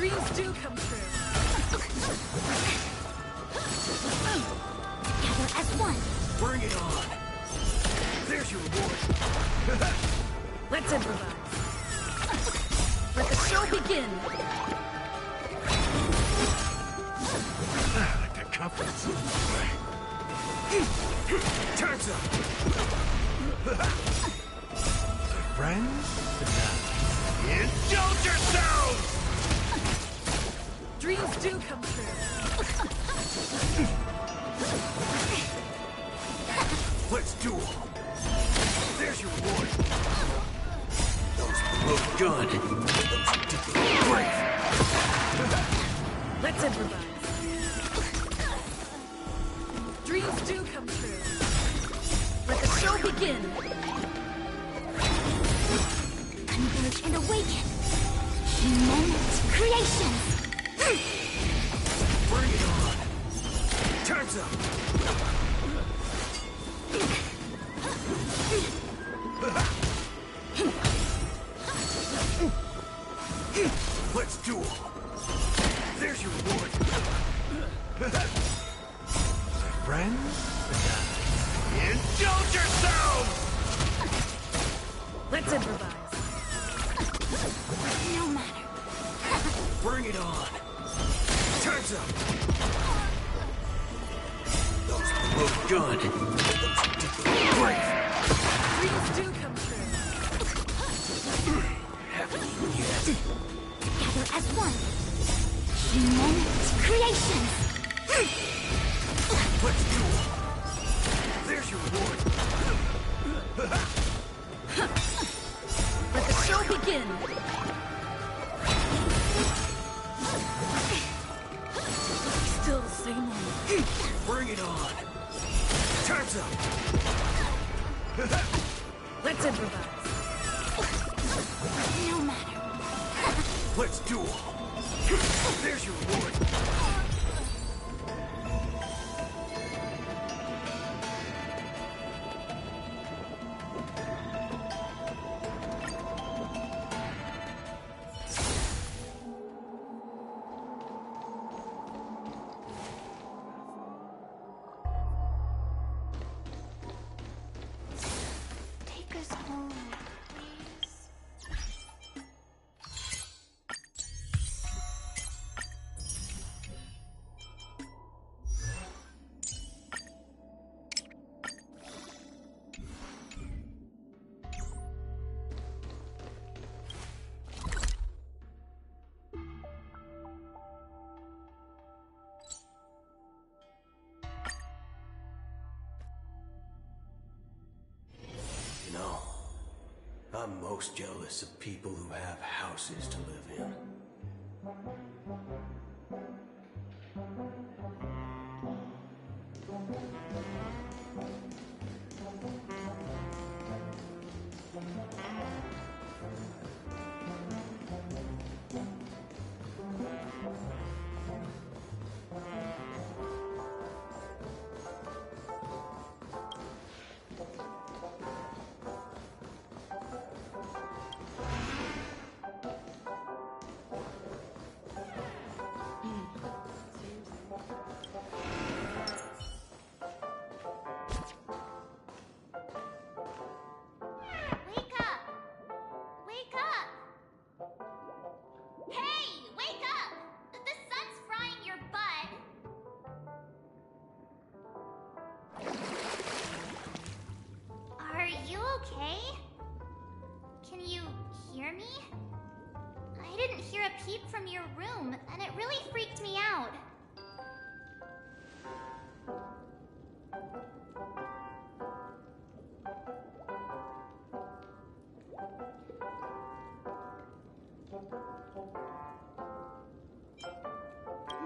Dreams do come true. Together as one. Bring it on. There's your reward. Let's improvise. Let the show begin. I like that confidence. Time's up. Friends? Indulge yourselves! Dreams do come true. Let's duel. There's your reward. Those look good. Great. Let's improvise. Dreams do come true. Let the show begin. Converge and awaken. Human creations. Bring it on. Time's up. Let's duel. There's your reward. Friends? Indulge yourselves! Let's improvise. No matter. Bring it on. Time's up. Those look good. Great. Dreams do come true. Haven't eaten yet. Together as one. Human creations. Let's duel. There's your reward. Let the show begin. Still the same one. Bring it on. Time's up. Let's improvise. No matter. Let's duel. There's your reward. Take us home, please. You know, I'm most jealous of people who have houses to live in. Wake up! Wake up! Hey! Wake up! The sun's frying your butt! Are you okay? Can you hear me? I didn't hear a peep from your room, and it really freaked me out.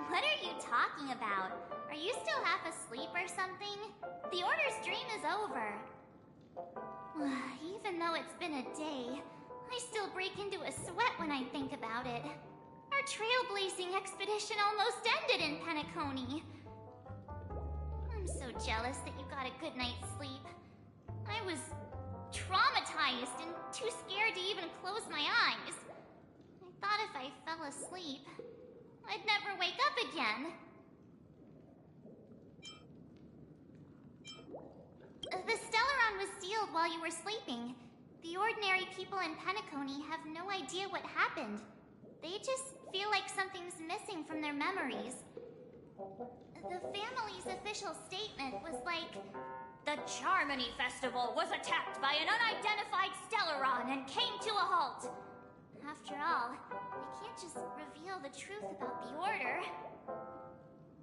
What are you talking about? Are you still half asleep or something? The Order's dream is over. Even though it's been a day, I still break into a sweat when I think about it. Our trailblazing expedition almost ended in Penacony. I'm so jealous that you got a good night's sleep. I was traumatized and too scared to even close my eyes. I thought if I fell asleep, I'd never wake up again. The Stellaron was sealed while you were sleeping. The ordinary people in Penacony have no idea what happened. They just feel like something's missing from their memories. The family's official statement was like, "The Charmony Festival was attacked by an unidentified Stellaron and came to a halt." After all, they can't just reveal the truth about the Order.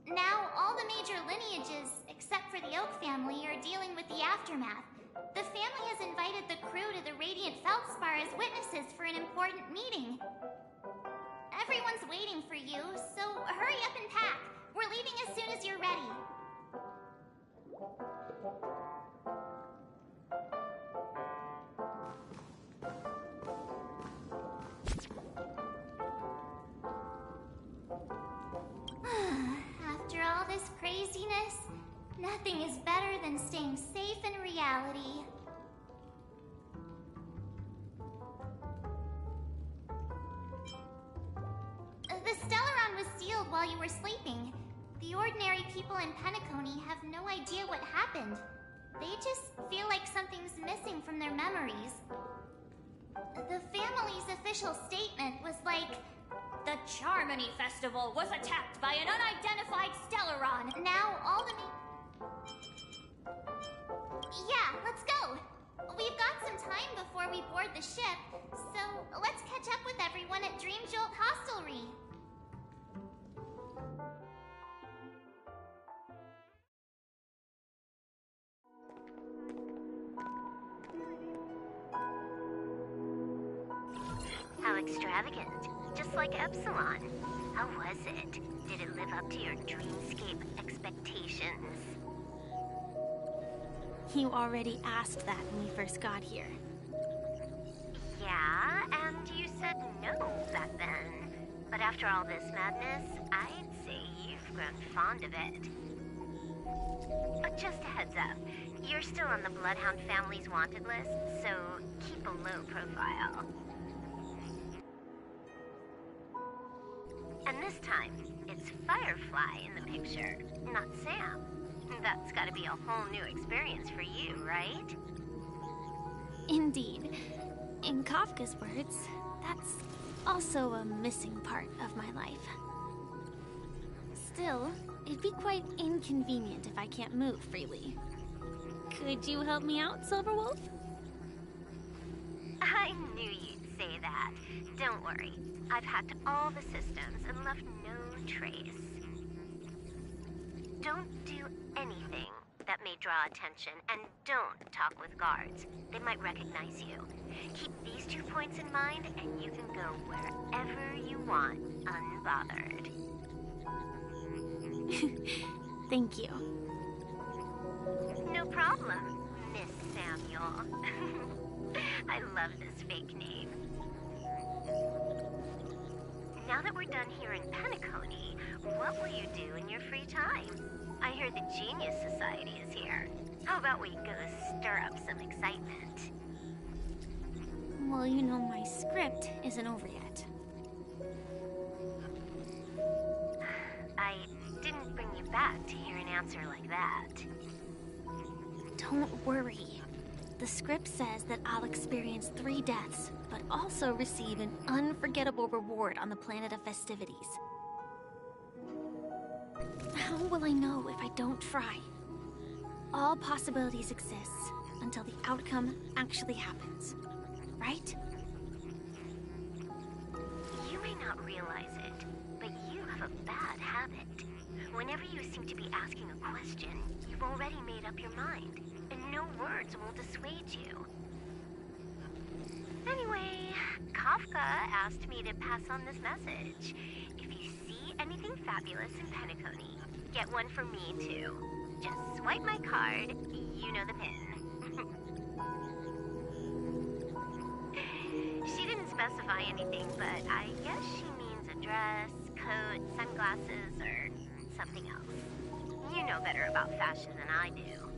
Now, all the major lineages, except for the Oak family, are dealing with the aftermath. The family has invited the crew to the Radiant Feldspar as witnesses for an important meeting. Everyone's waiting for you, so hurry up and pack. We're leaving as soon as you're ready. After all this craziness, nothing is better than staying safe in reality. The Stellaron was sealed while you were sleeping. The ordinary people in Penacony have no idea what happened. They just feel like something's missing from their memories. The family's official statement was like, "The Charmony Festival was attacked by an unidentified Stellaron." Now all the Yeah, let's go! We've got some time before we board the ship, so let's catch up with everyone at Dream Jolt Hostelry. How extravagant. Just like Epsilon. How was it? Did it live up to your dreamscape expectations? You already asked that when we first got here. Yeah, and you said no back then. But after all this madness, I'd say you've grown fond of it. But just a heads up, you're still on the Bloodhound family's wanted list, so keep a low profile. And this time, it's Firefly in the picture, not Sam. That's gotta be a whole new experience for you, right? Indeed. In Kafka's words, that's also a missing part of my life. Still, it'd be quite inconvenient if I can't move freely. Could you help me out, Silverwolf? I knew you'd say that. Don't worry. I've hacked all the systems and left no trace. Don't do anything that may draw attention, and don't talk with guards. They might recognize you. Keep these 2 points in mind, and you can go wherever you want, unbothered. Thank you. No problem, Miss Samuel. I love this fake name. Now that we're done here in Penacony, what will you do in your free time? I hear the Genius Society is here. How about we go stir up some excitement? Well, you know my script isn't over yet. I didn't bring you back to hear an answer like that. Don't worry. The script says that I'll experience 3 deaths, but also receive an unforgettable reward on the planet of festivities. How will I know if I don't try? All possibilities exist until the outcome actually happens, right? You may not realize it, but you have a bad habit. Whenever you seem to be asking a question, you've already made up your mind, and no words will dissuade you. Anyway, Kafka asked me to pass on this message. If you see anything fabulous in Penacony, get one for me too. Just swipe my card, you know the pin. She didn't specify anything, but I guess she means a dress, coat, sunglasses, or something else. You know better about fashion than I do.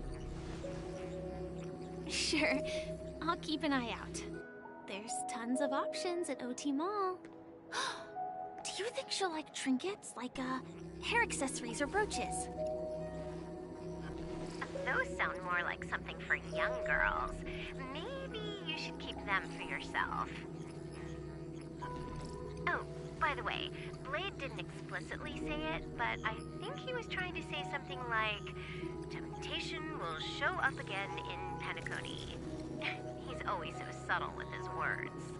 Sure, I'll keep an eye out. There's tons of options at OT Mall. Do you think she'll like trinkets, like, hair accessories or brooches? Those sound more like something for young girls. Maybe you should keep them for yourself. Oh, by the way, Blade didn't explicitly say it, but I think he was trying to say something like, temptation will show up again in Penacony. He's always so subtle with his words.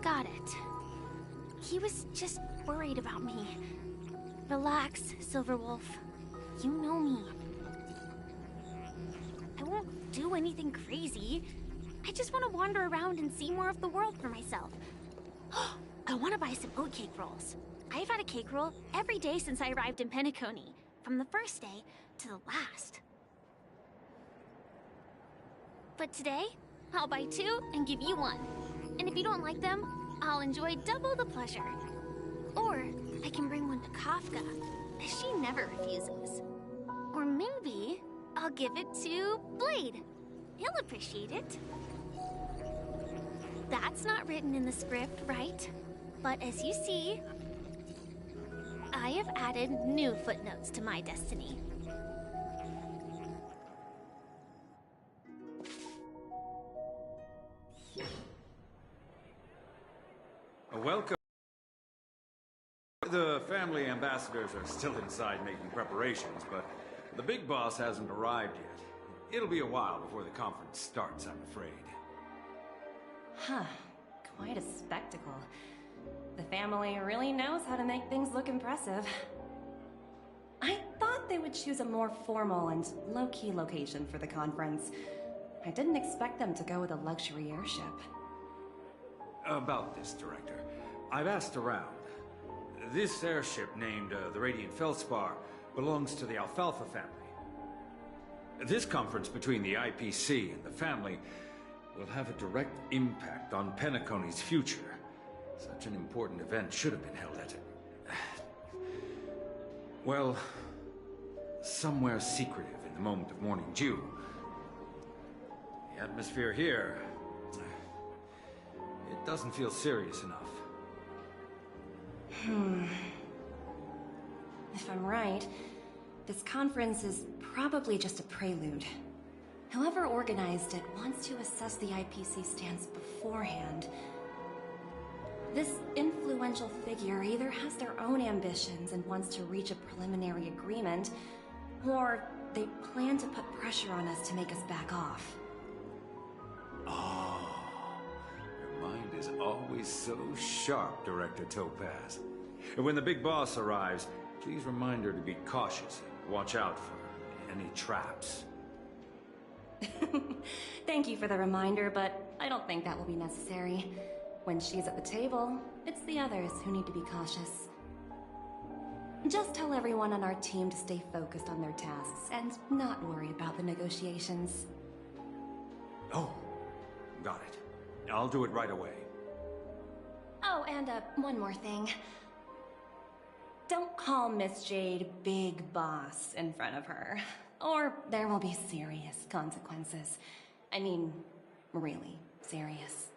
Got it. He was just worried about me. Relax, Silverwolf. You know me. I won't do anything crazy. I just want to wander around and see more of the world for myself. I want to buy some oat cake rolls. I've had a cake roll every day since I arrived in Penacony, from the first day to the last. But today, I'll buy 2 and give you 1. And if you don't like them, I'll enjoy double the pleasure. Or I can bring one to Kafka, as she never refuses. Or maybe I'll give it to Blade. He'll appreciate it. That's not written in the script, right? But as you see, I have added new footnotes to my destiny. Welcome. The family ambassadors are still inside making preparations, but the big boss hasn't arrived yet. It'll be a while before the conference starts, I'm afraid. Huh. Quite a spectacle. The family really knows how to make things look impressive. I thought they would choose a more formal and low-key location for the conference. I didn't expect them to go with a luxury airship. About this, Director. I've asked around. This airship, named the Radiant Felspar, belongs to the Alfalfa family. This conference between the IPC and the family will have a direct impact on Penacony's future. Such an important event should have been held at well, somewhere secretive in the moment of morning dew. The atmosphere here, it doesn't feel serious enough. If I'm right, this conference is probably just a prelude. Whoever organized it wants to assess the IPC stance beforehand. This influential figure either has their own ambitions and wants to reach a preliminary agreement, or they plan to put pressure on us to make us back off. Oh, your mind is always so sharp, Director Topaz. And when the big boss arrives, please remind her to be cautious and watch out for any traps. Thank you for the reminder, but I don't think that will be necessary. When she's at the table, it's the others who need to be cautious. Just tell everyone on our team to stay focused on their tasks and not worry about the negotiations. Oh, got it. I'll do it right away. Oh, and one more thing. Don't call Miss Jade Big Boss in front of her, or there will be serious consequences. I mean, really serious.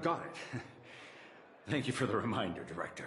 Got it. Thank you for the reminder, Director.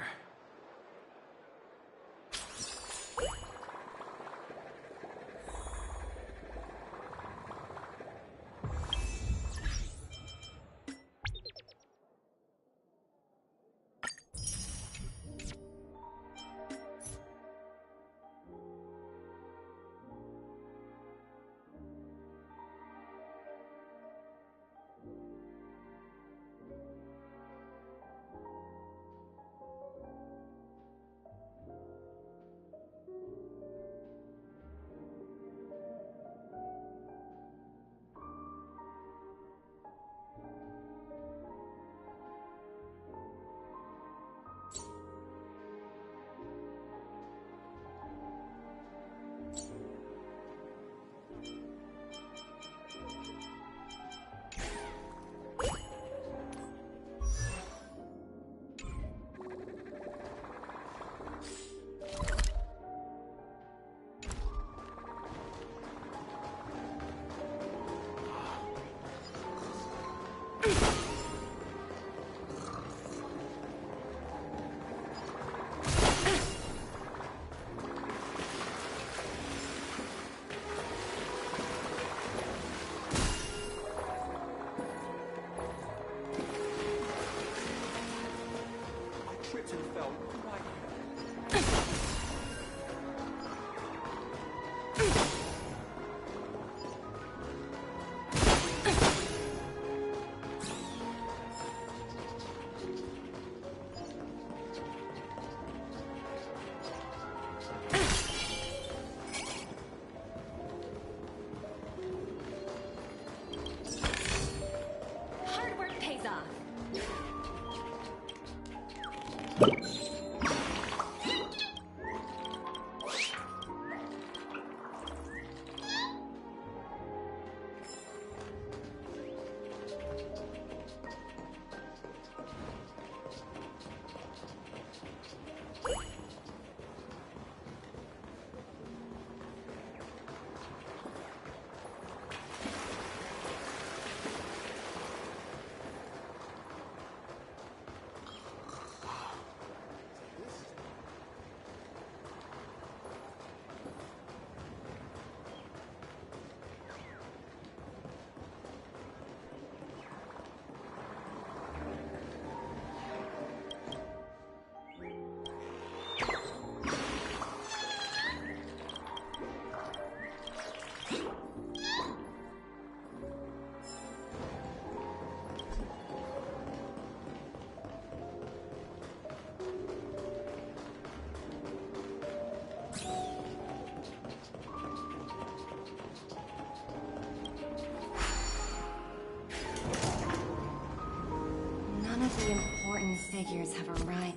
figures have a right.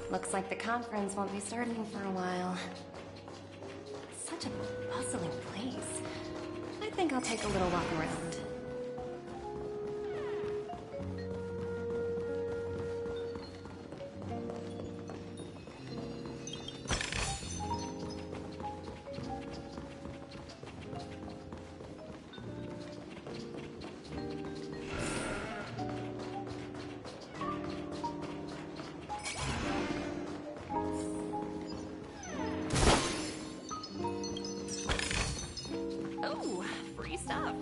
Looks like the conference won't be starting for a while. Such a bustling place. I think I'll take a little walk around. Oh, free stuff.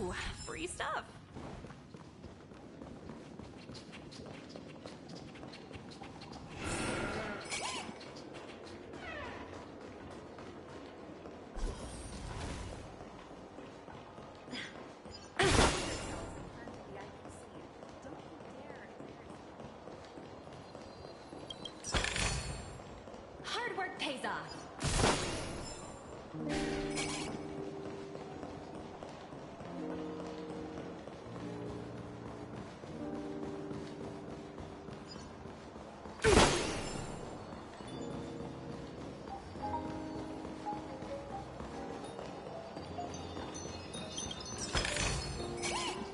Ooh, free stuff. Hard work pays off.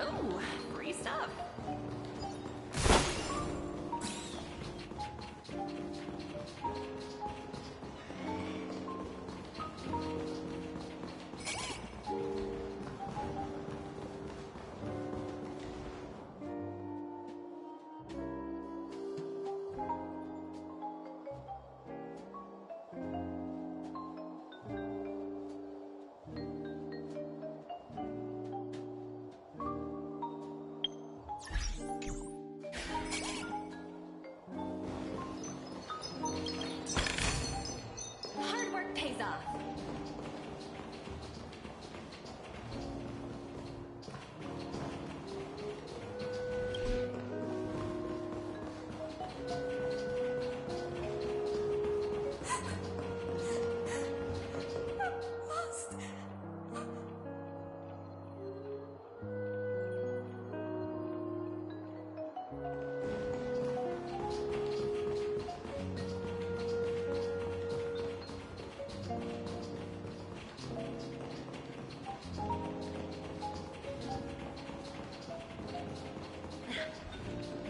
Ooh, free stuff. Hard work pays off.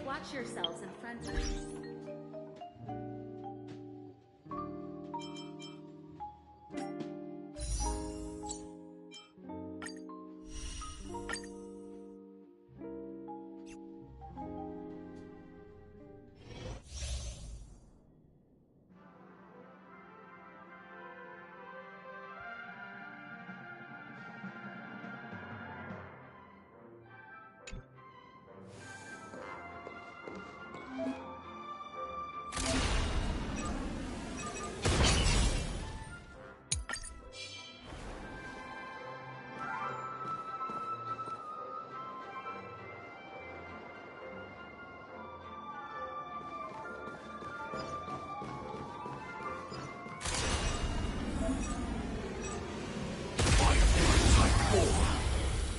Watch yourselves in front of me.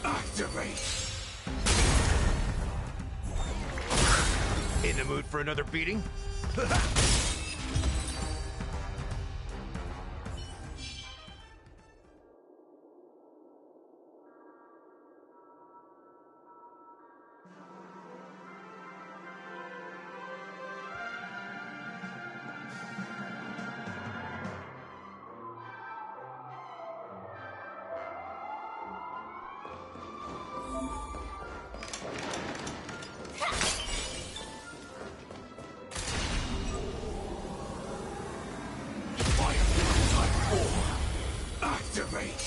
Activate! In the mood for another beating? Activate!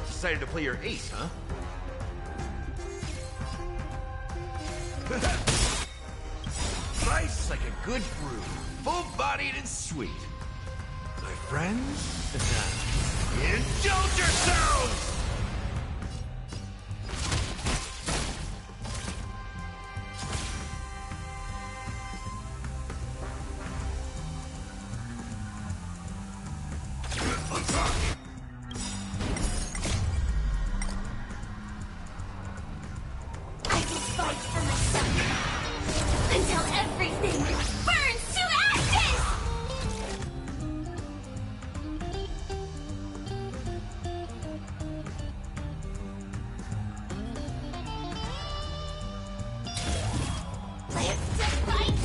Decided to play your ace, huh? Nice like a good brew, full-bodied and sweet. My friends, indulge yourselves! Until everything burns to ashes! Live to fight!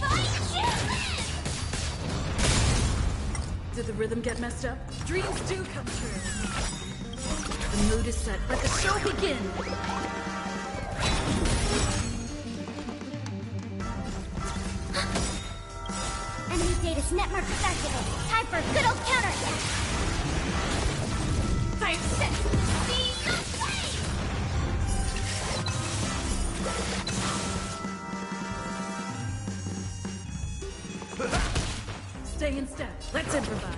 Fight to live! Did the rhythm get messed up? Dreams do come true. The mood is set. Let the show begin. Network activated. Time for a good old counterattack. Fire set. Speed the flame! Stay in step. Let's improvise.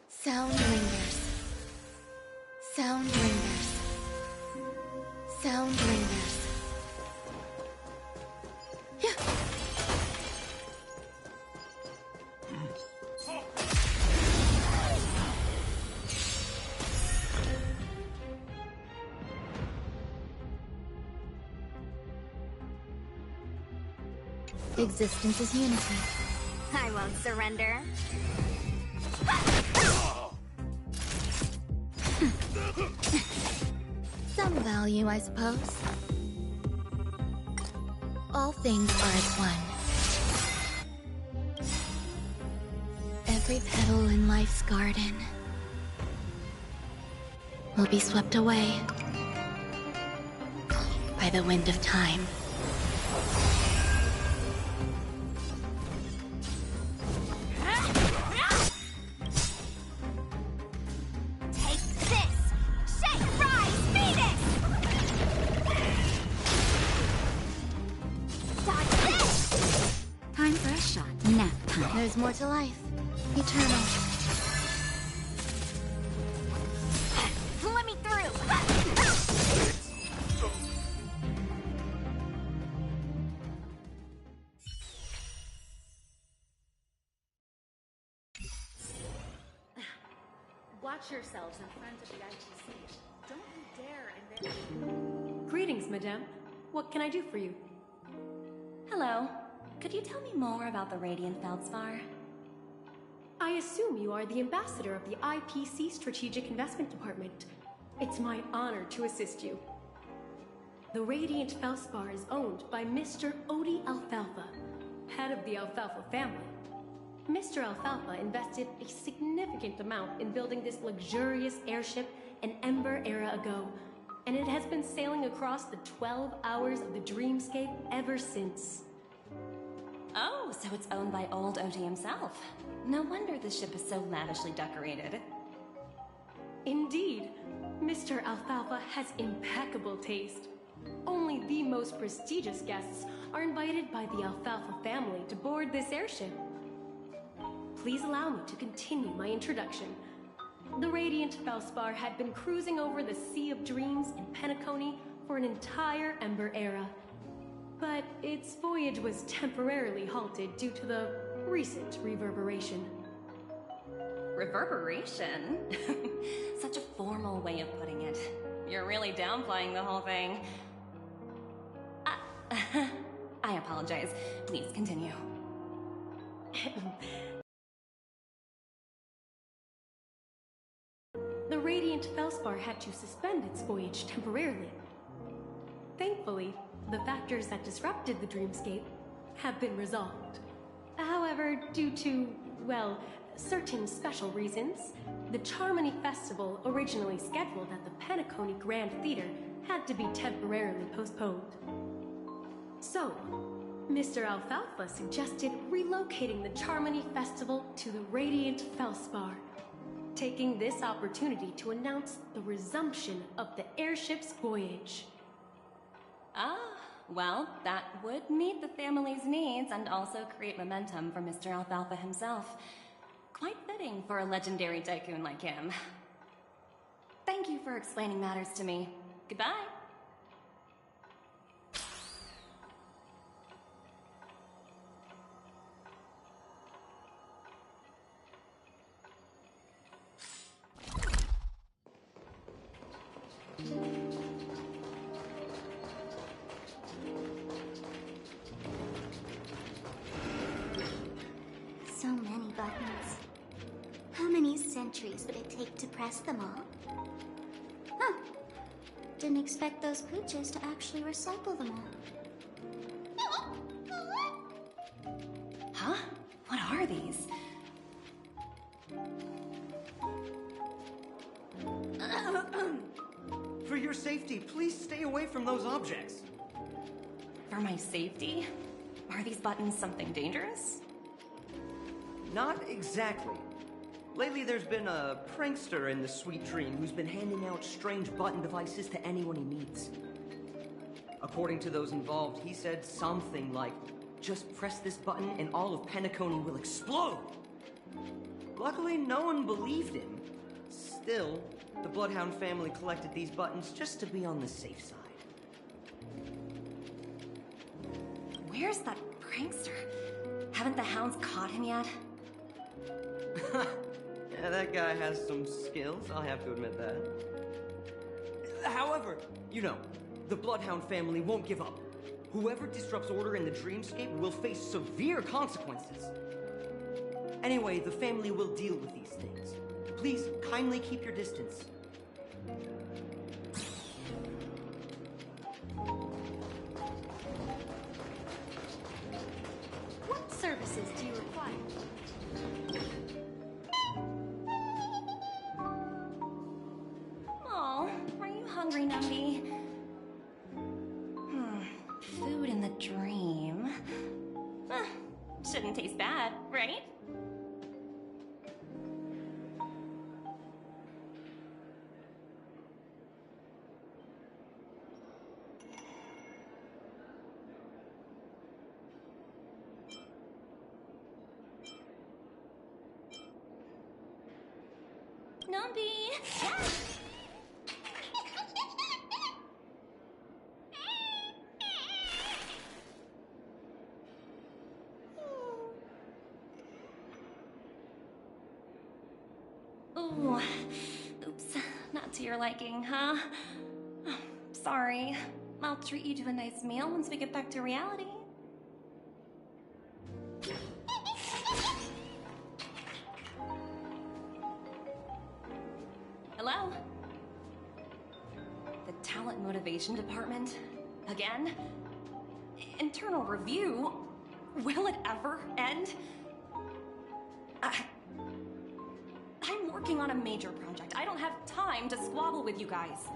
Sound lingers. Sound lingers. Sound lingers. Yeah. Existence is unity. I won't surrender. Some value, I suppose. All things are as one. Every petal in life's garden will be swept away by the wind of time. There's more to life. Eternal. Let me through! Watch yourselves in front of the ITC. Don't you dare invent... Greetings, madame. What can I do for you? Hello. Could you tell me more about the Radiant Feldspar? I assume you are the ambassador of the IPC Strategic Investment Department. It's my honor to assist you. The Radiant Feldspar is owned by Mr. Odie Alfalfa, head of the Alfalfa family. Mr. Alfalfa invested a significant amount in building this luxurious airship an Ember era ago, and it has been sailing across the 12 hours of the dreamscape ever since. Oh, so it's owned by old Odie himself. No wonder the ship is so lavishly decorated. Indeed, Mr. Alfalfa has impeccable taste. Only the most prestigious guests are invited by the Alfalfa family to board this airship. Please allow me to continue my introduction. The Radiant Feldspar had been cruising over the Sea of Dreams in Penacony for an entire Ember era. But its voyage was temporarily halted due to the recent reverberation. Reverberation? Such a formal way of putting it. You're really downplaying the whole thing. I apologize. Please continue. The Radiant Feldspar had to suspend its voyage temporarily. Thankfully, the factors that disrupted the dreamscape have been resolved. However, due to, well, certain special reasons, the Charmony Festival, originally scheduled at the Penacony Grand Theater, had to be temporarily postponed. So, Mr. Alfalfa suggested relocating the Charmony Festival to the Radiant Feldspar, taking this opportunity to announce the resumption of the airship's voyage. Ah, well, that would meet the family's needs and also create momentum for Mr. Alfalfa himself. Quite fitting for a legendary tycoon like him. Thank you for explaining matters to me. Goodbye. centuries would it take to press them all? Huh. Didn't expect those pooches to actually recycle them all. Huh? What are these? For your safety, please stay away from those objects. For my safety? Are these buttons something dangerous? Not exactly. Lately, there's been a prankster in the Sweet Dream who's been handing out strange button devices to anyone he meets. According to those involved, he said something like, "Just press this button and all of Penacony will explode!" Luckily, no one believed him. Still, the Bloodhound family collected these buttons just to be on the safe side. Where's that prankster? Haven't the hounds caught him yet? Yeah, that guy has some skills, I'll have to admit that. However, you know, the Bloodhound family won't give up. Whoever disrupts order in the dreamscape will face severe consequences. Anyway, the family will deal with these things. Please, kindly keep your distance. What services do you require? Oh, are you hungry, Numby? Food in the dream. Shouldn't taste bad, right? Numby! Ooh, oops, not to your liking, huh? Sorry. I'll treat you to a nice meal once we get back to reality. Hello? The Talent Motivation Department? Again? Internal review? Will it ever end? I'm working on a major project. I don't have time to squabble with you guys.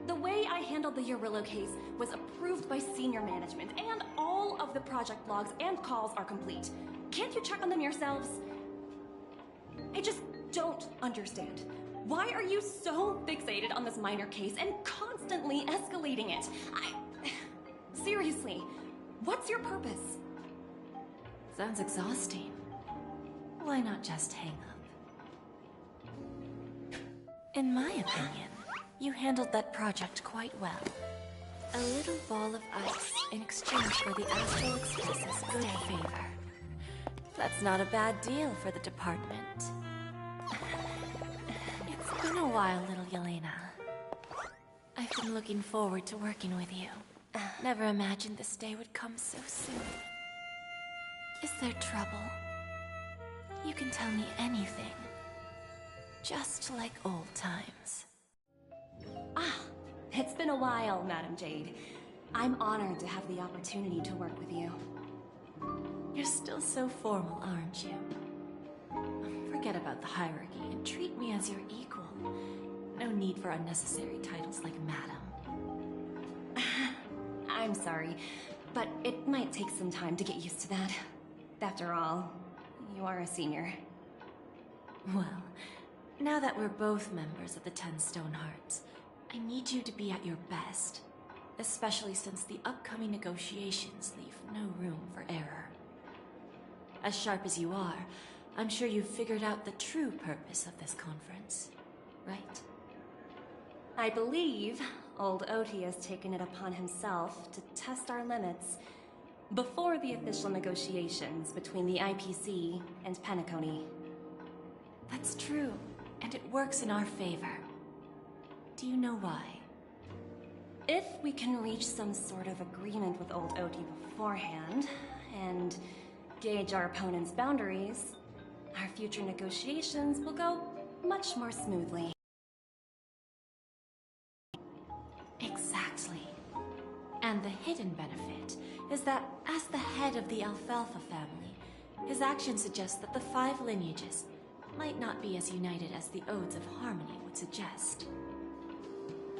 The way I handled the Urillo case was approved by senior management, and all of the project logs and calls are complete. Can't you check on them yourselves? I just don't understand. Why are you so fixated on this minor case and constantly escalating it? Seriously, what's your purpose? Sounds exhausting. Why not just hang up? In my opinion, you handled that project quite well. A little ball of ice in exchange for the Astral Express's good favor. That's not a bad deal for the department. It's been a while, little Yelena. I've been looking forward to working with you. Never imagined this day would come so soon. Is there trouble? You can tell me anything. Just like old times. It's been a while, Madam Jade. I'm honored to have the opportunity to work with you. You're still so formal, aren't you? Forget about the hierarchy and treat me as your equal. No need for unnecessary titles like Madam. I'm sorry, but it might take some time to get used to that. After all, you are a senior. Well, now that we're both members of the 10 Stonehearts, I need you to be at your best. Especially since the upcoming negotiations leave no room for error. As sharp as you are, I'm sure you've figured out the true purpose of this conference, right? I believe old Oti has taken it upon himself to test our limits before the official negotiations between the IPC and Penacony. That's true, and it works in our favor. Do you know why? If we can reach some sort of agreement with old Oti beforehand, and gauge our opponent's boundaries, our future negotiations will go much more smoothly. Exactly. And the hidden benefit is that as the head of the Alfalfa family, his actions suggest that the 5 lineages might not be as united as the Odes of Harmony would suggest.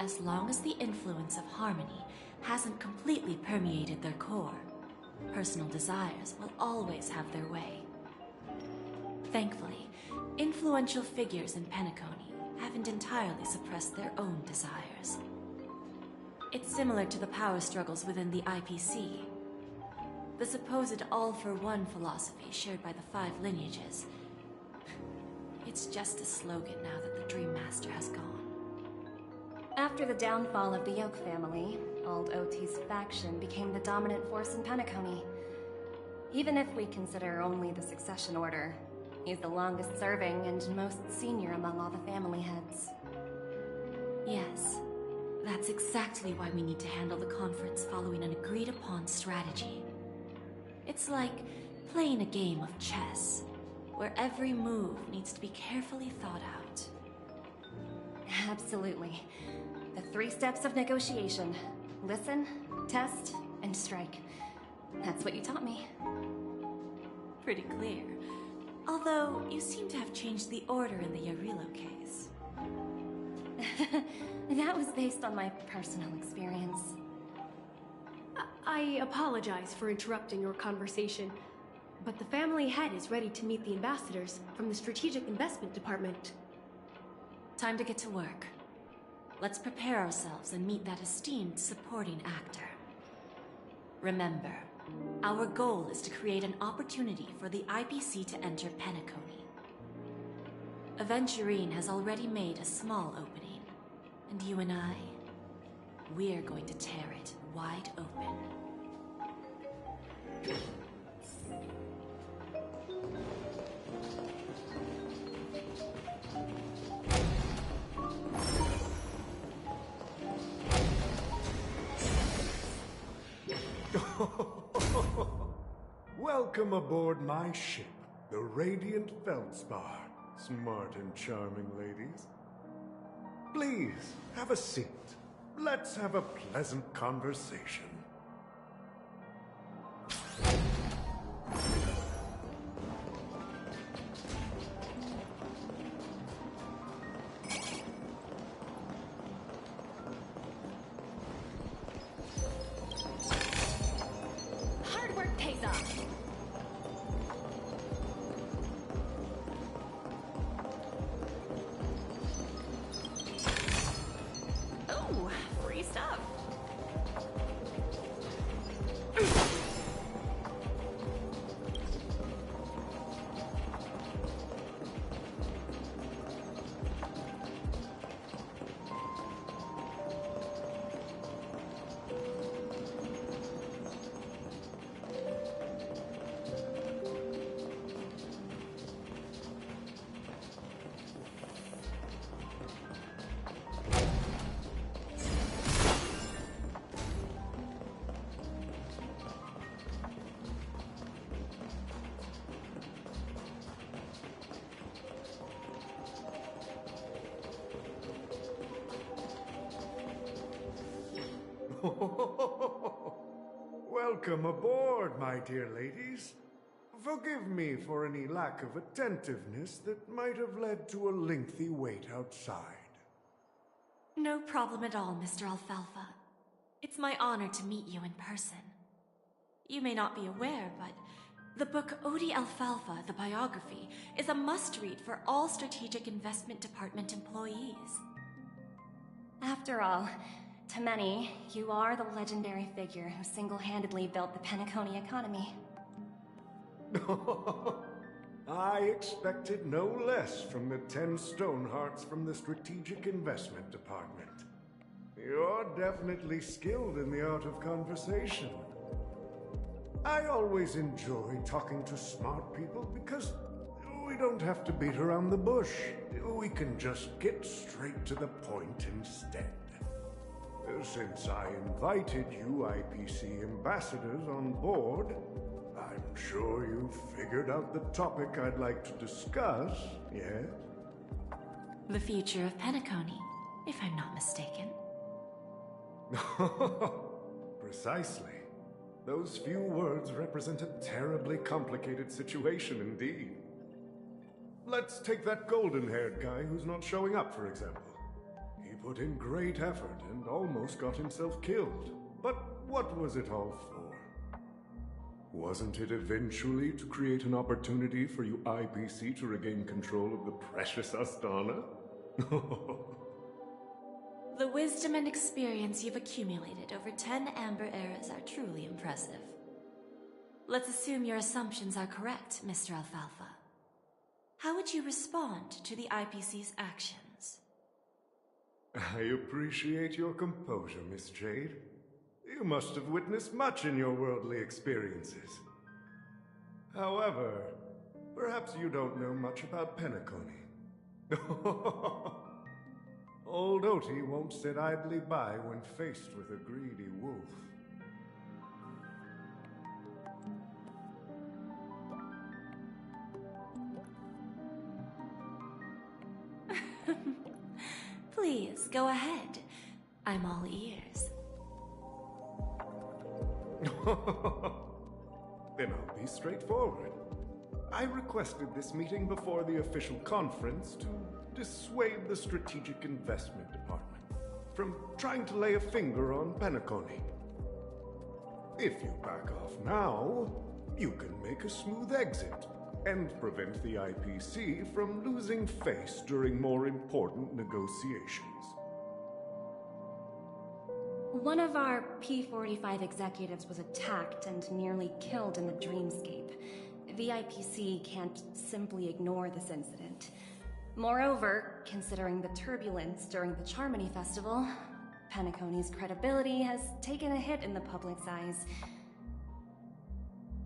As long as the influence of Harmony hasn't completely permeated their core, personal desires will always have their way. Thankfully, influential figures in Penacony haven't entirely suppressed their own desires. It's similar to the power struggles within the IPC. The supposed all-for-one philosophy shared by the 5 lineages. It's just a slogan now that the Dream Master has gone. After the downfall of the Yoke family, Old OT's faction became the dominant force in Penacony. Even if we consider only the succession order, he's the longest serving and most senior among all the family heads. Yes, that's exactly why we need to handle the conference following an agreed-upon strategy. It's like playing a game of chess, where every move needs to be carefully thought out. Absolutely. The 3 steps of negotiation. Listen, test, and strike. That's what you taught me. Pretty clear. Although, you seem to have changed the order in the Yarilo case. That was based on my personal experience. I apologize for interrupting your conversation, but the family head is ready to meet the ambassadors from the Strategic Investment Department. Time to get to work. Let's prepare ourselves and meet that esteemed supporting actor. Remember, our goal is to create an opportunity for the IPC to enter Penacony. Aventurine has already made a small opening, and you and I, we're going to tear it wide open. Welcome aboard my ship, the Radiant Feldspar. Smart and charming ladies. Please, have a seat. Let's have a pleasant conversation. Hard work pays off. Oh, free stuff. Welcome aboard, my dear ladies. Forgive me for any lack of attentiveness that might have led to a lengthy wait outside. No problem at all, Mr. Alfalfa. It's my honor to meet you in person. You may not be aware, but the book Odi Alfalfa, the biography, is a must-read for all Strategic Investment Department employees. After all, to many, you are the legendary figure who single-handedly built the Penacony economy. I expected no less from the 10 Stonehearts from the Strategic Investment Department. You're definitely skilled in the art of conversation. I always enjoy talking to smart people because we don't have to beat around the bush. We can just get straight to the point instead. Since I invited you IPC ambassadors on board, I'm sure you've figured out the topic I'd like to discuss, yes? The future of Penacony, if I'm not mistaken. Precisely. Those few words represent a terribly complicated situation indeed. Let's take that golden-haired guy who's not showing up, for example. He put in great effort and almost got himself killed. But what was it all for? Wasn't it eventually to create an opportunity for you IPC to regain control of the precious Astana? The wisdom and experience you've accumulated over 10 Amber Eras are truly impressive. Let's assume your assumptions are correct, Mr. Alfalfa. How would you respond to the IPC's actions? I appreciate your composure, Miss Jade. You must have witnessed much in your worldly experiences. However, perhaps you don't know much about Penacony. Old Oti won't sit idly by when faced with a greedy wolf. Please, go ahead. I'm all ears. Then I'll be straightforward. I requested this meeting before the official conference to dissuade the Strategic Investment Department from trying to lay a finger on Penacony. If you back off now, you can make a smooth exit and prevent the IPC from losing face during more important negotiations. One of our P-45 executives was attacked and nearly killed in the Dreamscape. The IPC can't simply ignore this incident. Moreover, considering the turbulence during the Charmony Festival, Penacony's credibility has taken a hit in the public's eyes.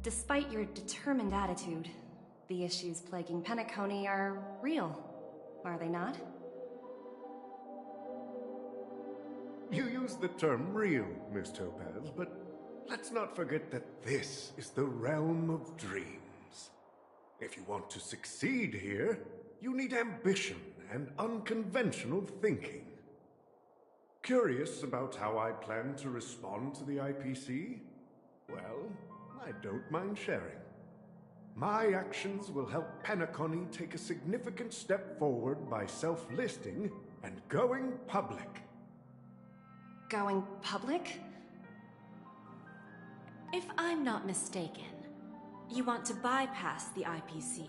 Despite your determined attitude, the issues plaguing Penacony are real, are they not? You use the term real, Miss Topaz, but let's not forget that this is the realm of dreams. If you want to succeed here, you need ambition and unconventional thinking. Curious about how I plan to respond to the IPC? Well, I don't mind sharing. My actions will help Penacony take a significant step forward by self-listing and going public. Going public? If I'm not mistaken, you want to bypass the IPC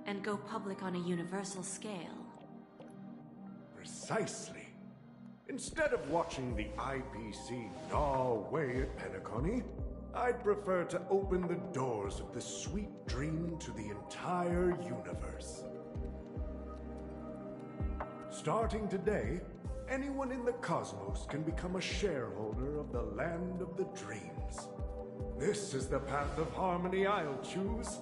and go public on a universal scale. Precisely. Instead of watching the IPC gnaw away at Penacony, I'd prefer to open the doors of the sweet dream to the entire universe. Starting today, anyone in the cosmos can become a shareholder of the land of the dreams. This is the path of harmony I'll choose.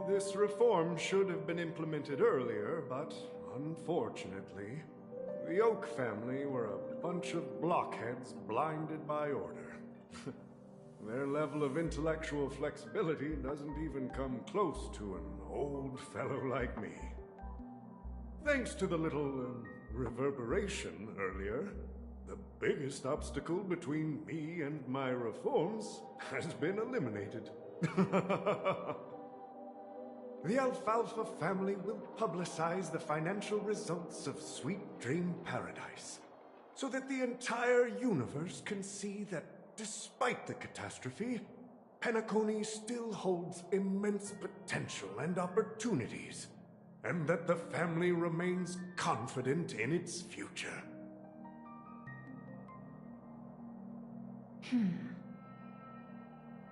This reform should have been implemented earlier, but unfortunately, the Oak family were a bunch of blockheads blinded by order. Their level of intellectual flexibility doesn't even come close to an old fellow like me. Thanks to the little reverberation earlier, the biggest obstacle between me and my reforms has been eliminated. The Alfalfa family will publicize the financial results of Sweet Dream Paradise, so that the entire universe can see that despite the catastrophe, Penacony still holds immense potential and opportunities, and that the family remains confident in its future.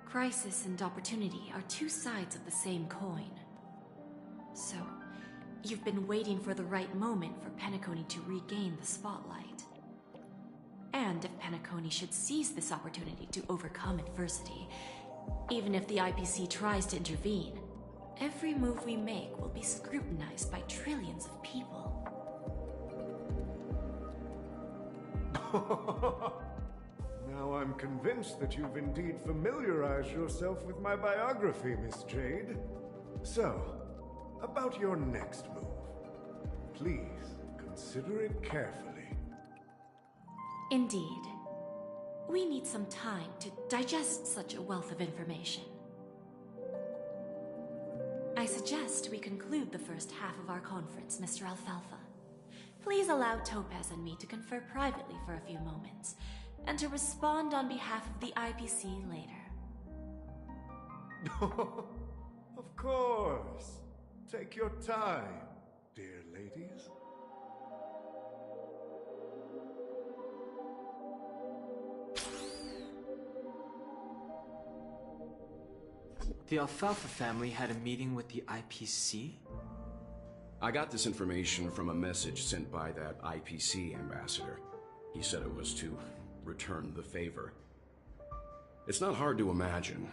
Crisis and opportunity are two sides of the same coin. So, you've been waiting for the right moment for Penacony to regain the spotlight. And if Penacony should seize this opportunity to overcome adversity, even if the IPC tries to intervene, every move we make will be scrutinized by trillions of people. Now I'm convinced that you've indeed familiarized yourself with my biography, Miss Jade. So, about your next move. Please, consider it carefully. Indeed. We need some time to digest such a wealth of information. I suggest we conclude the first half of our conference, Mr. Alfalfa. Please allow Topaz and me to confer privately for a few moments, and to respond on behalf of the IPC later. Of course. Take your time, dear ladies. The Alfalfa family had a meeting with the IPC? I got this information from a message sent by that IPC ambassador. He said it was to return the favor. It's not hard to imagine.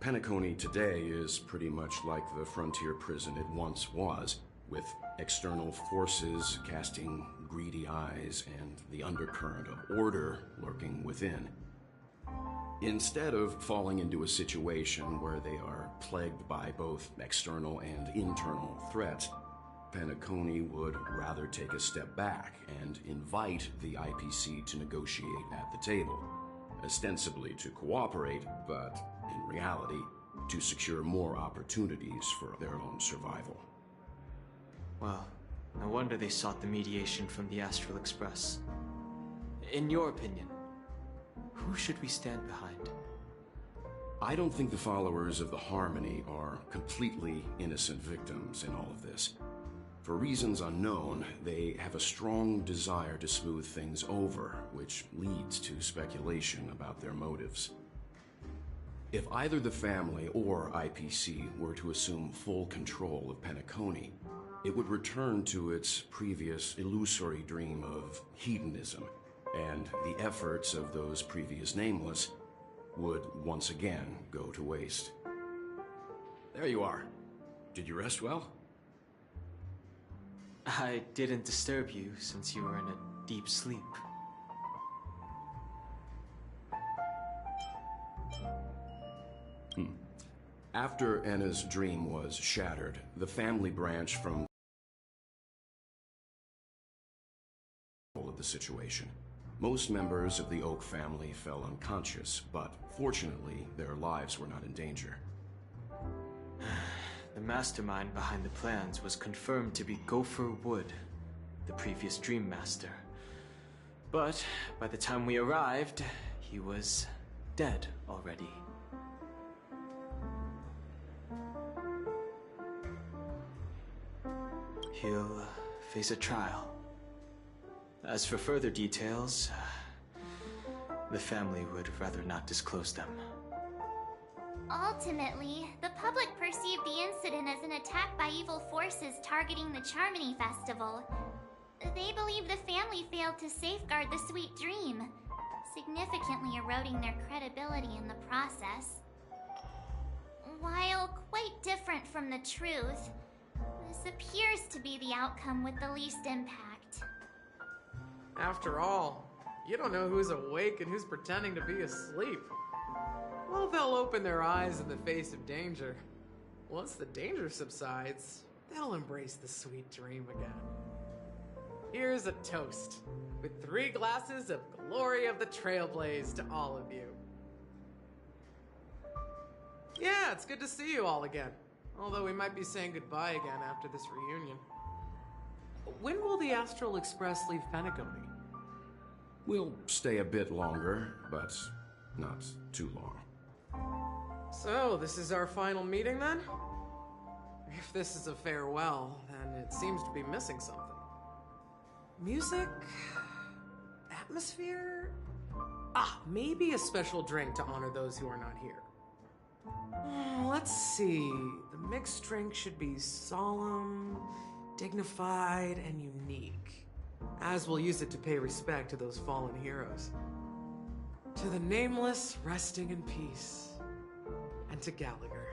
Penacony today is pretty much like the frontier prison it once was, with external forces casting greedy eyes and the undercurrent of order lurking within. Instead of falling into a situation where they are plagued by both external and internal threats, Penacony would rather take a step back and invite the IPC to negotiate at the table, ostensibly to cooperate, but in reality, to secure more opportunities for their own survival. Well, no wonder they sought the mediation from the Astral Express. In your opinion, who should we stand behind? I don't think the followers of the Harmony are completely innocent victims in all of this. For reasons unknown, they have a strong desire to smooth things over, which leads to speculation about their motives. If either the family or IPC were to assume full control of Penacony, it would return to its previous illusory dream of hedonism, and the efforts of those previous nameless would once again go to waste. There you are. Did you rest well? I didn't disturb you since you were in a deep sleep. After Anna's dream was shattered, the family branch from of the situation. Most members of the Oak family fell unconscious, but fortunately, their lives were not in danger. The mastermind behind the plans was confirmed to be Gopher Wood, the previous Dream Master. But by the time we arrived, he was dead already. He'll face a trial. As for further details, the family would rather not disclose them. Ultimately, the public perceived the incident as an attack by evil forces targeting the Charmony Festival. They believe the family failed to safeguard the sweet dream, significantly eroding their credibility in the process. While quite different from the truth, this appears to be the outcome with the least impact. After all, you don't know who's awake and who's pretending to be asleep. Well, they'll open their eyes in the face of danger. Once the danger subsides, they'll embrace the sweet dream again. Here's a toast, with 3 glasses of glory of the Trailblaze to all of you. Yeah, it's good to see you all again. Although we might be saying goodbye again after this reunion. When will the Astral Express leave Penacony? We'll stay a bit longer, but not too long. So, this is our final meeting then? If this is a farewell, then it seems to be missing something. Music? Atmosphere? Maybe a special drink to honor those who are not here. Let's see. The mixed drink should be solemn, dignified, and unique, as we'll use it to pay respect to those fallen heroes. To the nameless resting in peace, and to Gallagher.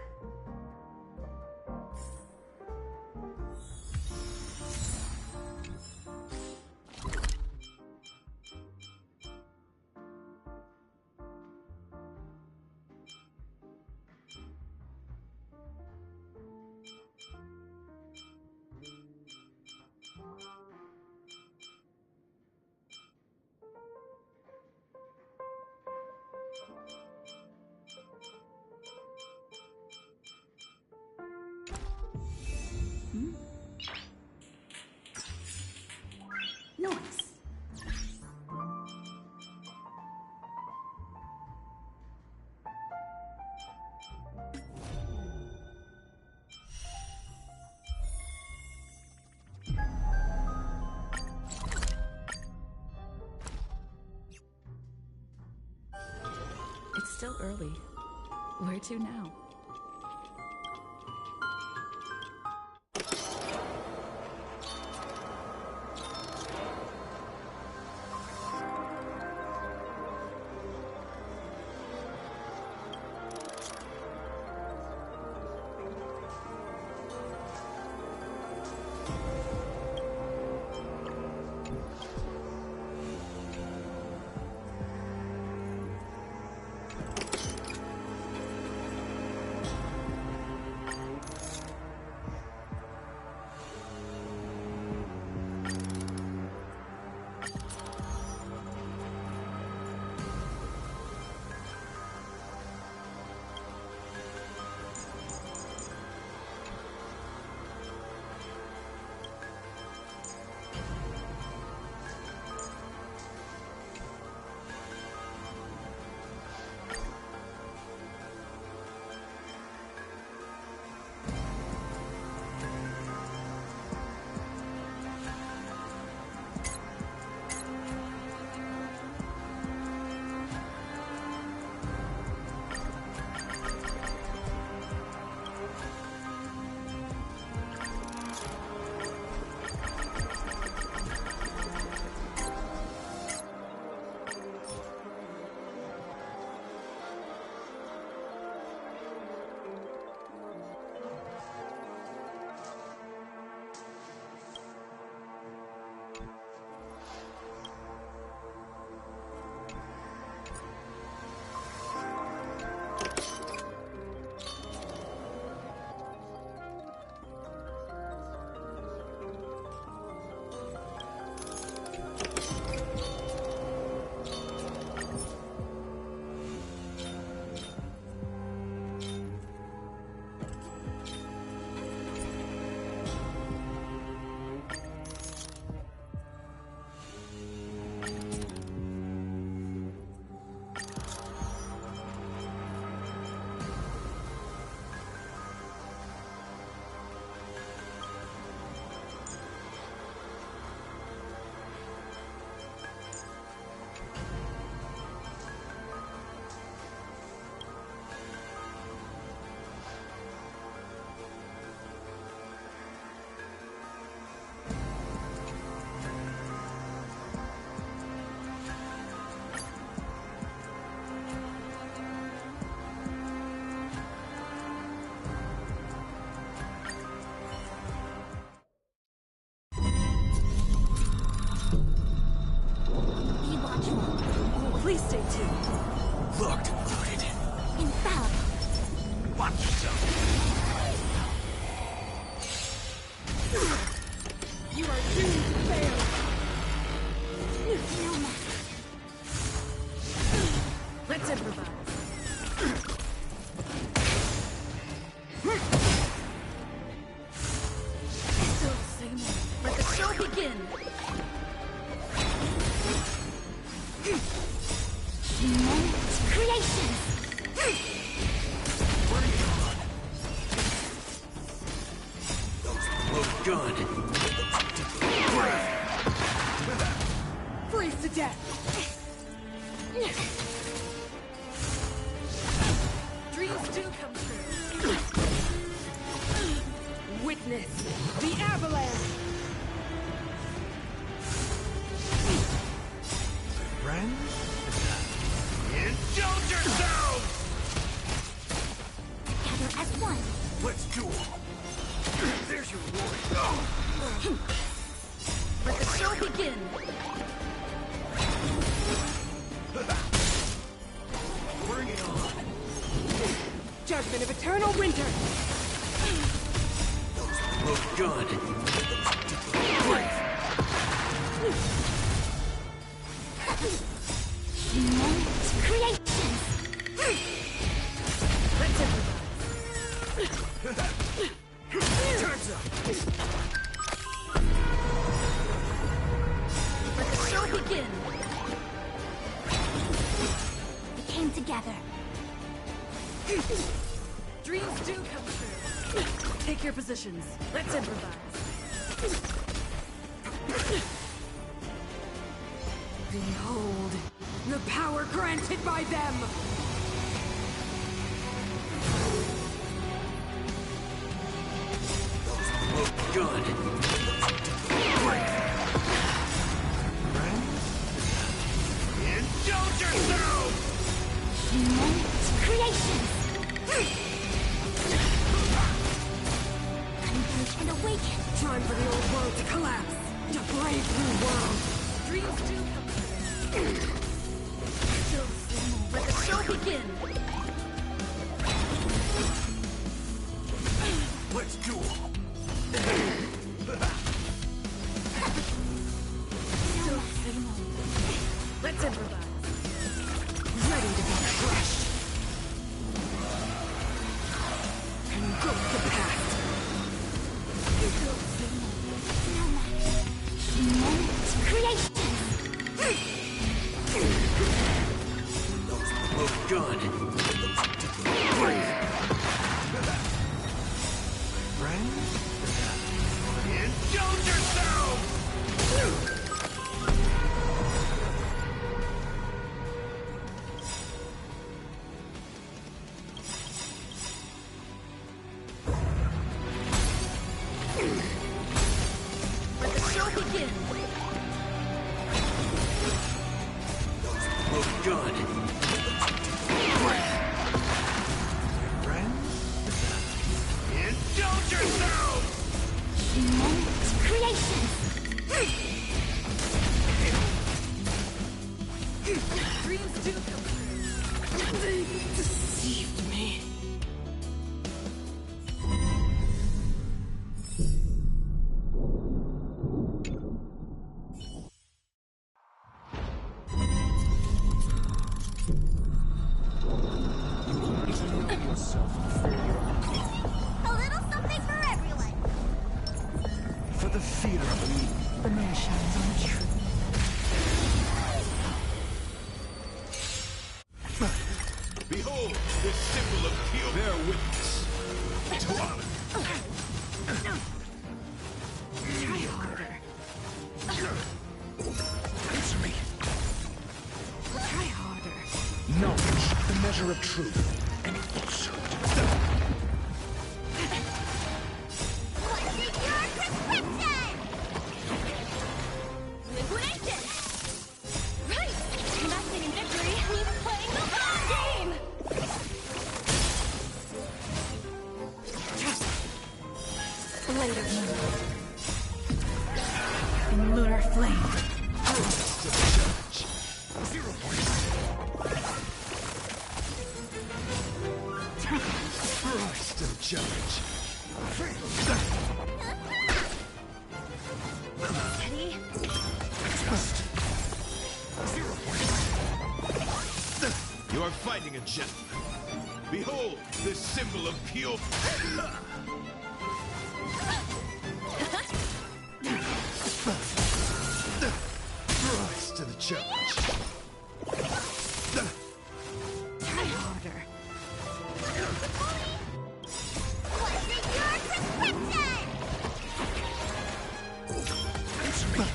still early. Where to now? Please stay tuned. Looked loaded. Infallible. Watch yourself. You are doomed to fail. No matter. Let's improvise. Still the same way. Let the show begin. Immense creations! Bring it on. Look good. Freeze to death. Dreams do come true. Witness the avalanche. Friends? Indulge yourselves! Together as one. Let's duel. There's your reward. Let the show begin. Bring it on. Judgment of eternal winter. Look good. Immense creations! Let's improvise. Turns up. Let the show begin. We came together. Dreams do come true. Take your positions. Let's improvise. Behold, the power granted by them! good. Indulge yourself! Creations! Unburst and awaken! Time for the old world to collapse. To brave new world. Dreams do come true. Let the show begin. Let's duel! Let's improvise. Ready to be crushed. And go to the past. Creations! Look good. Friends? Indulge yourself! Let the show begin. Look good. Friends? Indulge yourself! Creations! Dreams do come true. They deceived me. A little something for everyone! For the fear of the The moon shines on the truth. Behold, this symbol of pure bear witness. To honor. Try harder. Answer me. Try harder. Knowledge, the measure of truth, and falsehood. What's in your prescription? Liquidation! Right! Investing in victory means playing the long game! Blade of moon. In lunar flame. Zero points. Rise to the challenge. Steady. Just. 0 points. You are fighting a gentleman. Behold, this symbol of pure. Rise to the challenge. Try harder. What's in your prescription? Answer me.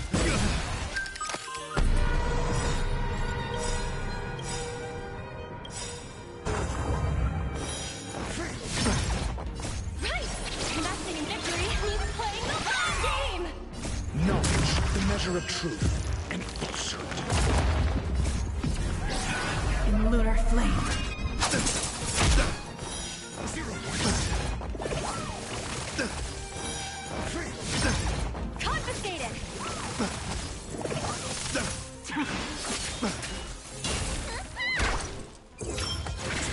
Right! Investing in victory means playing the long game! Knowledge, the measure of truth, and falsehood. In lunar flame. 0 points. Confiscated!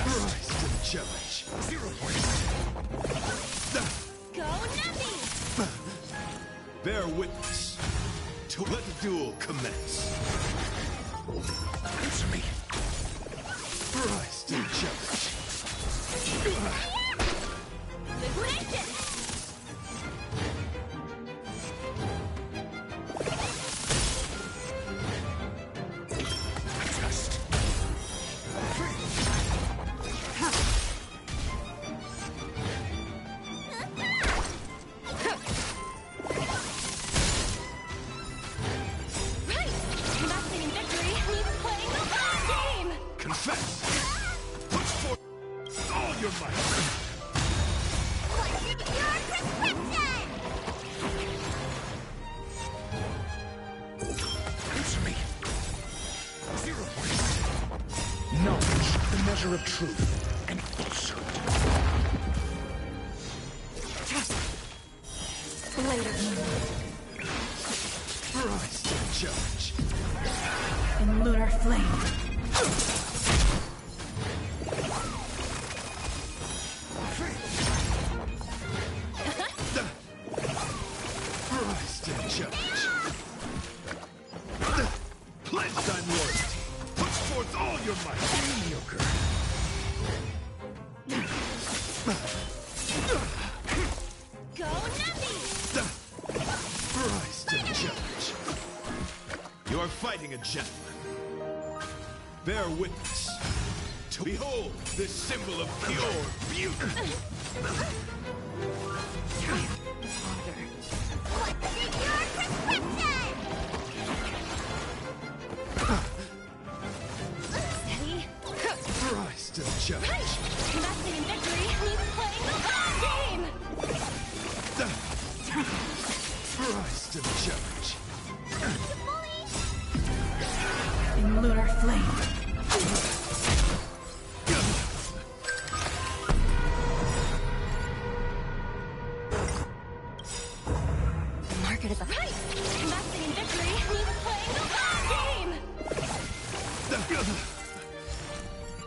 Rise to the challenge. 0 points. Go Nappy! Bear witness to let the duel commence. Answer me. Rise to the challenge. Liquidation! Just. Right! Investing in victory means playing the long game! Confess. measure of truth and falsehood. Blade of Moon. Rise to the challenge. In lunar flame. Rise to the challenge. Pledge thy loyalty. Put forth all your might. Mediocre. Go Nappy! Rise to the challenge. You are fighting a gentleman. Bear witness. To behold this symbol of pure beauty. Steady. Rise to the challenge. Investing in victory means playing the long game! Rise to the challenge. In lunar flame. The market is a Right! Investing in victory means playing the long game!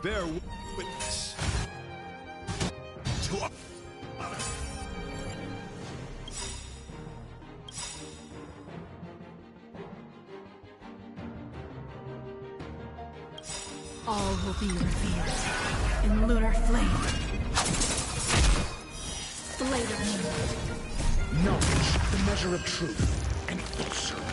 Bear witness. To honor. All will be revealed. In lunar flame. Blade of Moon. Knowledge, the measure of truth and falsehood.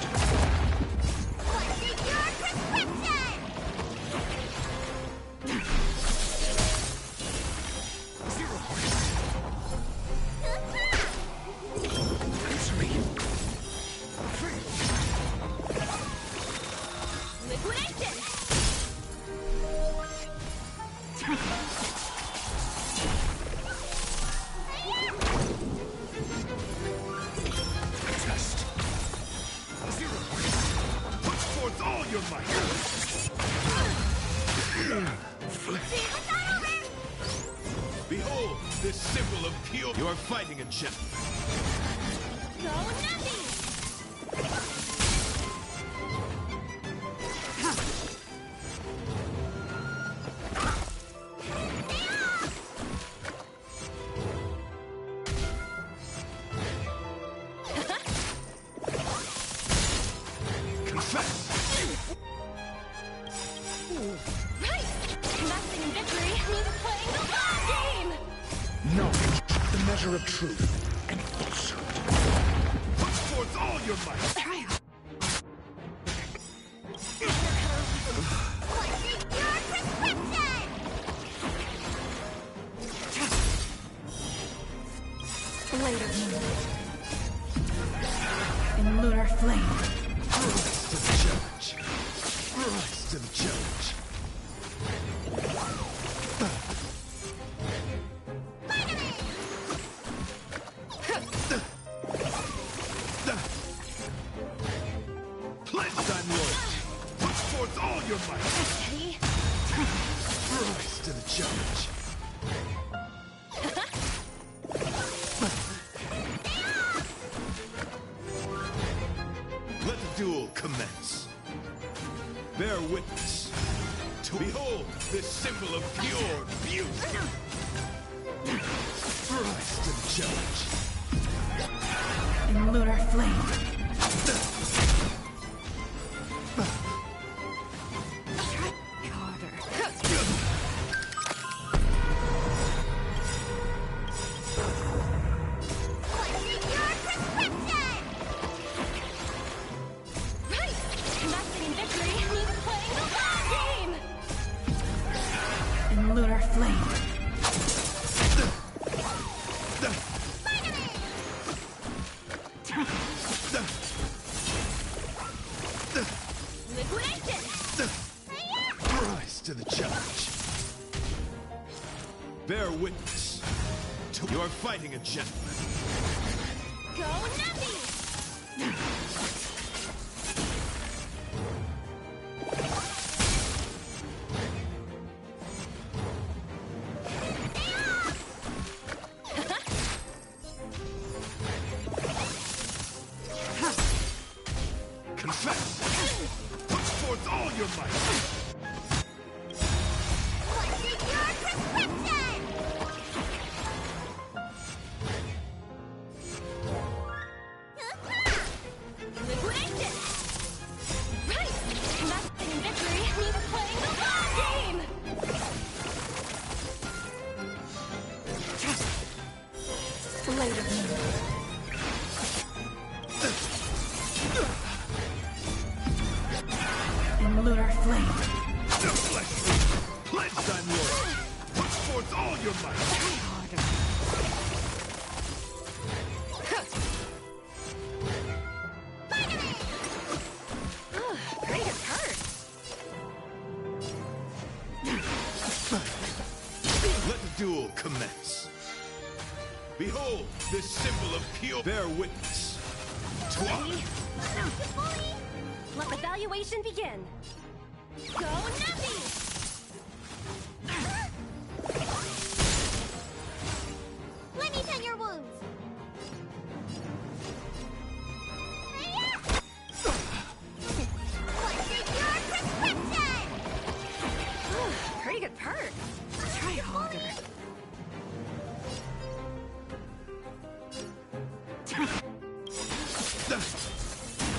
Liquidation! Test. Zero points. Put forth all your might. Behold this symbol of pure. You are fighting a gentleman. Go Nappy! Confess. Right! Investing in victory means playing the long game! Knowledge, the measure of truth and falsehood. Put forth all your might. Blade of Moon. In lunar flame. Rise to the challenge. Rise to the challenge. Pledge thy loyalty. Put forth all your might. Steady. Rise to the challenge. Let the duel commence. Bear witness. To behold this symbol of pure beauty. Rise to the challenge. In lunar flame. Harder. Right! Investing in victory means playing the long game! In lunar flame. Liquidation! Rise to the challenge. Bear witness. You are fighting a gentleman. Go Nappy! Blade of moon. In lunar flame. The flesh pledged on loyalty. Put forth all your might. Try harder. Great, it hurts. Let the duel commence. Behold, this symbol of pure. Bear witness. To honor. Let the valuation begin. Go Nappy! Let me tend your wounds. Pretty good perk. Try harder.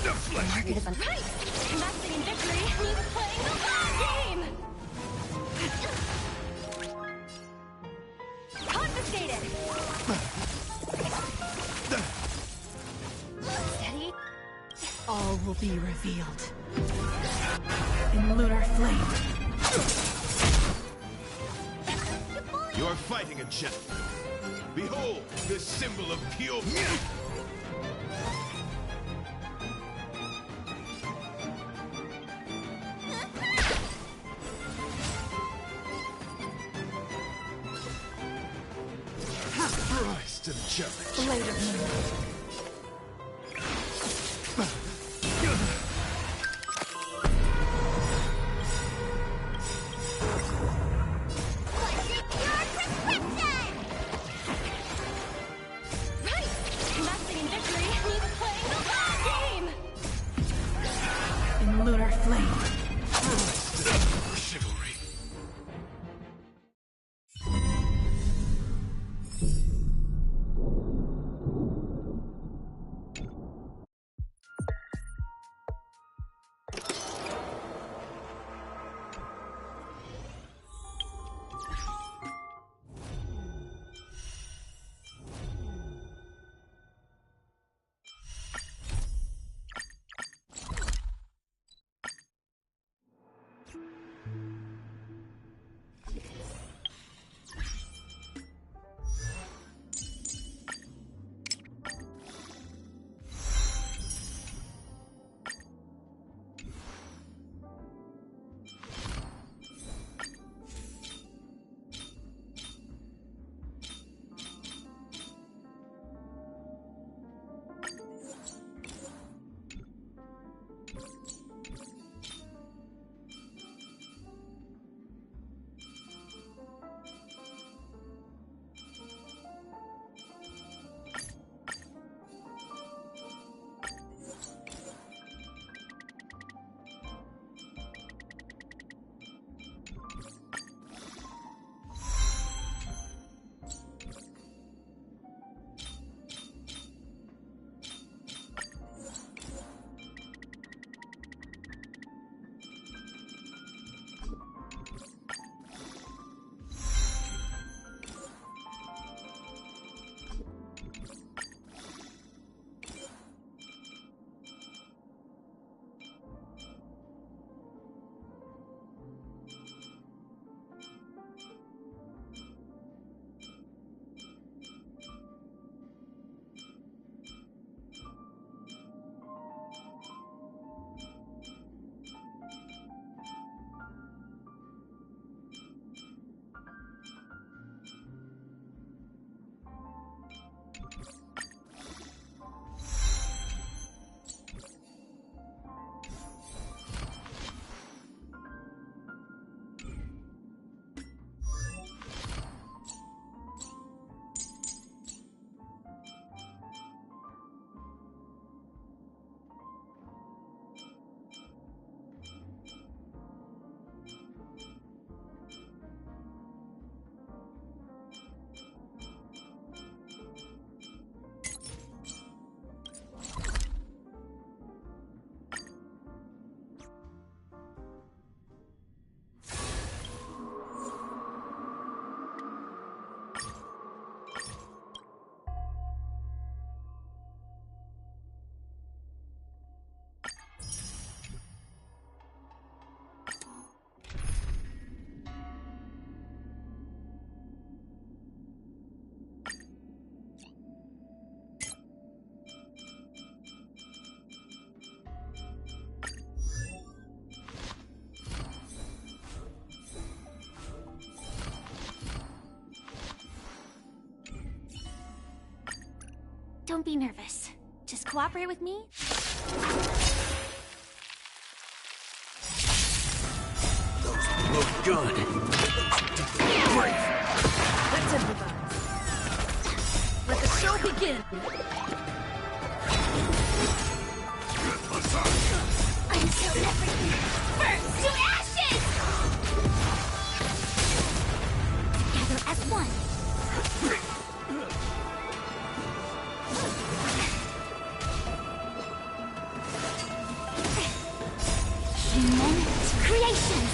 The flesh Market is right. Investing in victory means playing the long game. Confiscated. Steady. All will be revealed. In lunar flame. You are fighting a gentleman. Behold, this symbol of pure. Rise to the challenge. Blade of moon. Don't be nervous. Just cooperate with me. Those look good. Great. Let's improvise. Let the show begin. Until everything burns to ashes! Together as one. Human creations.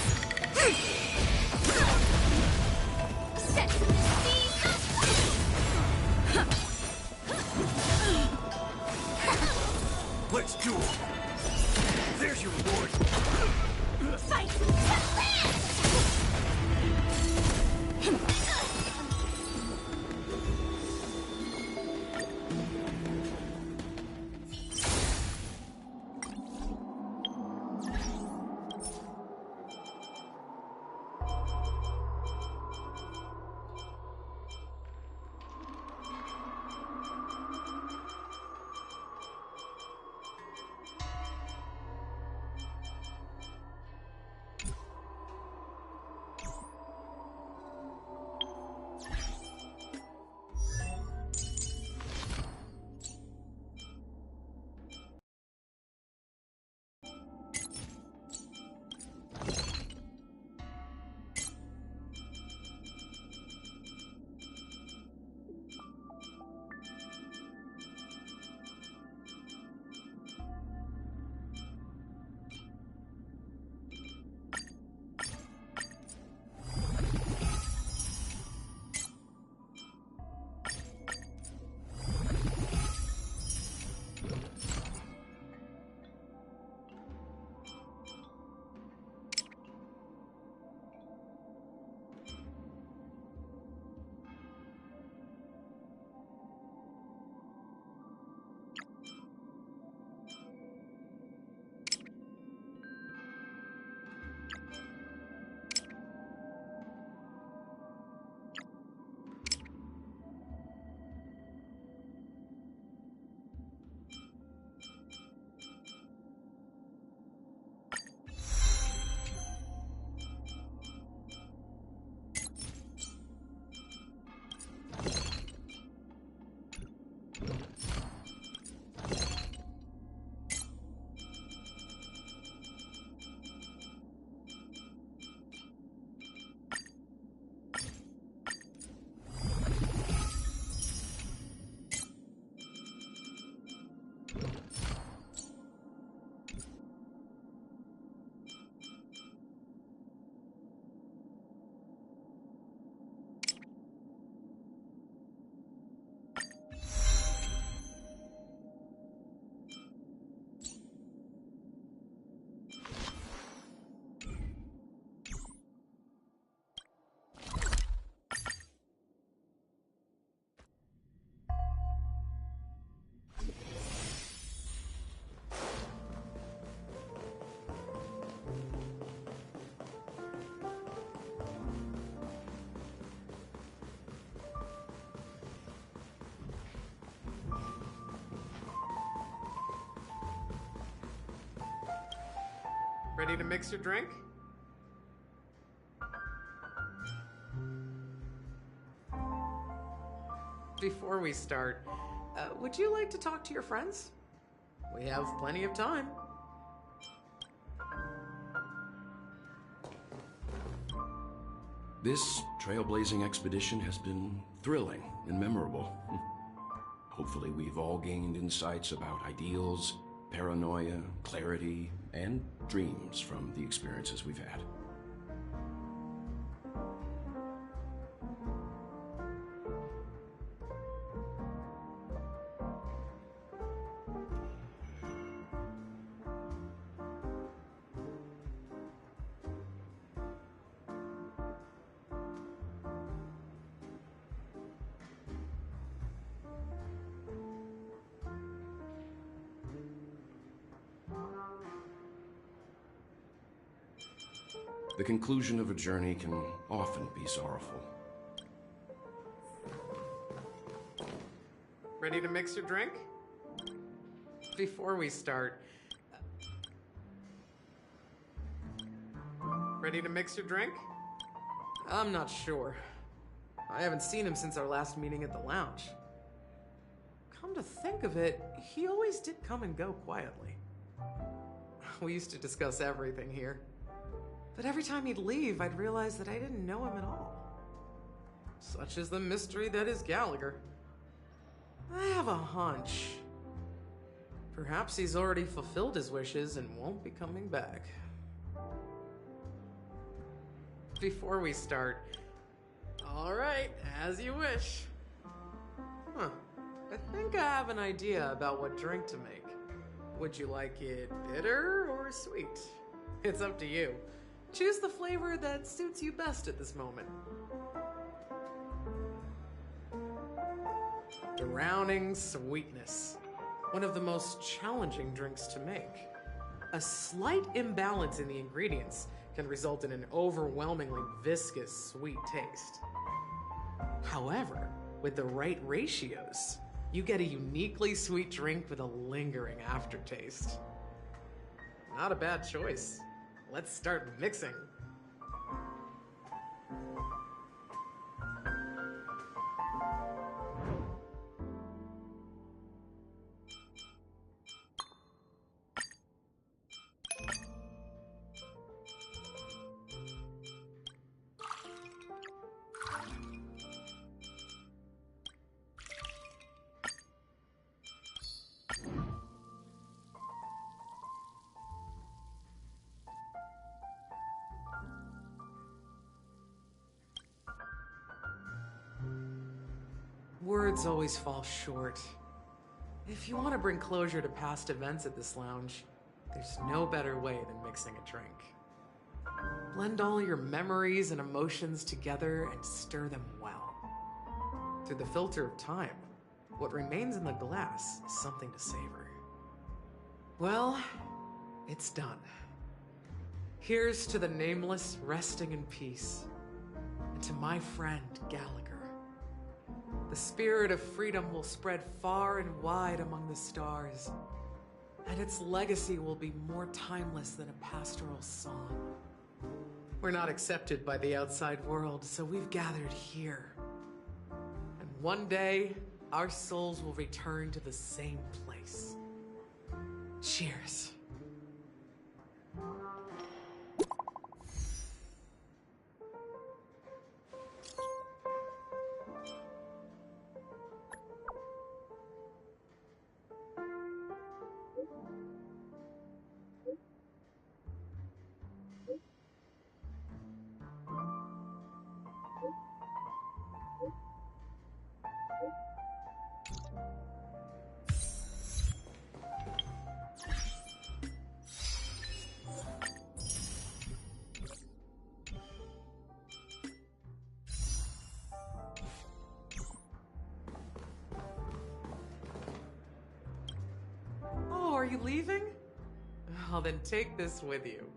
Set to the speed of Let's do it. There's your reward. fight to land! Ready to mix your drink? Before we start, would you like to talk to your friends? We have plenty of time. This trailblazing expedition has been thrilling and memorable. Hopefully we've all gained insights about ideals, paranoia, clarity, and dreams from the experiences we've had. The conclusion of a journey can often be sorrowful. Ready to mix your drink? Before we start... Ready to mix your drink? I'm not sure. I haven't seen him since our last meeting at the lounge. Come to think of it, he always did come and go quietly. We used to discuss everything here. But every time he'd leave, I'd realize that I didn't know him at all. Such is the mystery that is Gallagher. I have a hunch. Perhaps he's already fulfilled his wishes and won't be coming back. Before we start... Alright, as you wish. Huh. I think I have an idea about what drink to make. Would you like it bitter or sweet? It's up to you. Choose the flavor that suits you best at this moment. Drowning sweetness. One of the most challenging drinks to make. A slight imbalance in the ingredients can result in an overwhelmingly viscous sweet taste. However, with the right ratios, you get a uniquely sweet drink with a lingering aftertaste. Not a bad choice. Let's start mixing. Words always fall short. If you want to bring closure to past events at this lounge, there's no better way than mixing a drink. Blend all your memories and emotions together and stir them well. Through the filter of time, what remains in the glass is something to savor. Well, it's done. Here's to the nameless resting in peace, and to my friend Gallagher. The spirit of freedom will spread far and wide among the stars, and its legacy will be more timeless than a pastoral song. We're not accepted by the outside world, so we've gathered here. And one day, our souls will return to the same place. Cheers. Are you leaving? Well, then take this with you.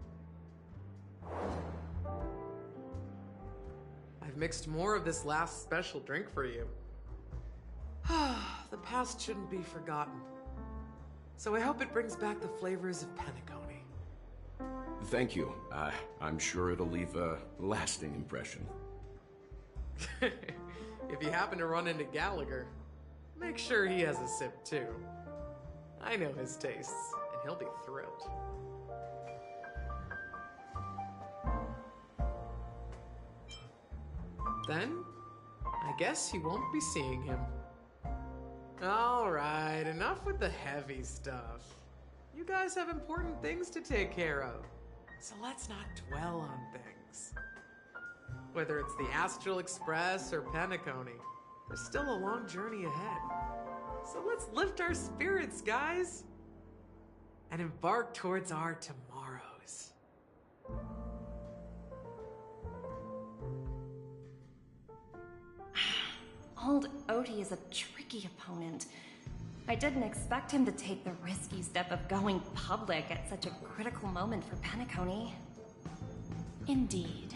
I've mixed more of this last special drink for you. The past shouldn't be forgotten. So I hope it brings back the flavors of Penacony. Thank you. I'm sure it'll leave a lasting impression. If you happen to run into Gallagher, make sure he has a sip too. I know his tastes, and he'll be thrilled. Then, I guess you won't be seeing him. Alright, enough with the heavy stuff. You guys have important things to take care of, so let's not dwell on things. Whether it's the Astral Express or Penacony, there's still a long journey ahead. So let's lift our spirits, guys, and embark towards our tomorrows. Old Odie is a tricky opponent. I didn't expect him to take the risky step of going public at such a critical moment for Penacony. Indeed.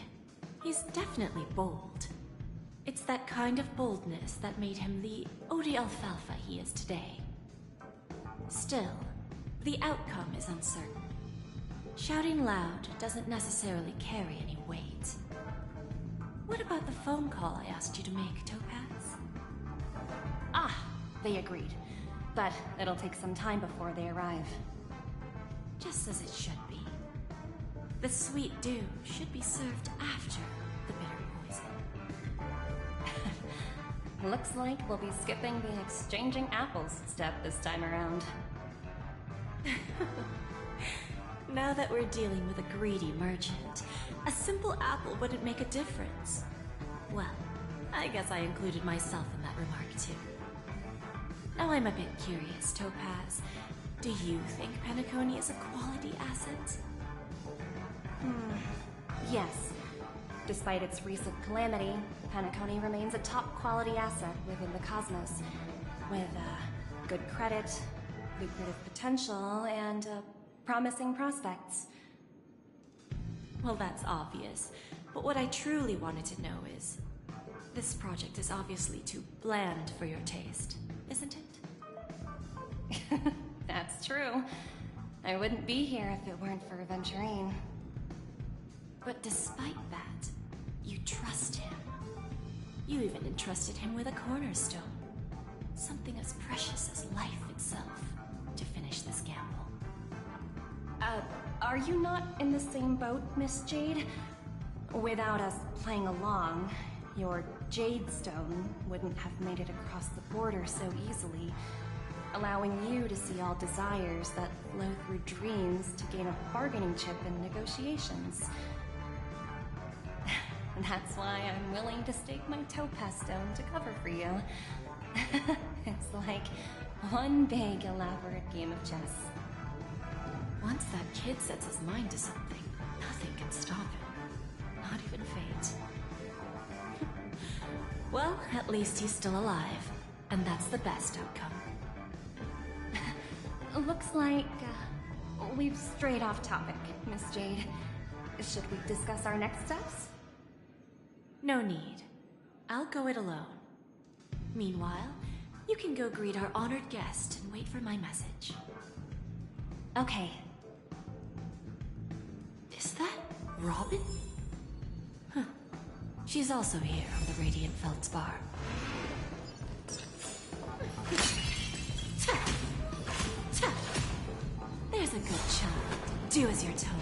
He's definitely bold. It's that kind of boldness that made him the Odi Alfalfa he is today. Still, the outcome is uncertain. Shouting loud doesn't necessarily carry any weight. What about the phone call I asked you to make, Topaz? Ah, they agreed. But it'll take some time before they arrive. Just as it should be. The sweet dew should be served after the bitter poison. Looks like we'll be skipping the exchanging apples step this time around. Now that we're dealing with a greedy merchant, a simple apple wouldn't make a difference. Well, I guess I included myself in that remark too. Now I'm a bit curious, Topaz. Do you think Penacony is a quality asset? Yes. Despite its recent calamity, Penacony remains a top quality asset within the cosmos. With good credit, lucrative potential, and promising prospects. Well, that's obvious. But what I truly wanted to know is, this project is obviously too bland for your taste, isn't it? That's true. I wouldn't be here if it weren't for Aventurine. But despite that, you trust him. You even entrusted him with a cornerstone. Something as precious as life itself, to finish this gamble. Are you not in the same boat, Miss Jade? Without us playing along, your Jade Stone wouldn't have made it across the border so easily, allowing you to see all desires that flow through dreams to gain a bargaining chip in negotiations. That's why I'm willing to stake my Topaz Stone to cover for you. It's like one big, elaborate game of chess. Once that kid sets his mind to something, nothing can stop him. Not even fate. Well, at least he's still alive, and that's the best outcome. Looks like we've strayed off topic, Miss Jade. Should we discuss our next steps? No need. I'll go it alone. Meanwhile, you can go greet our honored guest and wait for my message. Okay. Is that Robin? Huh. She's also here on the Radiant Feldspar. There's a good child. Do as you're told.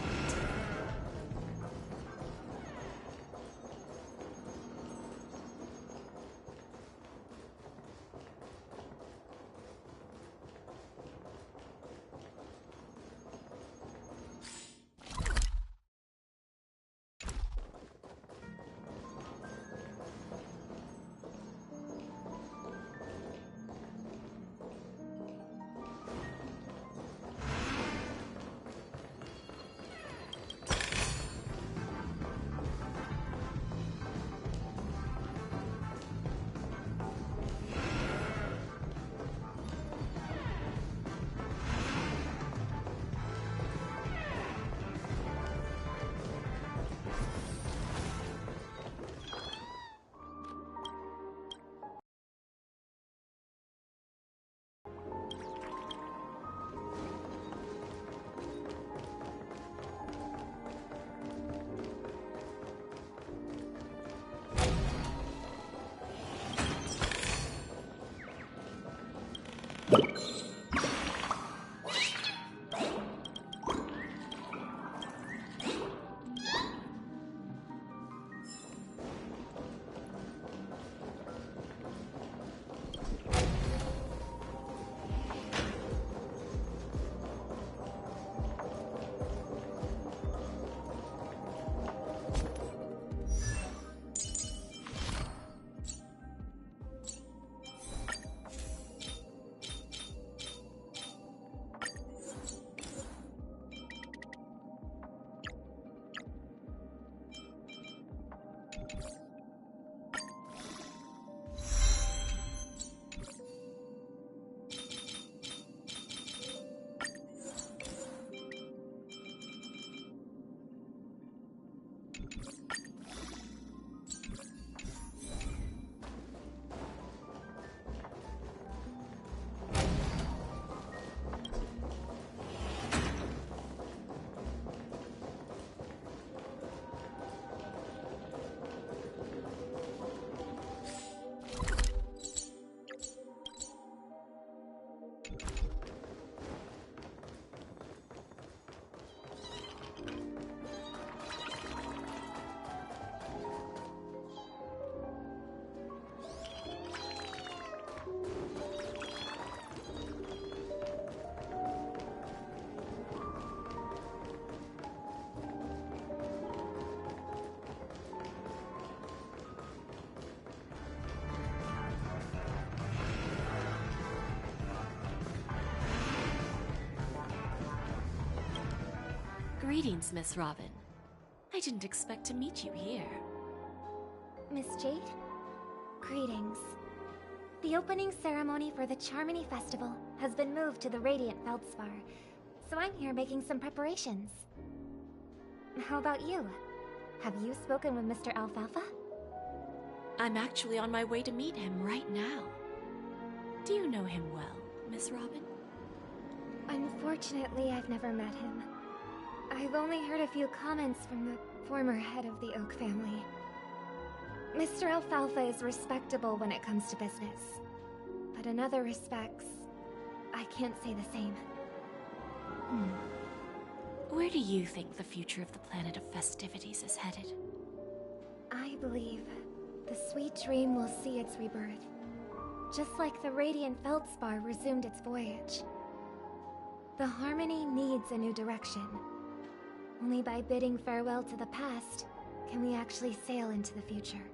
Greetings, Miss Robin. I didn't expect to meet you here. Miss Jade? Greetings. The opening ceremony for the Charmony Festival has been moved to the Radiant Feldspar, so I'm here making some preparations. How about you? Have you spoken with Mr. Alfalfa? I'm actually on my way to meet him right now. Do you know him well, Miss Robin? Unfortunately, I've never met him. I've only heard a few comments from the former head of the Oak family. Mr. Alfalfa is respectable when it comes to business, but in other respects, I can't say the same. Where do you think the future of the planet of festivities is headed? I believe the sweet dream will see its rebirth, just like the Radiant Feldspar resumed its voyage. The Harmony needs a new direction. Only by bidding farewell to the past can we actually sail into the future.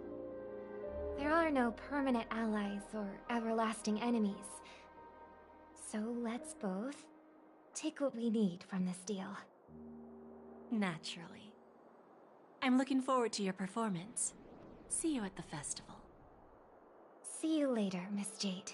There are no permanent allies or everlasting enemies. So let's both take what we need from this deal. Naturally. I'm looking forward to your performance. See you at the festival. See you later, Miss Jade.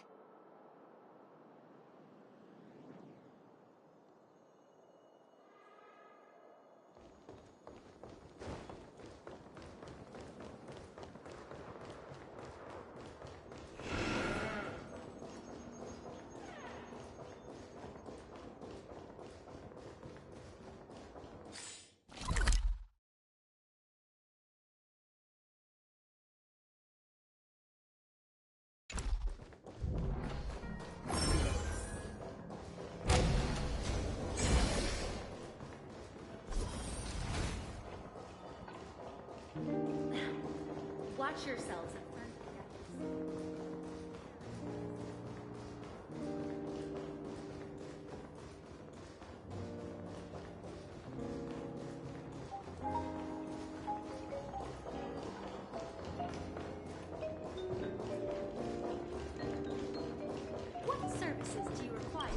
Watch yourselves. What services do you require?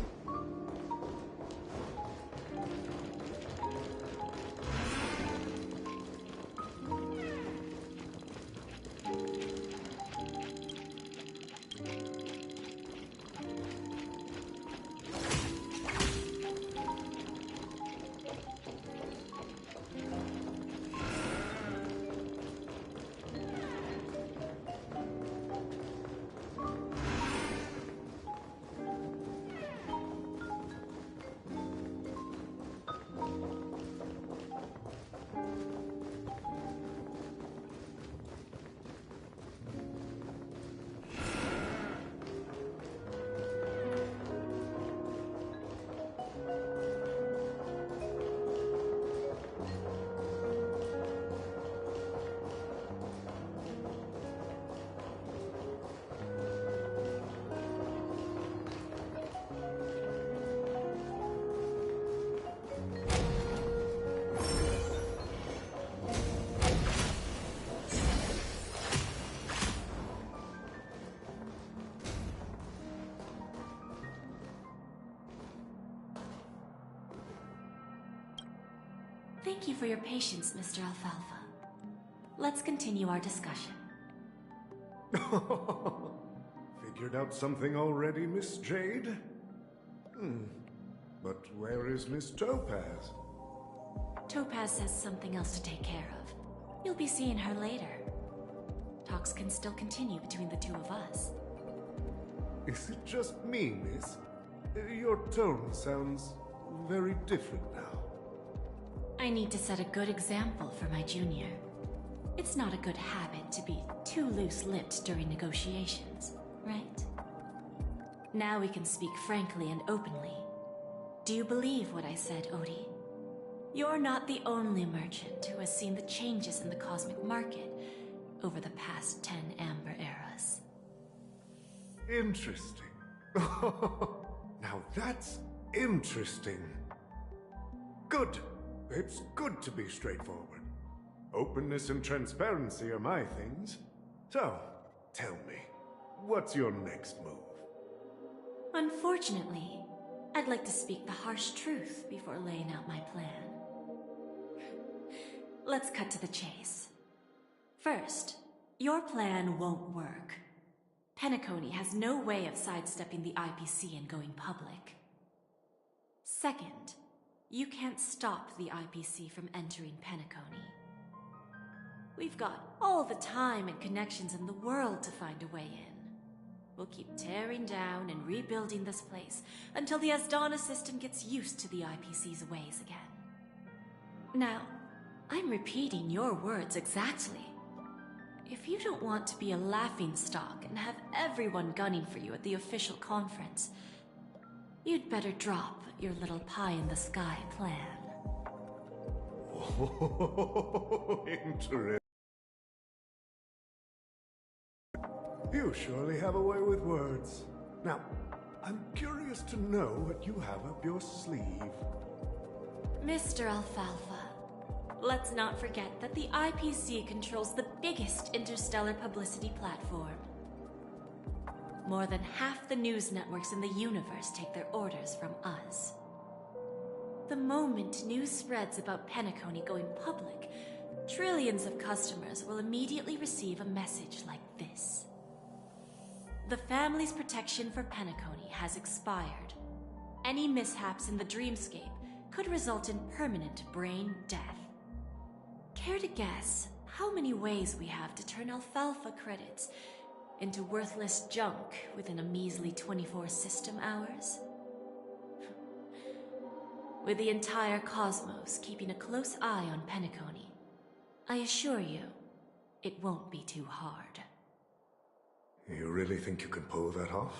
Thank you for your patience, Mr. Alfalfa. Let's continue our discussion. Figured out something already, Miss Jade? But where is Miss Topaz? Topaz has something else to take care of. You'll be seeing her later. Talks can still continue between the two of us. Is it just me, miss? Your tone sounds very different now. I need to set a good example for my junior. It's not a good habit to be too loose-lipped during negotiations, right? Now we can speak frankly and openly. Do you believe what I said, Odie? You're not the only merchant who has seen the changes in the cosmic market over the past 10 Amber Eras. Interesting. Now that's interesting. Good. It's good to be straightforward. Openness and transparency are my things. So, tell me, what's your next move? Unfortunately, I'd like to speak the harsh truth before laying out my plan. let's cut to the chase. First, your plan won't work. Penacony has no way of sidestepping the IPC and going public. Second, you can't stop the IPC from entering Penacony. We've got all the time and connections in the world to find a way in. We'll keep tearing down and rebuilding this place until the Asdana system gets used to the IPC's ways again. Now, I'm repeating your words exactly. If you don't want to be a laughingstock and have everyone gunning for you at the official conference, you'd better drop your little pie-in-the-sky plan. Oh, interesting. You surely have a way with words. Now, I'm curious to know what you have up your sleeve. Mr. Alfalfa, let's not forget that the IPC controls the biggest interstellar publicity platform. More than half the news networks in the universe take their orders from us. The moment news spreads about Penacony going public, trillions of customers will immediately receive a message like this. The family's protection for Penacony has expired. Any mishaps in the dreamscape could result in permanent brain death. Care to guess how many ways we have to turn Alfalfa credits into worthless junk within a measly 24 system hours? With the entire cosmos keeping a close eye on Penacony, I assure you, it won't be too hard. You really think you can pull that off?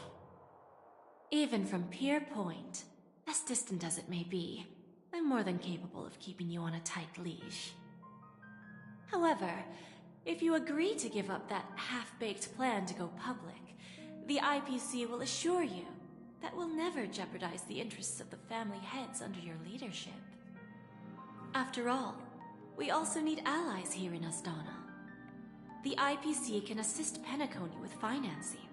Even from Pier Point, as distant as it may be, I'm more than capable of keeping you on a tight leash. However, if you agree to give up that half-baked plan to go public, the IPC will assure you that we'll never jeopardize the interests of the family heads under your leadership. After all, we also need allies here in Asdana. The IPC can assist Penacony with financing,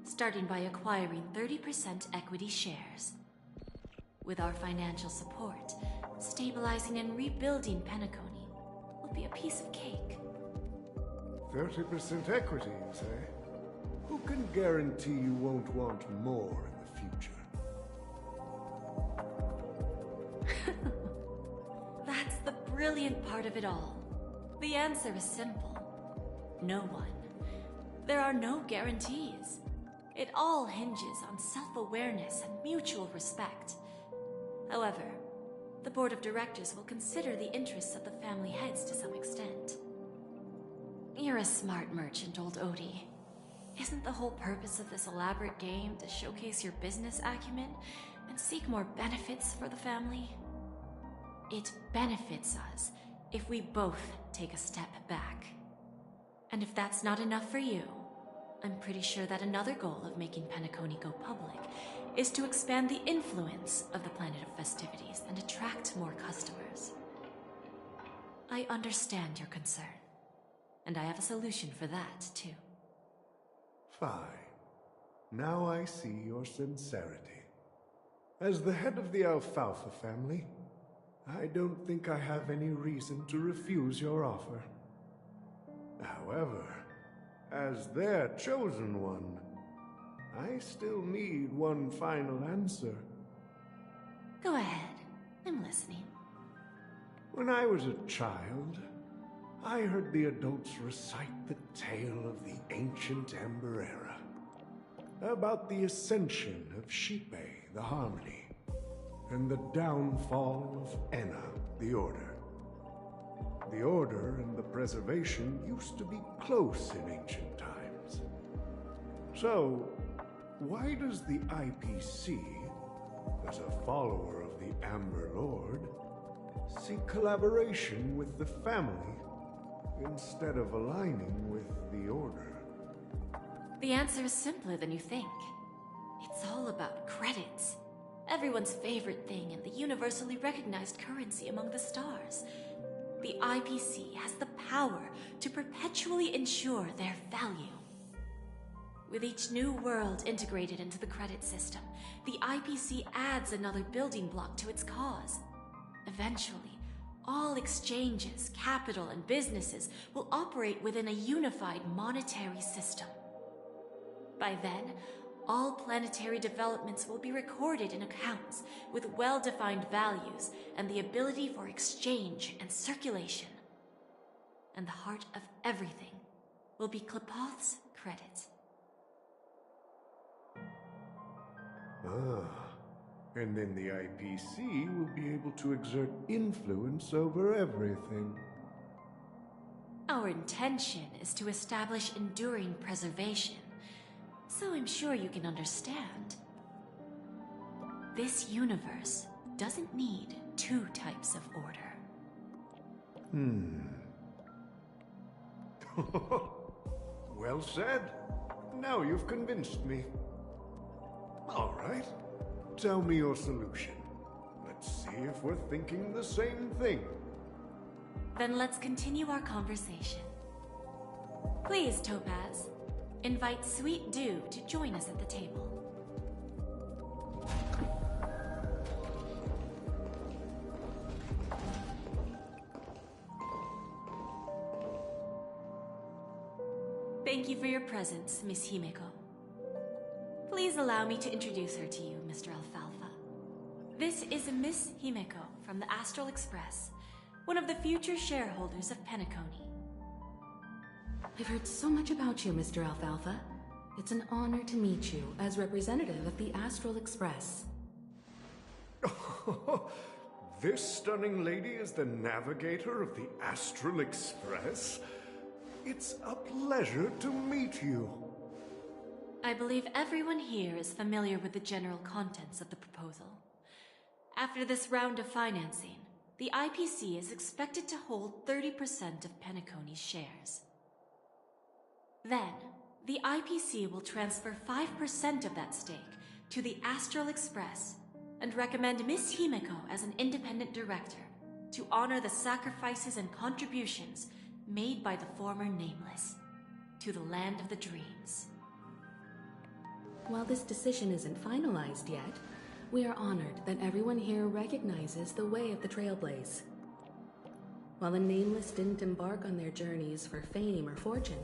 starting by acquiring 30% equity shares. With our financial support, stabilizing and rebuilding Penacony will be a piece of cake. 30% equity, you say? Who can guarantee you won't want more in the future? That's the brilliant part of it all. The answer is simple. No one. There are no guarantees. It all hinges on self-awareness and mutual respect. However, the board of directors will consider the interests of the family heads to some extent. You're a smart merchant, old Odie. Isn't the whole purpose of this elaborate game to showcase your business acumen and seek more benefits for the family? It benefits us if we both take a step back. And if that's not enough for you, I'm pretty sure that another goal of making Penacony go public is to expand the influence of the Planet of Festivities and attract more customers. I understand your concern, and I have a solution for that, too. Fine. Now I see your sincerity. As the head of the Alfalfa family, I don't think I have any reason to refuse your offer. However, as their chosen one, I still need one final answer. Go ahead. I'm listening. When I was a child, I heard the adults recite the tale of the ancient Ember Era, about the ascension of Shipe, the Harmony, and the downfall of Enna, the Order. The Order and the Preservation used to be close in ancient times. So, why does the IPC, as a follower of the Amber Lord, seek collaboration with the family instead of aligning with the Order? The answer is simpler than you think. It's all about credits. Everyone's favorite thing and the universally recognized currency among the stars. The IPC has the power to perpetually ensure their value. With each new world integrated into the credit system, the IPC adds another building block to its cause. Eventually, All exchanges, capital, and businesses will operate within a unified monetary system. By then, all planetary developments will be recorded in accounts with well-defined values and the ability for exchange and circulation. And the heart of everything will be Klepoth's credit. And then the IPC will be able to exert influence over everything. Our intention is to establish enduring preservation, so I'm sure you can understand. This universe doesn't need two types of order. Well said. Now you've convinced me. All right. Tell me your solution. Let's see if we're thinking the same thing. Then let's continue our conversation. Please, Topaz, invite Sweet Dew to join us at the table. Thank you for your presence, Miss Himeko. Please allow me to introduce her to you, Mr. Alfalfa. This is Miss Himeko from the Astral Express, one of the future shareholders of Penacony. I've heard so much about you, Mr. Alfalfa. It's an honor to meet you as representative of the Astral Express. This stunning lady is the navigator of the Astral Express? It's a pleasure to meet you. I believe everyone here is familiar with the general contents of the proposal. After this round of financing, the IPC is expected to hold 30% of Penacony's shares. Then, the IPC will transfer 5% of that stake to the Astral Express and recommend Miss Himeko as an independent director to honor the sacrifices and contributions made by the former Nameless to the land of the dreams. While this decision isn't finalized yet, we are honored that everyone here recognizes the way of the Trailblaze. While the Nameless didn't embark on their journeys for fame or fortune,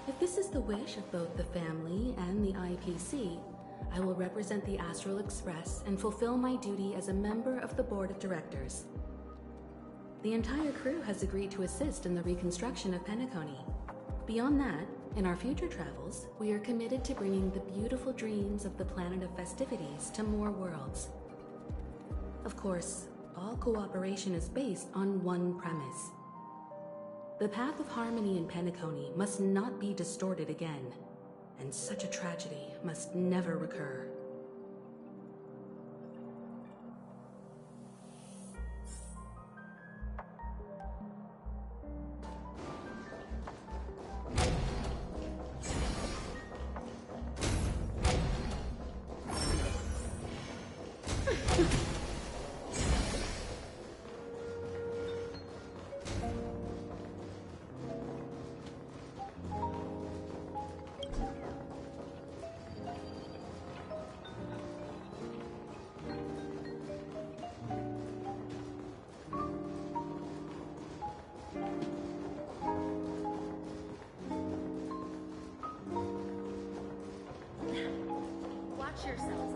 if this is the wish of both the family and the IPC, I will represent the Astral Express and fulfill my duty as a member of the board of directors. The entire crew has agreed to assist in the reconstruction of Penacony. Beyond that, in our future travels, we are committed to bringing the beautiful dreams of the planet of festivities to more worlds. Of course, all cooperation is based on one premise. The path of harmony in Penacony must not be distorted again, and such a tragedy must never recur. Watch yourselves.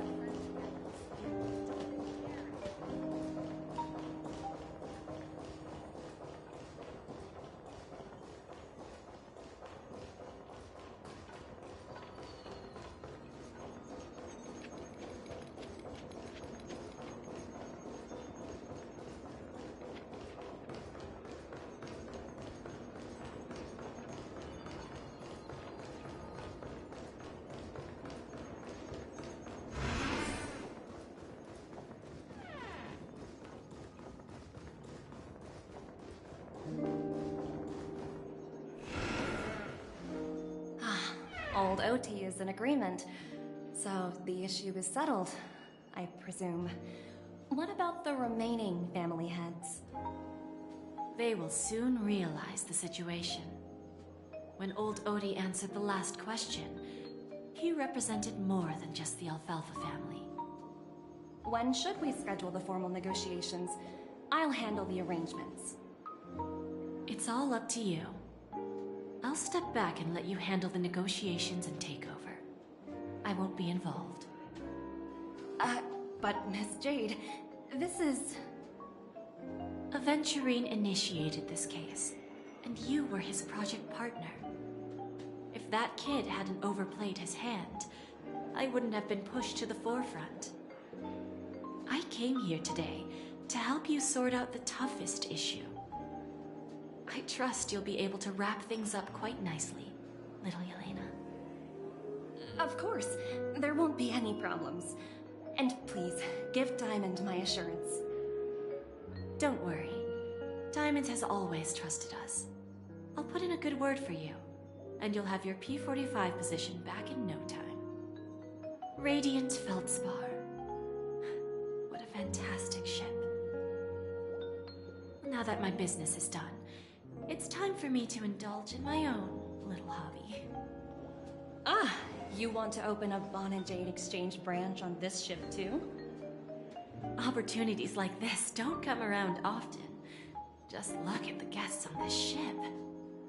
Old OT is in agreement, so the issue is settled, I presume. What about the remaining family heads? They will soon realize the situation. When old Odie answered the last question, he represented more than just the Alfalfa family. When should we schedule the formal negotiations? I'll handle the arrangements. It's all up to you. I'll step back and let you handle the negotiations and takeover. I won't be involved. But Miss Jade, this is... Aventurine initiated this case, and you were his project partner. If that kid hadn't overplayed his hand, I wouldn't have been pushed to the forefront. I came here today to help you sort out the toughest issue. I trust you'll be able to wrap things up quite nicely, little Yelena. Of course, there won't be any problems. And please, give Diamond my assurance. Don't worry. Diamond has always trusted us. I'll put in a good word for you, and you'll have your P-45 position back in no time. Radiant Feldspar. What a fantastic ship. Now that my business is done, it's time for me to indulge in my own little hobby. Ah, you want to open a Bon and Jade exchange branch on this ship too? Opportunities like this don't come around often. Just look at the guests on this ship.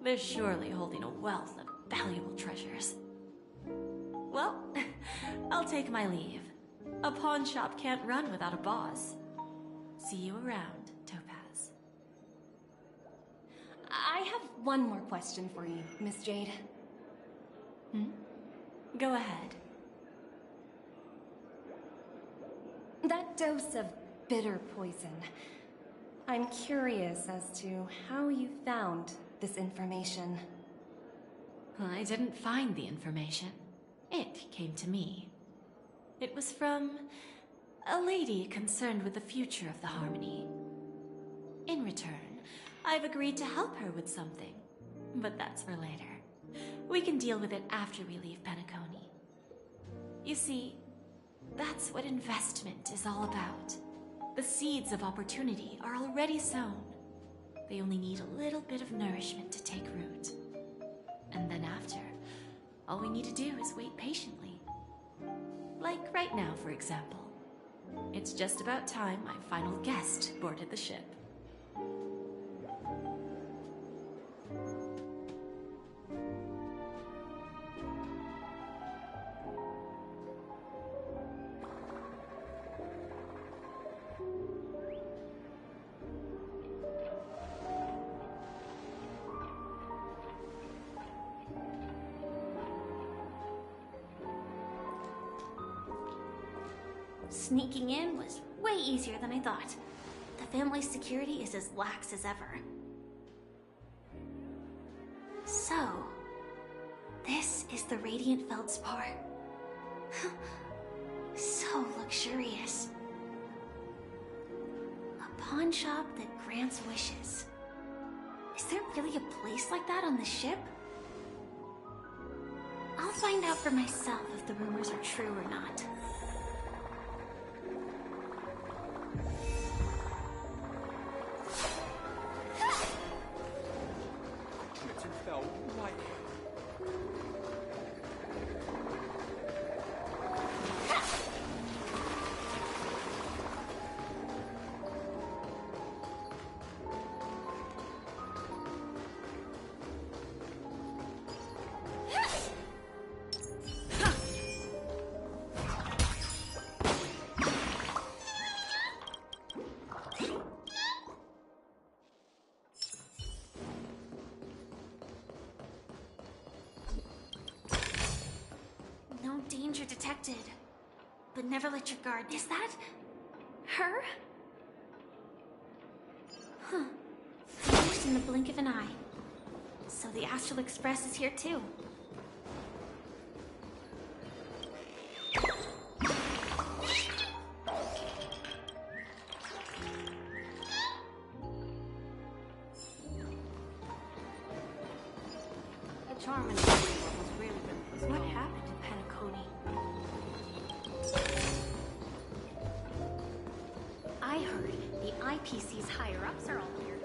They're surely holding a wealth of valuable treasures. Well, I'll take my leave. A pawn shop can't run without a boss. See you around, Topaz. I have one more question for you, Miss Jade. Go ahead. That dose of bitter poison. I'm curious as to how you found this information. I didn't find the information. It came to me. It was from a lady concerned with the future of the Harmony. In return, I've agreed to help her with something, but that's for later. We can deal with it after we leave Penacony. You see, that's what investment is all about. The seeds of opportunity are already sown. They only need a little bit of nourishment to take root. And then after, all we need to do is wait patiently. Like right now, for example. It's just about time my final guest boarded the ship. Sneaking in was way easier than I thought. The family's security is as lax as ever. So, this is the Radiant Feldspar. So luxurious. A pawn shop that grants wishes. Is there really a place like that on the ship? I'll find out for myself if the rumors are true or not. Danger detected. But never let your guard down. Is that her? Huh. Vanished in the blink of an eye. So the Astral Express is here too. A charming What happened in Penacony? I heard the IPC's higher-ups are all here.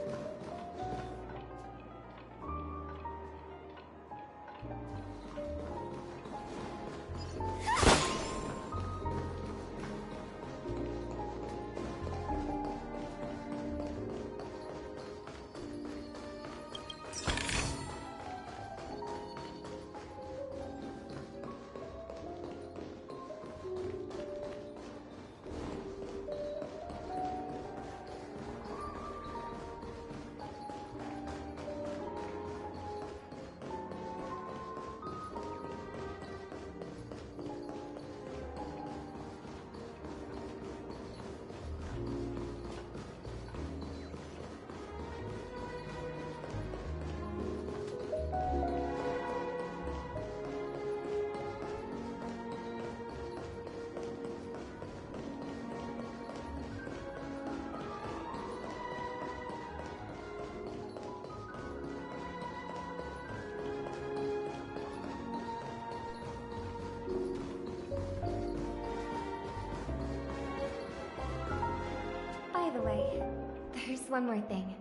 Just one more thing.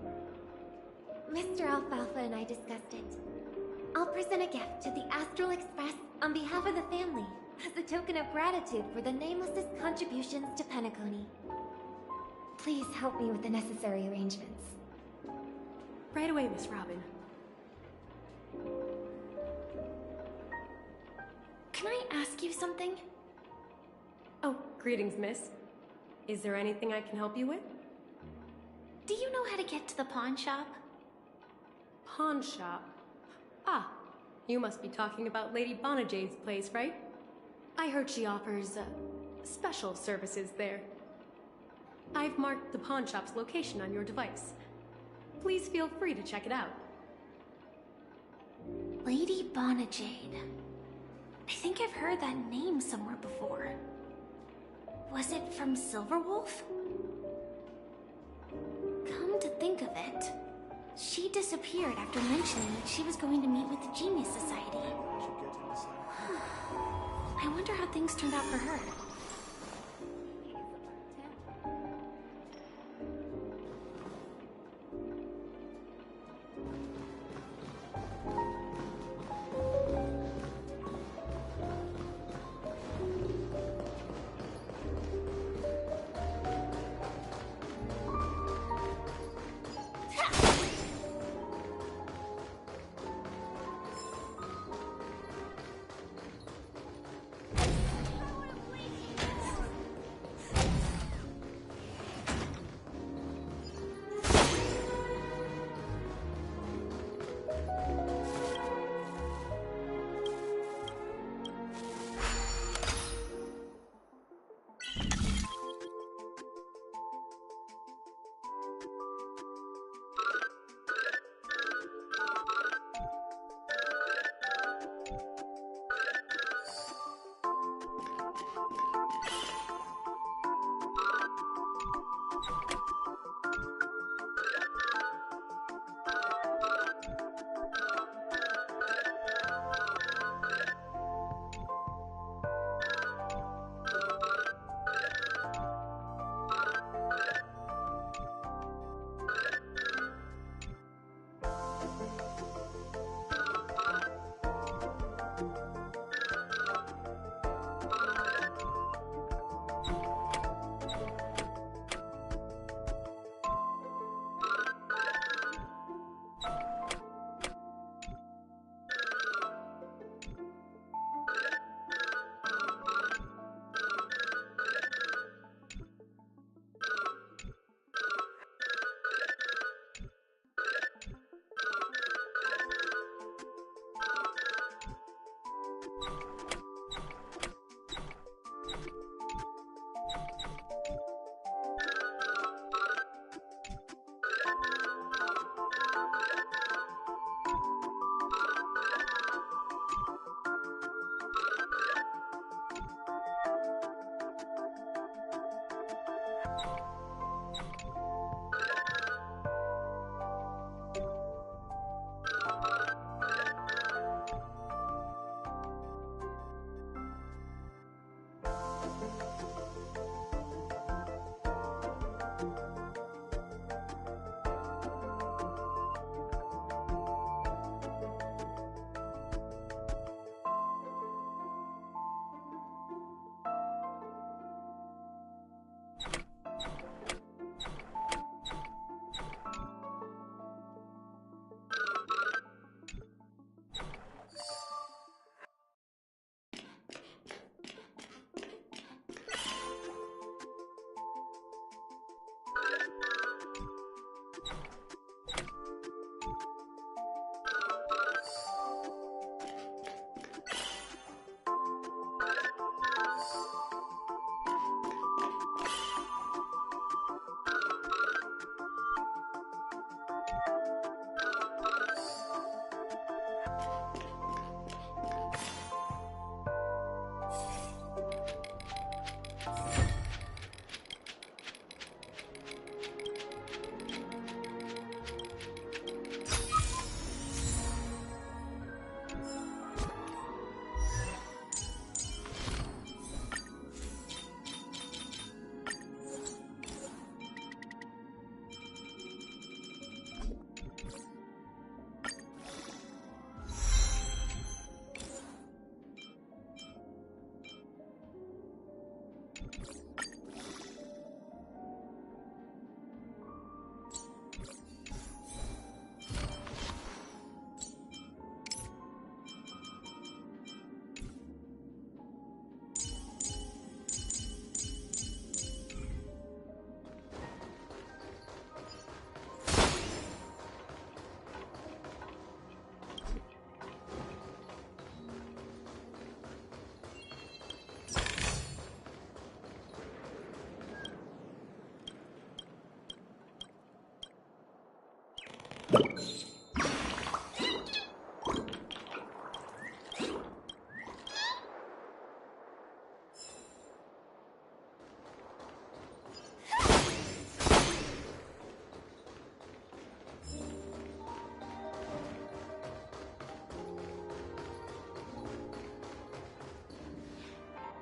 Mr. Alfalfa and I discussed it. I'll present a gift to the Astral Express on behalf of the family, as a token of gratitude for the Nameless's contributions to Penacony. Please help me with the necessary arrangements. Right away, Miss Robin. Can I ask you something? Oh, greetings, miss. Is there anything I can help you with? Do you know how to get to the pawn shop? Pawn shop? Ah, you must be talking about Lady Bonajade's place, right? I heard she offers, special services there. I've marked the pawn shop's location on your device. Please feel free to check it out. Lady Bonajade. I think I've heard that name somewhere before. Was it from Silverwolf? Come to think of it, she disappeared after mentioning that she was going to meet with the Genius Society. I wonder how things turned out for her.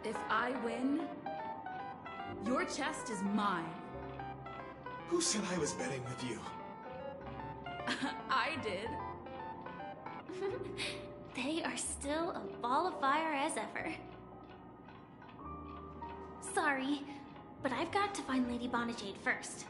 If I win, your chest is mine. Who said I was betting with you? I did. They are still a ball of fire as ever. Sorry, but I've got to find Lady Bonajade first.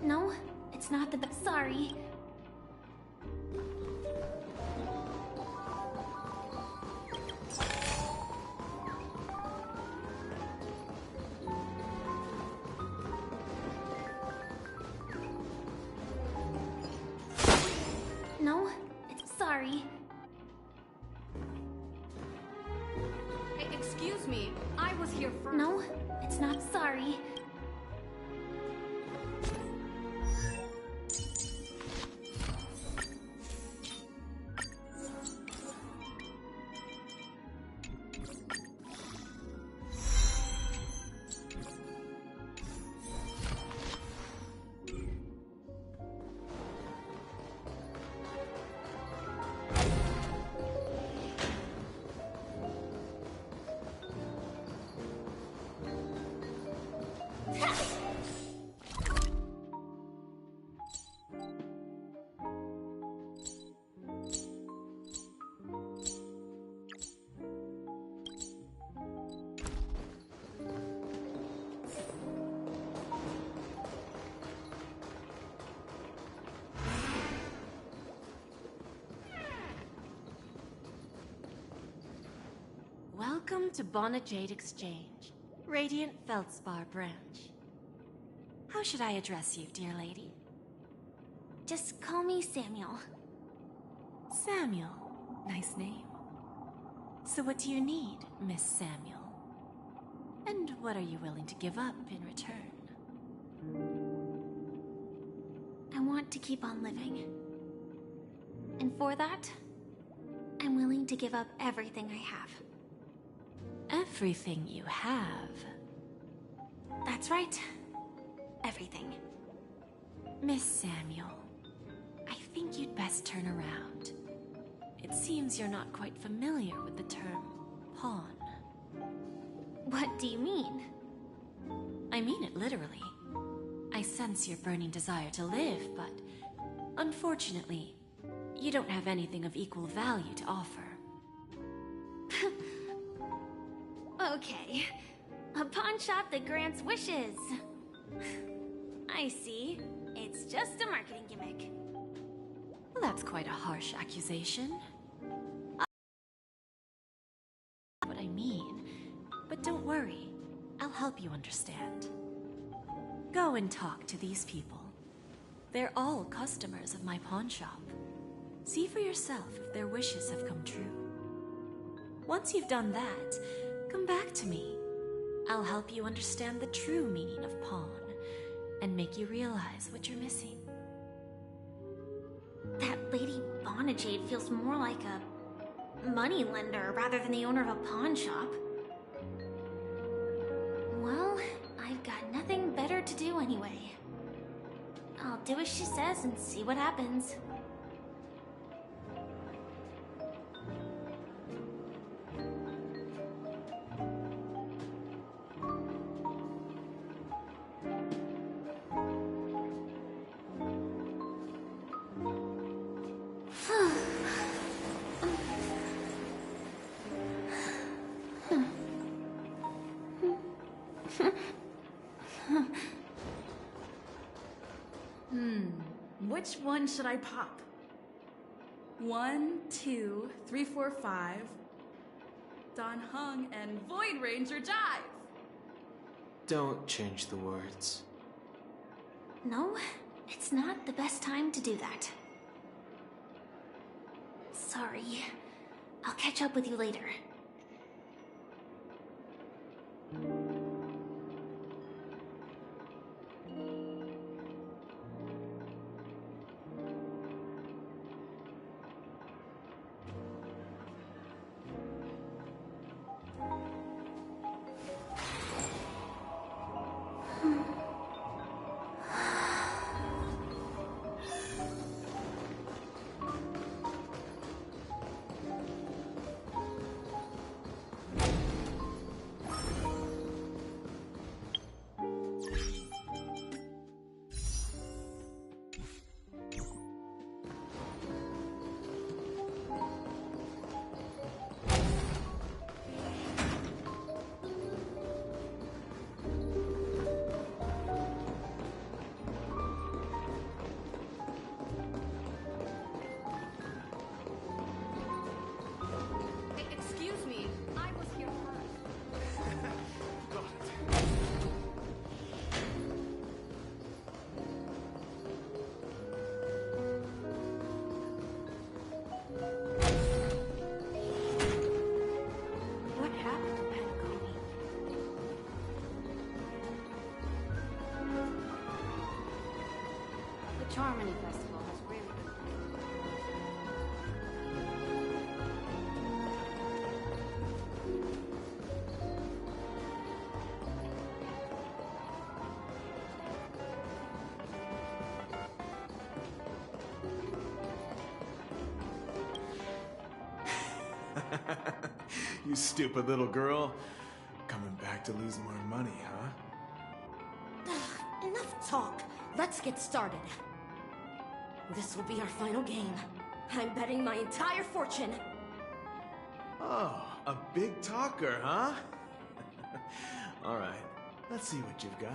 No, it's not the best. Sorry. No, it's sorry. Excuse me, I was here first. No, it's not sorry. Welcome to Bonajade Exchange, Radiant Feldspar branch. How should I address you, dear lady? Just call me Samuel. Samuel. Nice name. So what do you need, Miss Samuel? And what are you willing to give up in return? I want to keep on living. And for that, I'm willing to give up everything I have. Everything you have? That's right. Everything. Miss Samuel, I think you'd best turn around. It seems you're not quite familiar with the term pawn. What do you mean? I mean it literally. I sense your burning desire to live, but unfortunately, you don't have anything of equal value to offer. Okay. A pawn shop that grants wishes. I see. It's just a marketing gimmick. Well, that's quite a harsh accusation. What I mean, but don't worry. I'll help you understand. Go and talk to these people. They're all customers of my pawn shop. See for yourself if their wishes have come true. Once you've done that, come back to me. I'll help you understand the true meaning of pawn and make you realize what you're missing. That Lady Bonajade feels more like a moneylender rather than the owner of a pawn shop. Well, I've got nothing better to do anyway. I'll do as she says and see what happens. Which one should I pop? 1, 2, 3, 4, 5. Don Hung and Void Ranger Jive! Don't change the words. No, it's not the best time to do that. Sorry. I'll catch up with you later. Excuse me, I was here first. What happened to Penacony? The Charmony Festival has really been You stupid little girl. Coming back to lose more money, huh? Enough talk. Let's get started. This will be our final game. I'm betting my entire fortune. Oh, a big talker, huh? All right, let's see what you've got.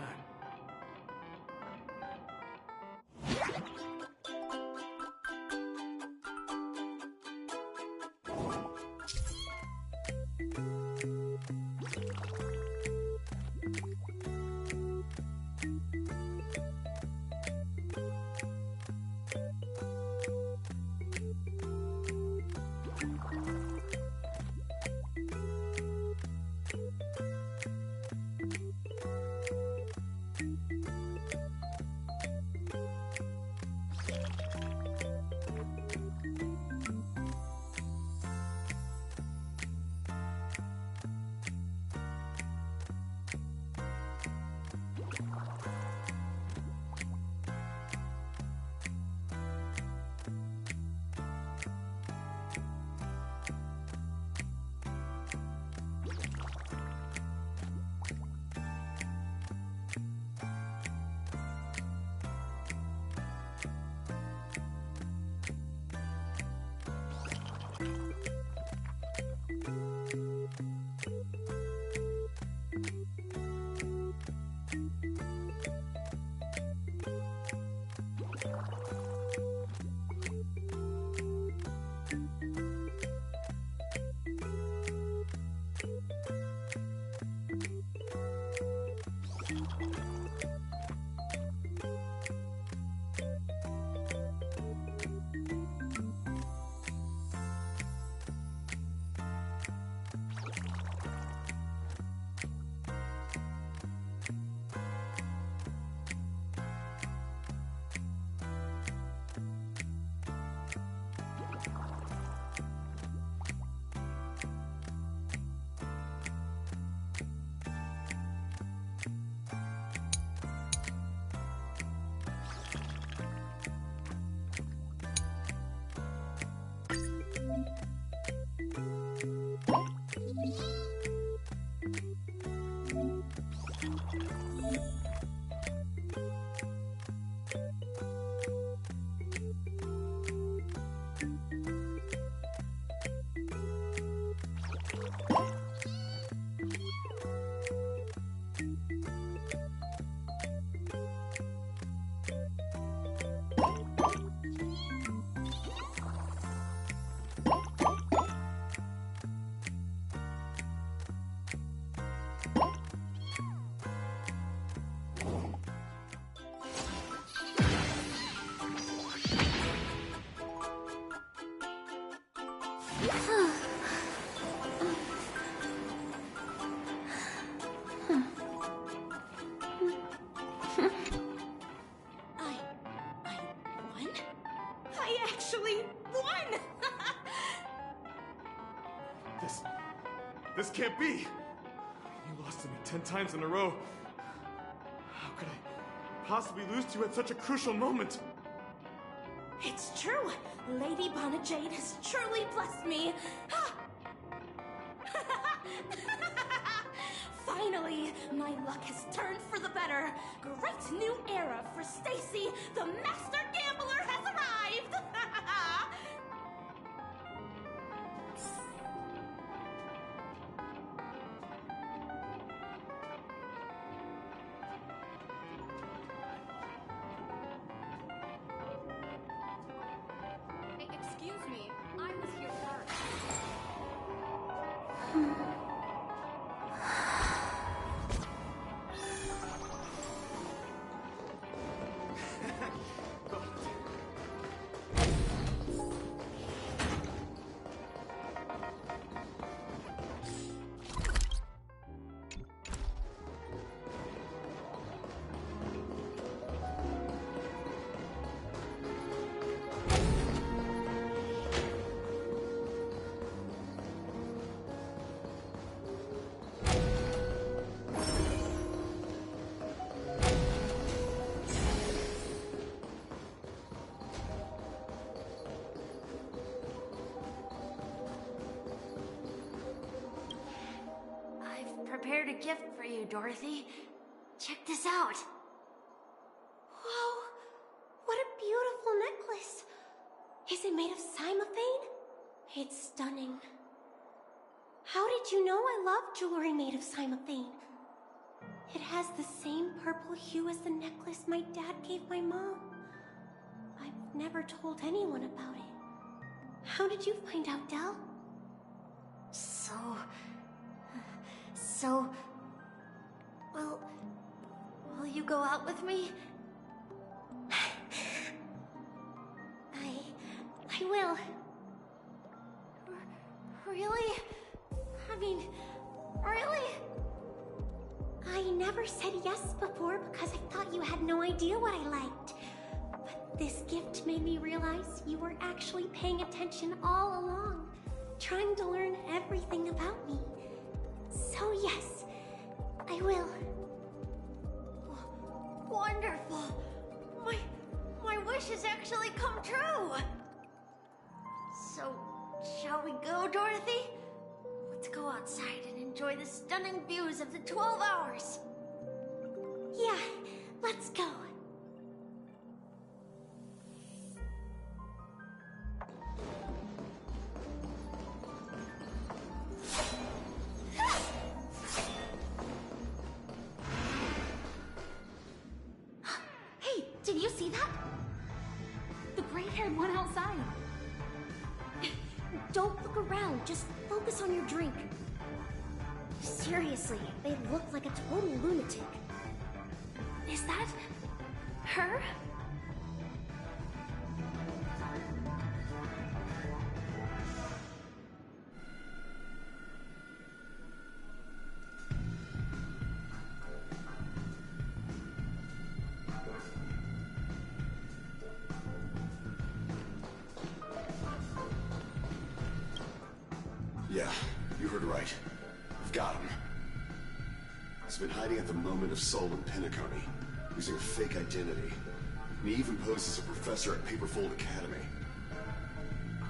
I won? I actually won! This can't be! You lost to me 10 times in a row. How could I possibly lose to you at such a crucial moment? It's true! Lady Bonajade has truly blessed me! Finally, my luck has turned for the better. Great new era for Stacy. The master gambler has arrived. Excuse me, I was here first. Prepared a gift for you, Dorothy. Check this out. Whoa! What a beautiful necklace! Is it made of cymophane? It's stunning. How did you know I love jewelry made of cymophane? It has the same purple hue as the necklace my dad gave my mom. I've never told anyone about it. How did you find out, Del? Will you go out with me? I will. Really? I mean, really? I never said yes before because I thought you had no idea what I liked. But this gift made me realize you were actually paying attention all along, trying to learn everything about me. So yes, I will. Wonderful! My wish has actually come true! So, shall we go, Dorothy? Let's go outside and enjoy the stunning views of the 12 hours! Yeah, let's go. Hey, did you see that? The gray-haired one outside. Don't look around, just focus on your drink. Seriously, they look like a total lunatic. Is that her? Yeah, you heard right. I've got him. He's been hiding at the Moment of Soul in Penacony, using a fake identity. And he even poses as a professor at Paperfold Academy.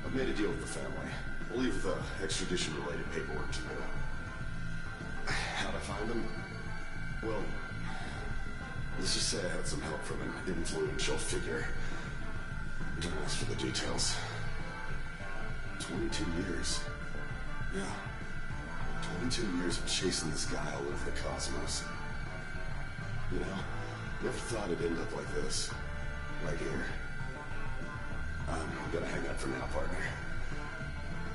I've made a deal with the family. I'll leave the extradition-related paperwork to you. How'd I find him? Well, let's just say I had some help from an influential figure. Don't ask for the details. 22 years. Yeah. 22 years of chasing this guy all over the cosmos. You know, never thought it'd end up like this. Right here. I'm gonna hang up for now, partner.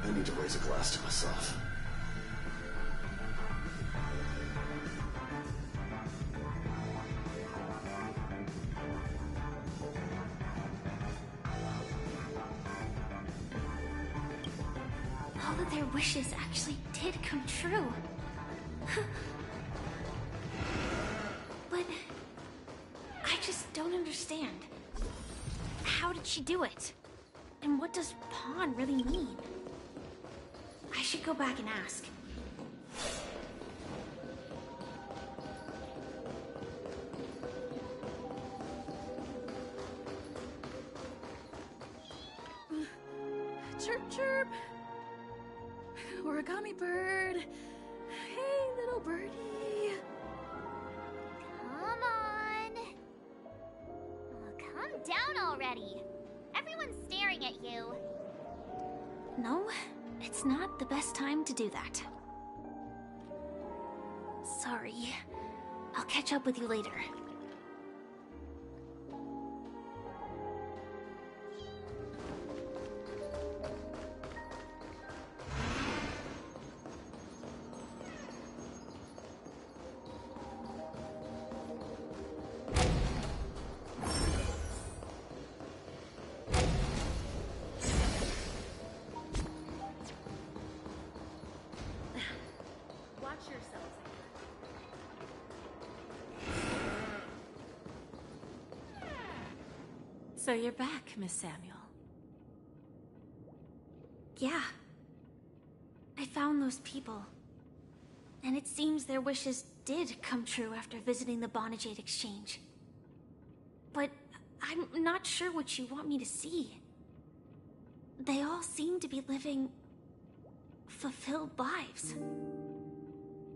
I need to raise a glass to myself. All of their wishes actually did come true. don't understand. How did she do it? And what does pawn really mean? I should go back and ask. Chirp, chirp. Origami bird. Hey, little birdie. Come on. Oh, calm down already. Everyone's staring at you. No, it's not the best time to do that. Sorry. I'll catch up with you later. Watch yourselves. So you're back, Miss Samuel. Yeah. I found those people. And it seems their wishes did come true after visiting the Bonajade Exchange. But I'm not sure what you want me to see. They all seem to be living fulfilled lives.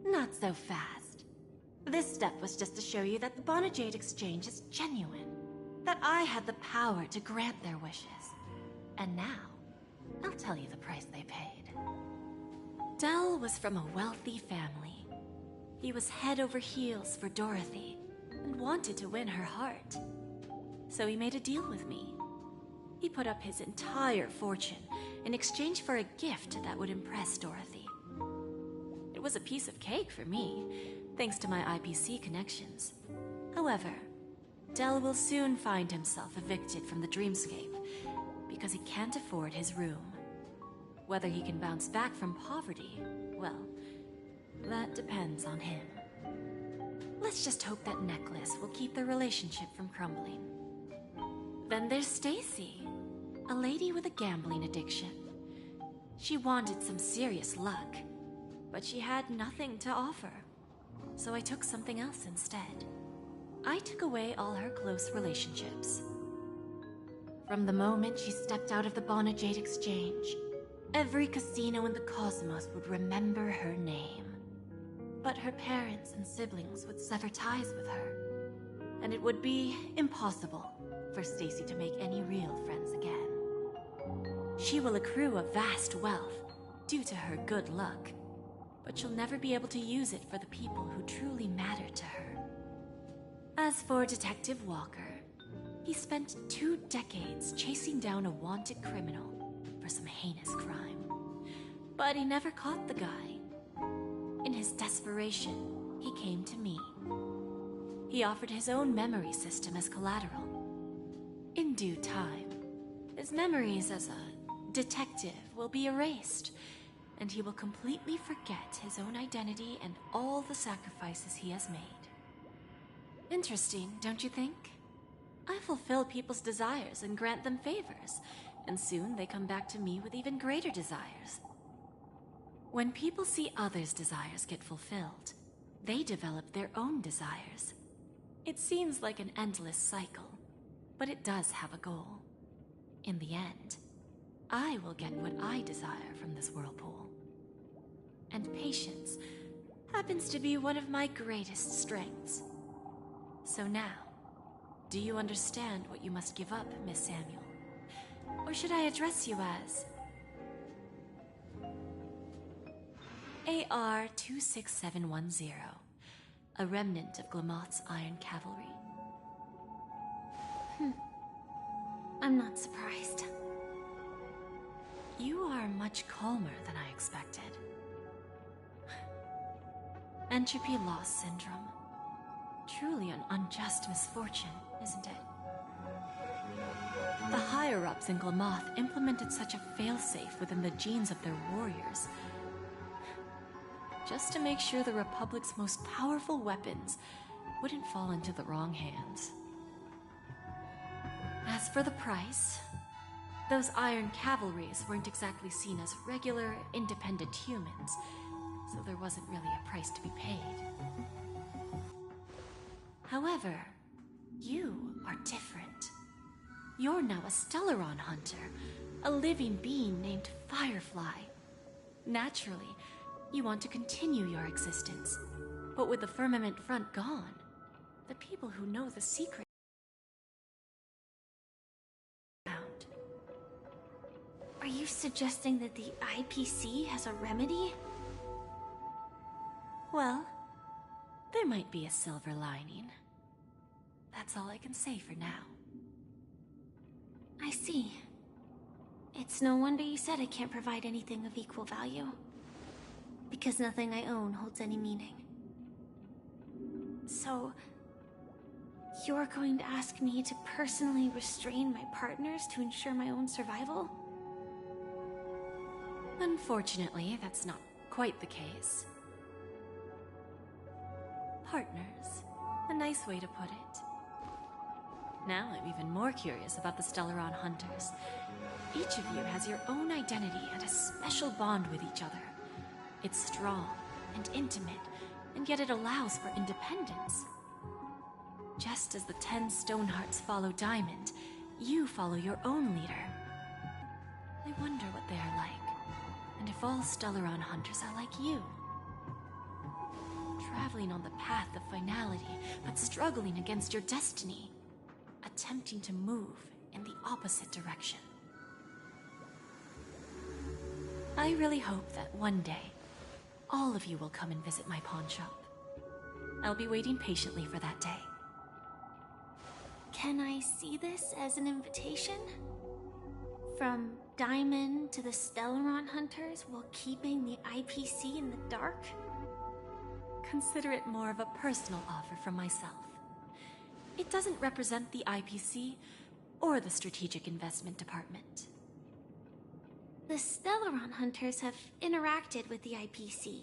Not so fast. This step was just to show you that the Bonajade Exchange is genuine. That I had the power to grant their wishes. And now, I'll tell you the price they paid. Dell was from a wealthy family. He was head over heels for Dorothy, and wanted to win her heart. So he made a deal with me. He put up his entire fortune in exchange for a gift that would impress Dorothy. It was a piece of cake for me, thanks to my IPC connections. However, Dell will soon find himself evicted from the dreamscape because he can't afford his room. Whether he can bounce back from poverty, well, that depends on him. Let's just hope that necklace will keep their relationship from crumbling. Then there's Stacy, a lady with a gambling addiction. She wanted some serious luck, but she had nothing to offer. So I took something else instead. I took away all her close relationships. From the moment she stepped out of the Bonajade Exchange, every casino in the cosmos would remember her name. But her parents and siblings would sever ties with her, and it would be impossible for Stacy to make any real friends again. She will accrue a vast wealth due to her good luck, but she'll never be able to use it for the people who truly matter to her. As for Detective Walker, he spent 2 decades chasing down a wanted criminal for some heinous crime. But he never caught the guy. In his desperation, he came to me. He offered his own memory system as collateral. In due time, his memories as a detective will be erased, and he will completely forget his own identity and all the sacrifices he has made. Interesting, don't you think? I fulfill people's desires and grant them favors, and soon they come back to me with even greater desires. When people see others' desires get fulfilled, they develop their own desires. It seems like an endless cycle, but it does have a goal. In the end, I will get what I desire from this whirlpool. And patience happens to be one of my greatest strengths. So now, do you understand what you must give up, Miss Samuel? Or should I address you as AR-26710, a remnant of Glamoth's Iron Cavalry? I'm not surprised. You are much calmer than I expected. Entropy loss syndrome. Truly an unjust misfortune, isn't it? The higher-ups in Glamoth implemented such a failsafe within the genes of their warriors, just to make sure the Republic's most powerful weapons wouldn't fall into the wrong hands. As for the price, those Iron Cavalries weren't exactly seen as regular, independent humans, so there wasn't really a price to be paid. However, you are different. You're now a Stellaron hunter, a living being named Firefly. Naturally, you want to continue your existence, but with the firmament front gone, the people who know the secret found. Are you suggesting that the IPC has a remedy? Well, there might be a silver lining. That's all I can say for now. I see. It's no wonder you said I can't provide anything of equal value. Because nothing I own holds any meaning. So, you're going to ask me to personally restrain my partners to ensure my own survival? Unfortunately, that's not quite the case. Partners. A nice way to put it. Now I'm even more curious about the Stellaron Hunters. Each of you has your own identity and a special bond with each other. It's strong and intimate, and yet it allows for independence. Just as the 10 Stonehearts follow Diamond, you follow your own leader. I wonder what they are like, and if all Stellaron Hunters are like you. Traveling on the path of finality, but struggling against your destiny. Attempting to move in the opposite direction. I really hope that one day, all of you will come and visit my pawn shop. I'll be waiting patiently for that day. Can I see this as an invitation? From Diamond to the Stellaron Hunters while keeping the IPC in the dark? Consider it more of a personal offer from myself. It doesn't represent the IPC or the Strategic Investment Department. The Stellaron Hunters have interacted with the IPC,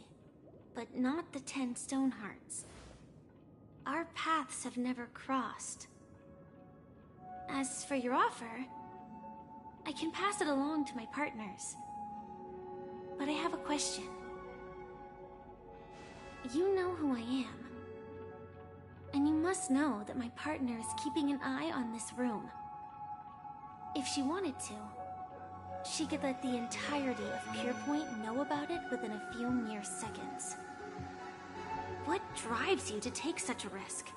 but not the 10 Stonehearts. Our paths have never crossed. As for your offer, I can pass it along to my partners. But I have a question. You know who I am. And you must know that my partner is keeping an eye on this room. If she wanted to, she could let the entirety of Pierpoint know about it within a few mere seconds. What drives you to take such a risk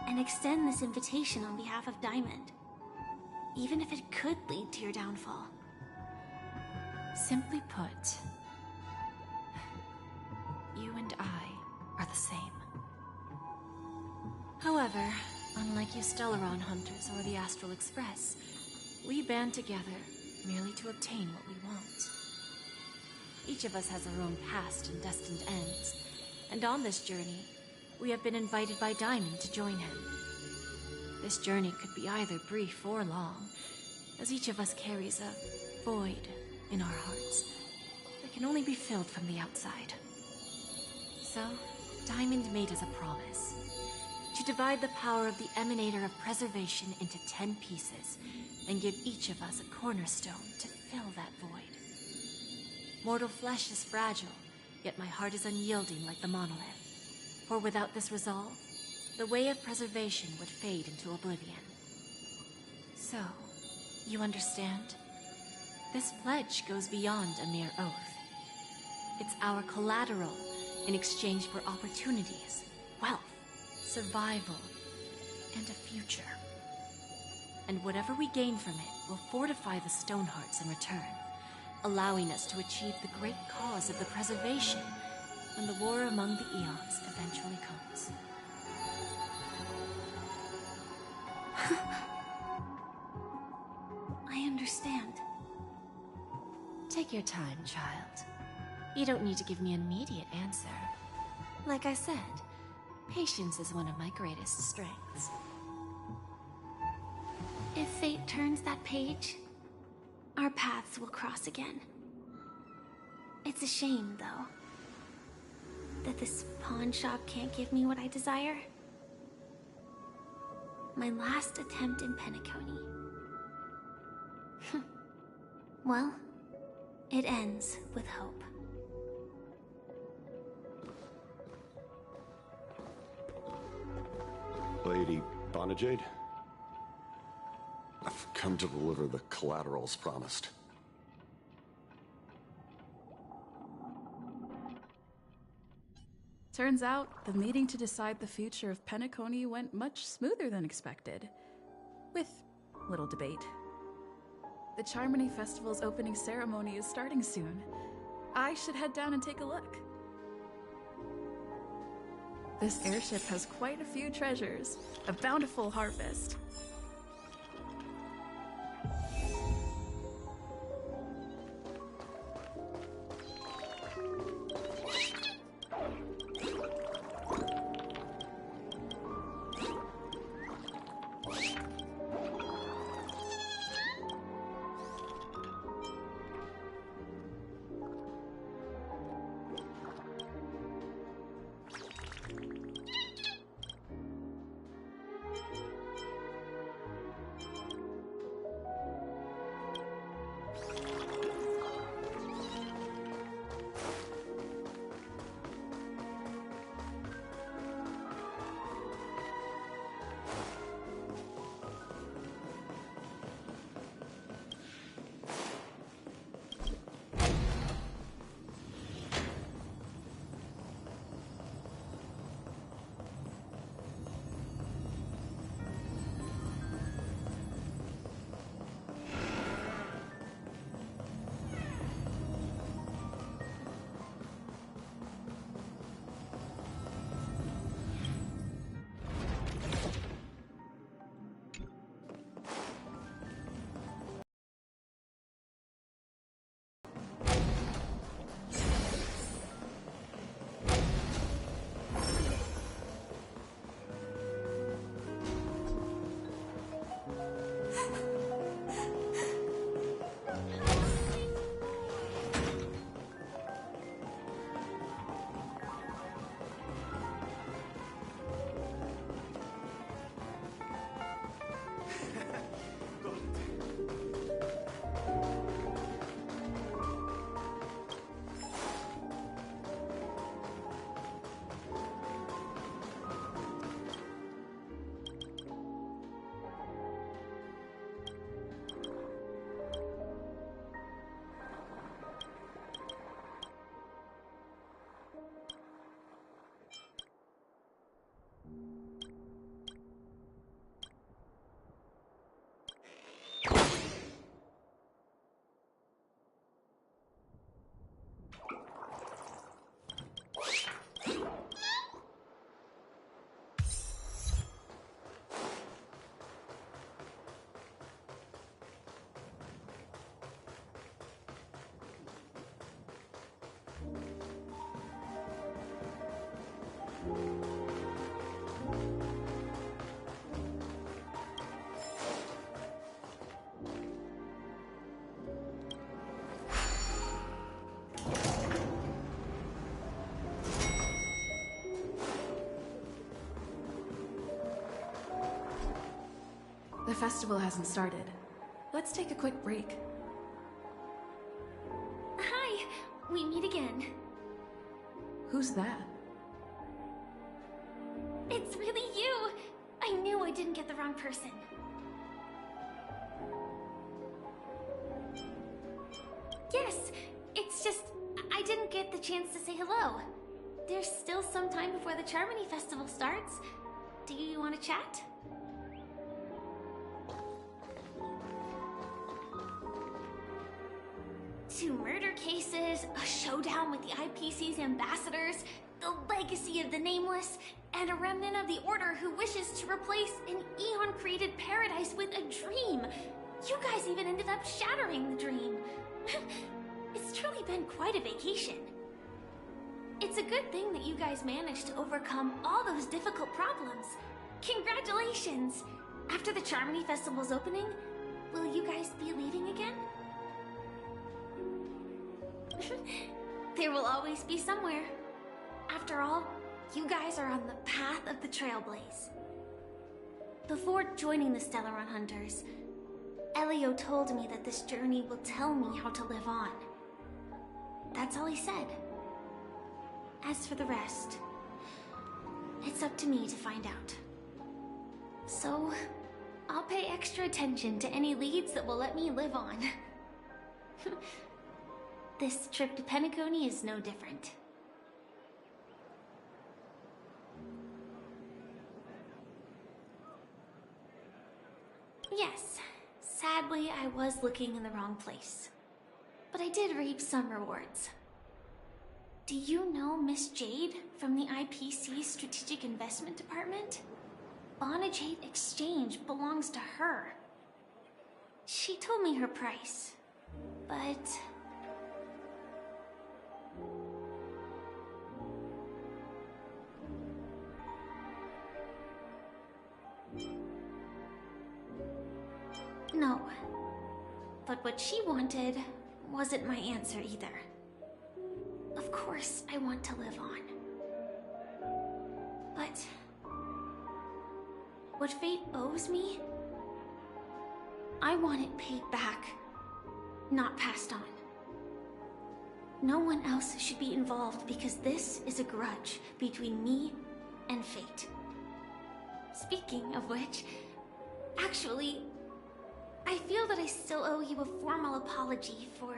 and extend this invitation on behalf of Diamond, even if it could lead to your downfall? Simply put, you and I are the same. However, unlike you Stellaron Hunters or the Astral Express, we band together merely to obtain what we want. Each of us has our own past and destined ends, and on this journey, we have been invited by Diamond to join him. This journey could be either brief or long, as each of us carries a void in our hearts that can only be filled from the outside. So, Diamond made us a promise to divide the power of the Emanator of Preservation into 10 pieces and give each of us a cornerstone to fill that void. Mortal flesh is fragile, yet my heart is unyielding like the monolith. For without this resolve, the way of preservation would fade into oblivion. So, you understand? This pledge goes beyond a mere oath. It's our collateral in exchange for opportunities, wealth, survival, and a future. And whatever we gain from it will fortify the Stonehearts in return, allowing us to achieve the great cause of the preservation when the war among the eons eventually comes. I understand. Take your time, child. You don't need to give me an immediate answer. Like I said, patience is one of my greatest strengths. If fate turns that page, our paths will cross again. It's a shame, though, that this pawn shop can't give me what I desire. My last attempt in Penacony Well, it ends with hope. Lady Bonajade? I've come to deliver the collaterals promised. Turns out, the meeting to decide the future of Penacony went much smoother than expected. With little debate. The Charmony Festival's opening ceremony is starting soon. I should head down and take a look. This airship has quite a few treasures. A bountiful harvest. The festival hasn't started. Let's take a quick break. Hi, we meet again. Who's that? It's really you! I knew I didn't get the wrong person. Yes, it's just I didn't get the chance to say hello. There's still some time before the Charmony Festival starts. Do you want to chat? Two murder cases, a showdown with the IPC's ambassadors, the legacy of the Nameless, and a remnant of the Order who wishes to replace an Eon-created paradise with a dream. You guys even ended up shattering the dream. It's truly been quite a vacation. It's a good thing that you guys managed to overcome all those difficult problems. Congratulations! After the Charmony Festival's opening, will you guys be leaving again? There will always be somewhere. After all, you guys are on the path of the Trailblaze. Before joining the Stellaron Hunters, Elio told me that this journey will tell me how to live on. That's all he said. As for the rest, it's up to me to find out. So, I'll pay extra attention to any leads that will let me live on. This trip to Penacony is no different. Yes, sadly I was looking in the wrong place. But I did reap some rewards. Do you know Miss Jade from the IPC Strategic Investment Department? Bonajade Exchange belongs to her. She told me her price, but... No. But what she wanted wasn't my answer either. Of course I want to live on. But... what fate owes me, I want it paid back, not passed on. No one else should be involved because this is a grudge between me and fate. Speaking of which, actually, I feel that I still owe you a formal apology for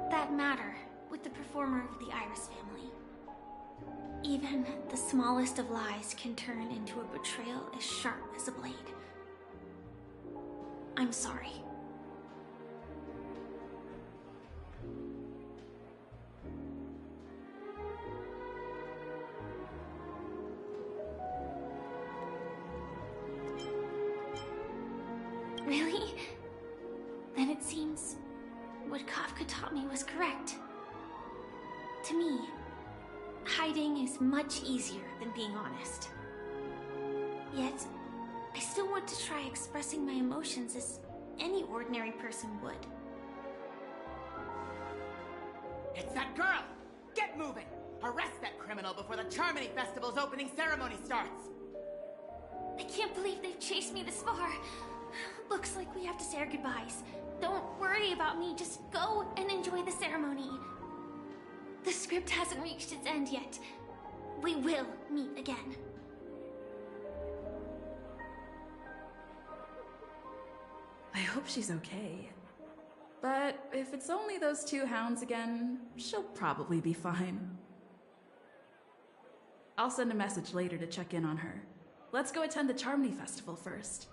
that matter with the performer of the Iris family. Even the smallest of lies can turn into a betrayal as sharp as a blade. I'm sorry. Really? Then it seems what Kafka taught me was correct. To me, hiding is much easier than being honest. Yet, I still want to try expressing my emotions as any ordinary person would. It's that girl! Get moving! Arrest that criminal before the Charmony Festival's opening ceremony starts! I can't believe they've chased me this far. Looks like we have to say our goodbyes. Don't worry about me, just go and enjoy the ceremony. The script hasn't reached its end yet. We will meet again. I hope she's okay. But if it's only those two hounds again, she'll probably be fine. I'll send a message later to check in on her. Let's go attend the Charmony Festival first.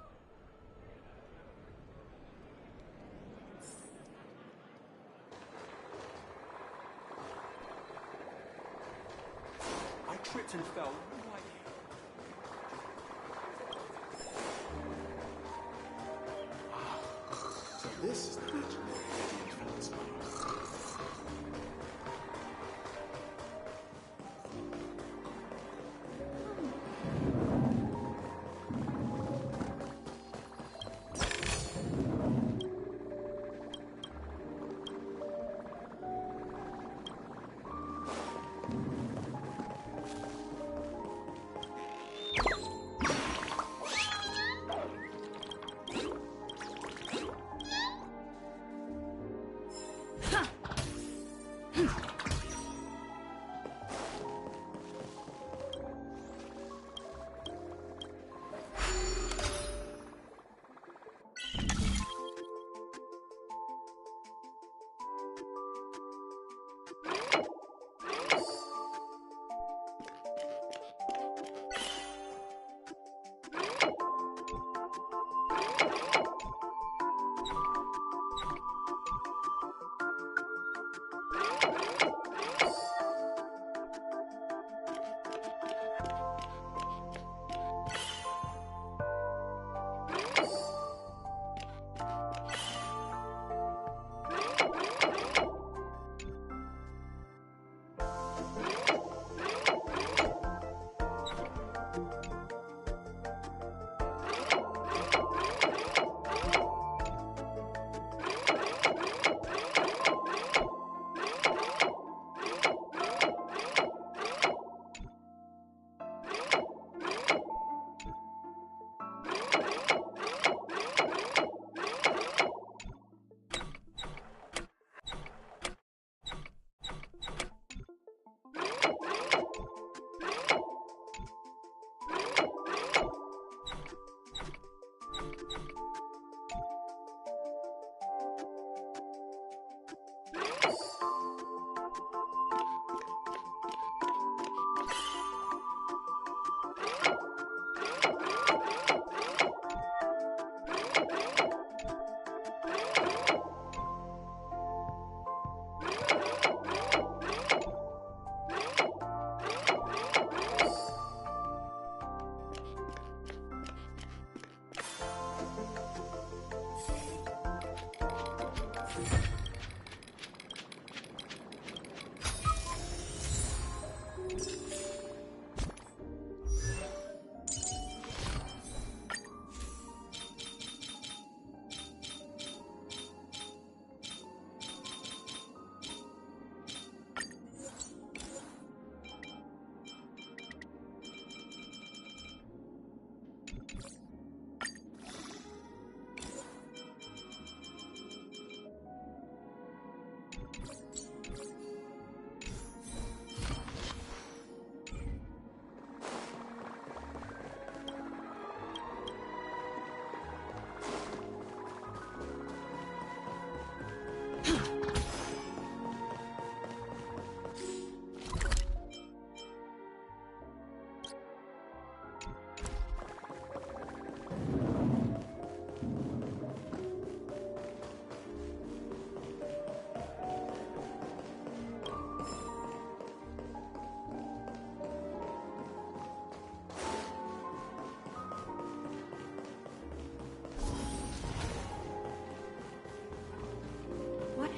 I tripped and fell right here. So this is the legendary influence spot.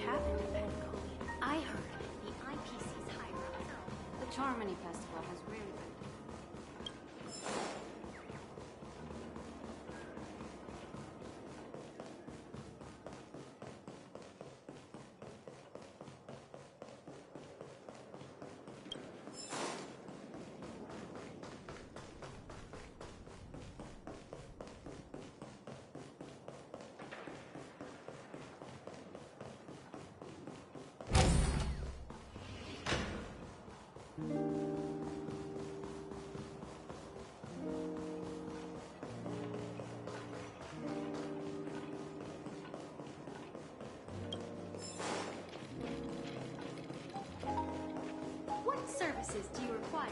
happened at Penacony. I heard the IPC's high road. The Charmony Festival has really been... What services do you require?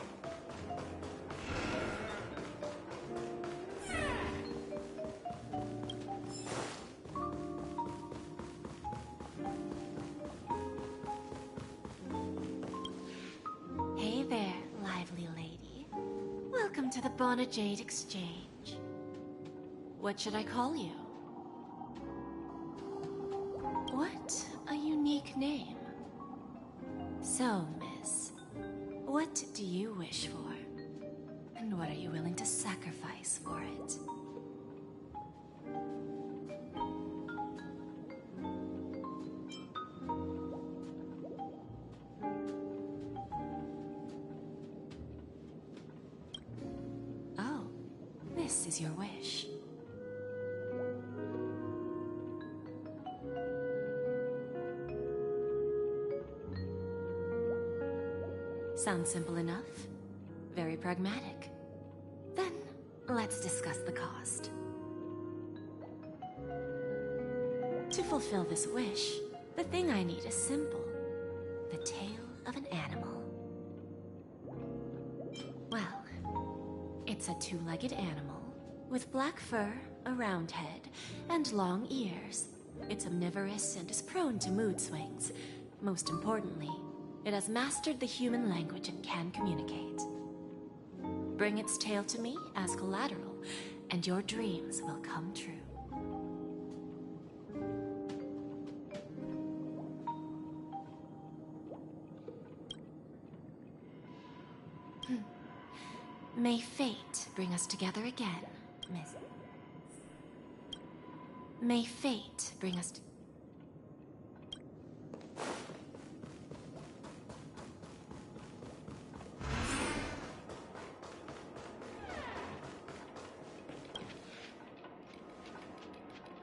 Hey there, lively lady. Welcome to the Bonajade Exchange. What should I call you? What a unique name. So, miss, what do you wish for? And what are you willing to sacrifice for it? Oh, this is your wish. Sounds simple enough. Very pragmatic. Then, let's discuss the cost. To fulfill this wish, the thing I need is simple. The tail of an animal. Well, it's a two-legged animal with black fur, a round head, and long ears. It's omnivorous and is prone to mood swings. Most importantly, it has mastered the human language and can communicate. Bring its tail to me as collateral, and your dreams will come true. May fate bring us together again, Miss. May fate bring us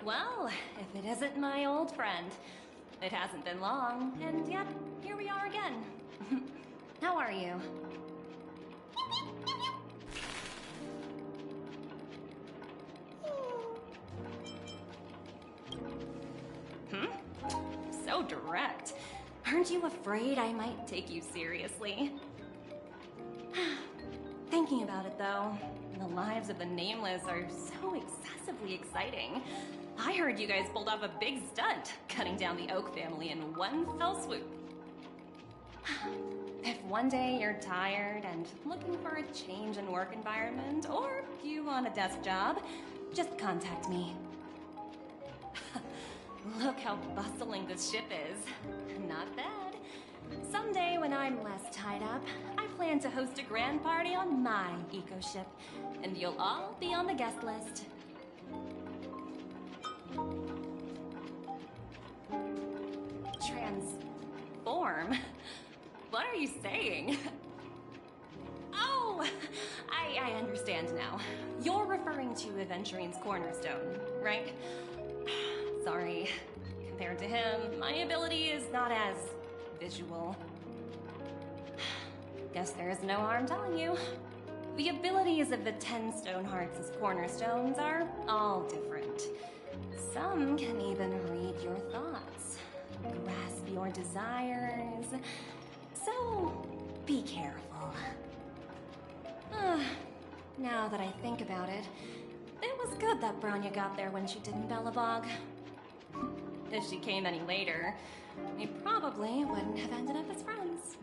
Well, if it isn't my old friend. It hasn't been long, and yet, here we are again. How are you? So direct. Aren't you afraid I might take you seriously? Thinking about it, though, the lives of the Nameless are so excessively exciting. I heard you guys pulled off a big stunt, cutting down the Oak family in one fell swoop. If one day you're tired and looking for a change in work environment, or you want a desk job, just contact me. Look how bustling this ship is. Not bad. Someday when I'm less tied up, I plan to host a grand party on my eco-ship, and you'll all be on the guest list. Transform? What are you saying? Oh, I understand now. You're referring to Aventurine's cornerstone, right? Sorry. Compared to him, my ability is not as visual. Guess there is no harm telling you. The abilities of the 10 Stonehearts' cornerstones are all different. Some can even read your thoughts, grasp your desires. So, be careful. Now that I think about it, it was good that Branya got there when she did in Belobog. If she came any later, we probably wouldn't have ended up as friends.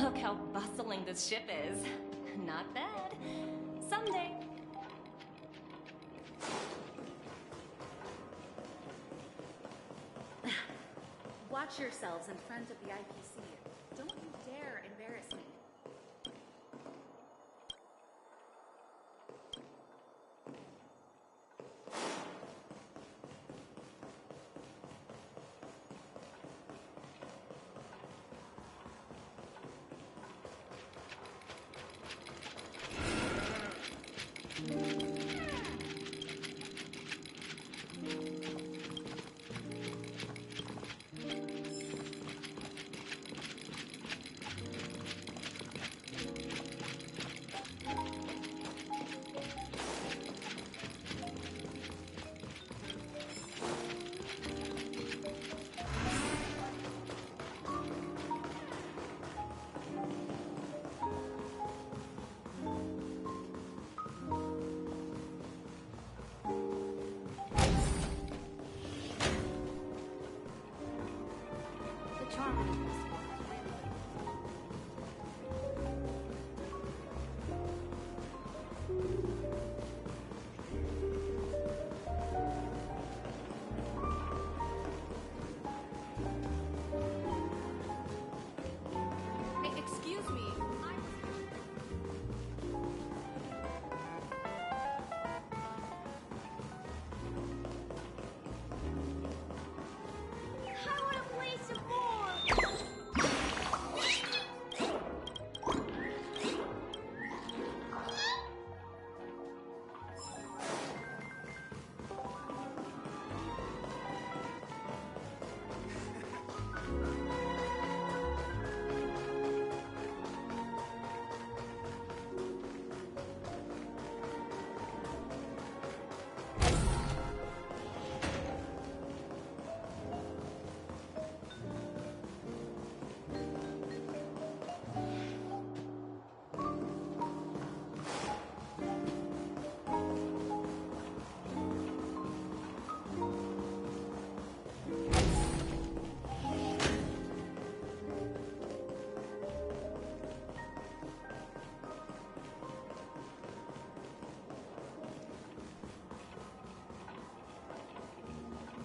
Look how bustling this ship is. Not bad. Someday. Watch yourselves in front of the IPC. Don't you dare embarrass me.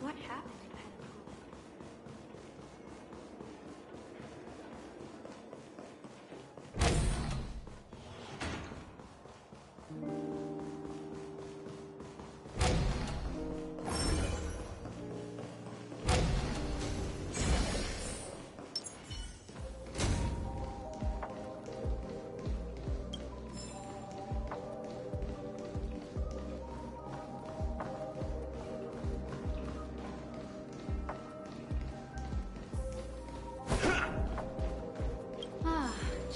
What happened in Penacony?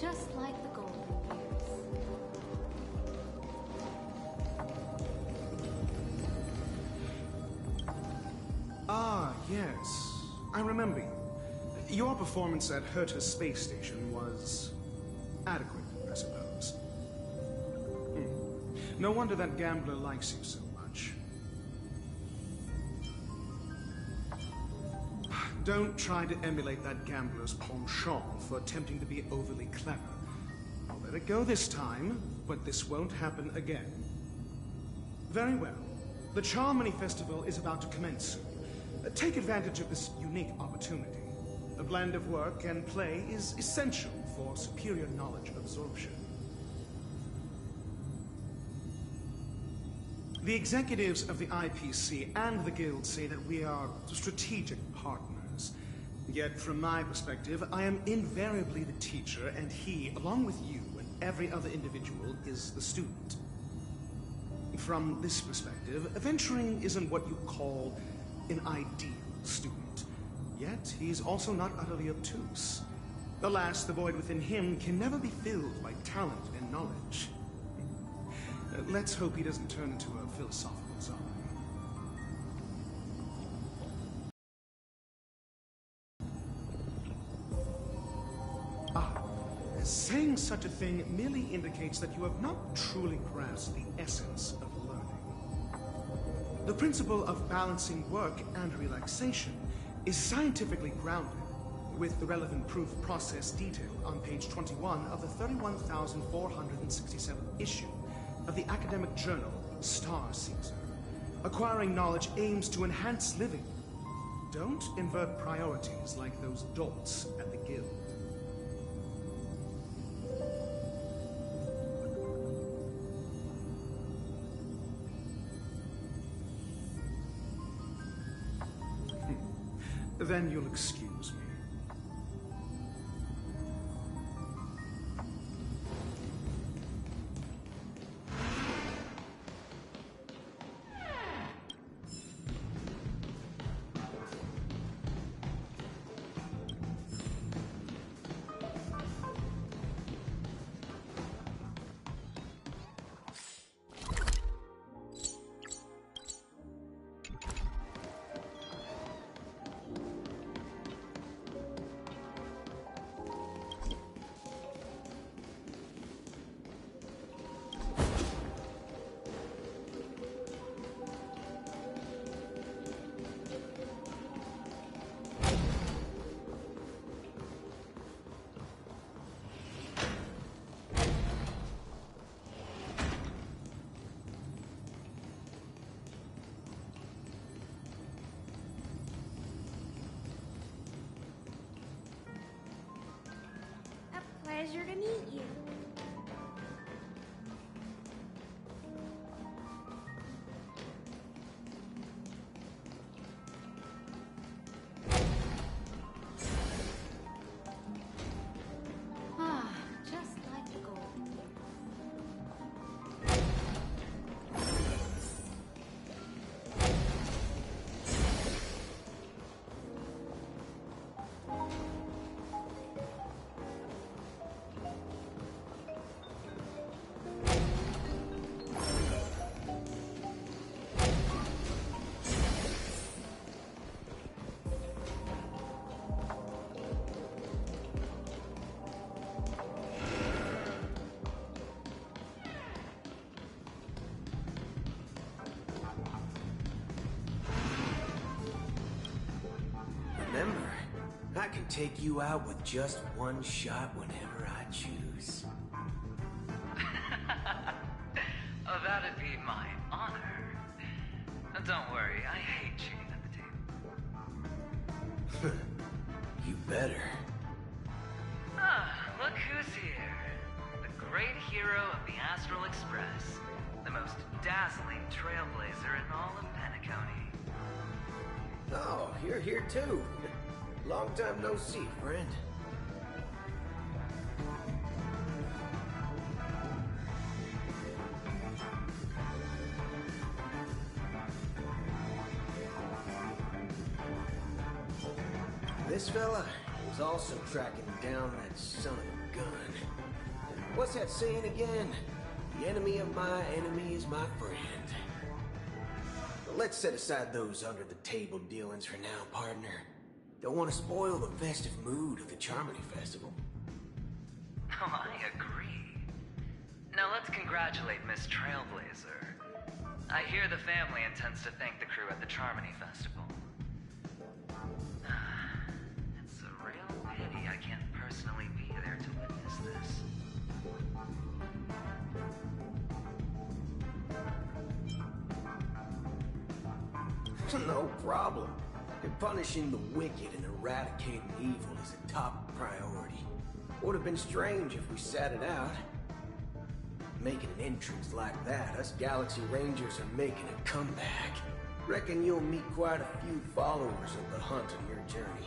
Just like the golden years. Ah, yes. I remember you. Your performance at Herta's space station was adequate, I suppose. No wonder that gambler likes you so much. Don't try to emulate that gambler's penchant for attempting to be overly clever. I'll let it go this time, but this won't happen again. Very well. The Charmony Festival is about to commence soon. Take advantage of this unique opportunity. A blend of work and play is essential for superior knowledge absorption. The executives of the IPC and the Guild say that we are strategic partners. Yet, from my perspective, I am invariably the teacher, and he, along with you and every other individual, is the student. From this perspective, Aventuring isn't what you call an ideal student. Yet, he's also not utterly obtuse. Alas, the void within him can never be filled by talent and knowledge. Let's hope he doesn't turn into a philosophical czar. Saying such a thing merely indicates that you have not truly grasped the essence of learning. The principle of balancing work and relaxation is scientifically grounded, with the relevant proof process detailed on page 21 of the 31,467th issue of the academic journal Star Caesar. Acquiring knowledge aims to enhance living. Don't invert priorities like those dolts at the guild. Then you'll excuse me. Pleasure to meet you. Ah, just like gold. Remember, I can take you out with just one shot whenever I choose. Oh, that'd be my honor. Don't worry, I hate cheating at the table. You better. Ah, look who's here. The great hero of the Astral Express. The most dazzling trailblazer in all of Penacony. Oh, you're here too. Long time no see, friend. This fella was also tracking down that son of a gun. What's that saying again? The enemy of my enemy is my friend. But let's set aside those under-the-table dealings for now, partner. Don't want to spoil the festive mood of the Charmony Festival. Oh, I agree. Now let's congratulate Miss Trailblazer. I hear the family intends to thank the crew at the Charmony Festival. It's a real pity I can't personally be there to witness this. No problem. Punishing the wicked and eradicating evil is a top priority. Would have been strange if we sat it out. Making an entrance like that, us Galaxy Rangers are making a comeback. Reckon you'll meet quite a few followers of the hunt on your journey.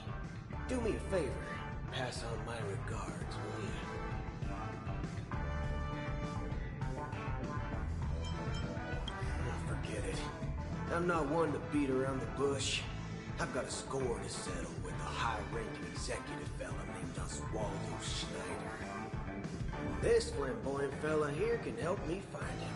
Do me a favor, pass on my regards, will you? Forget it. I'm not one to beat around the bush. I've got a score to settle with a high-ranking executive fella named Oswaldo Schneider. This flamboyant fella here can help me find him.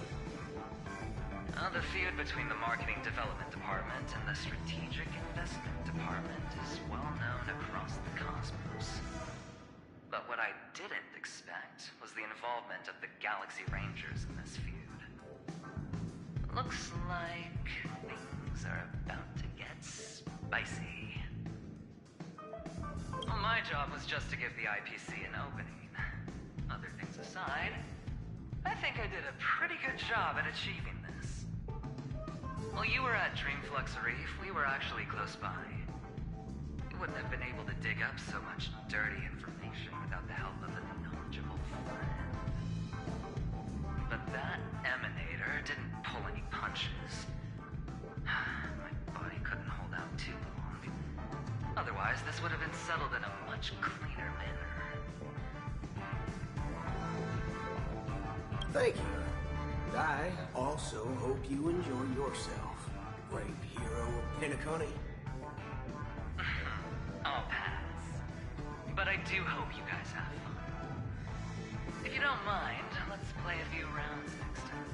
The feud between the Marketing Development Department and the Strategic Investment Department is well known across the cosmos. But what I didn't expect was the involvement of the Galaxy Rangers in this feud. Looks like things are about to get spicy. Well, my job was just to give the IPC an opening. Other things aside, I think I did a pretty good job at achieving this. While you were at Dreamflux Reef, we were actually close by. wouldn't have been able to dig up so much dirty information without the help of a knowledgeable friend. But that emanator didn't pull any punches. My body couldn't hold out too long. Otherwise, this would have been settled in a much cleaner manner. Thank you. And I also hope you enjoy yourself, brave hero of Penacony. I'll pass. But I do hope you guys have fun. If you don't mind, let's play a few rounds next time.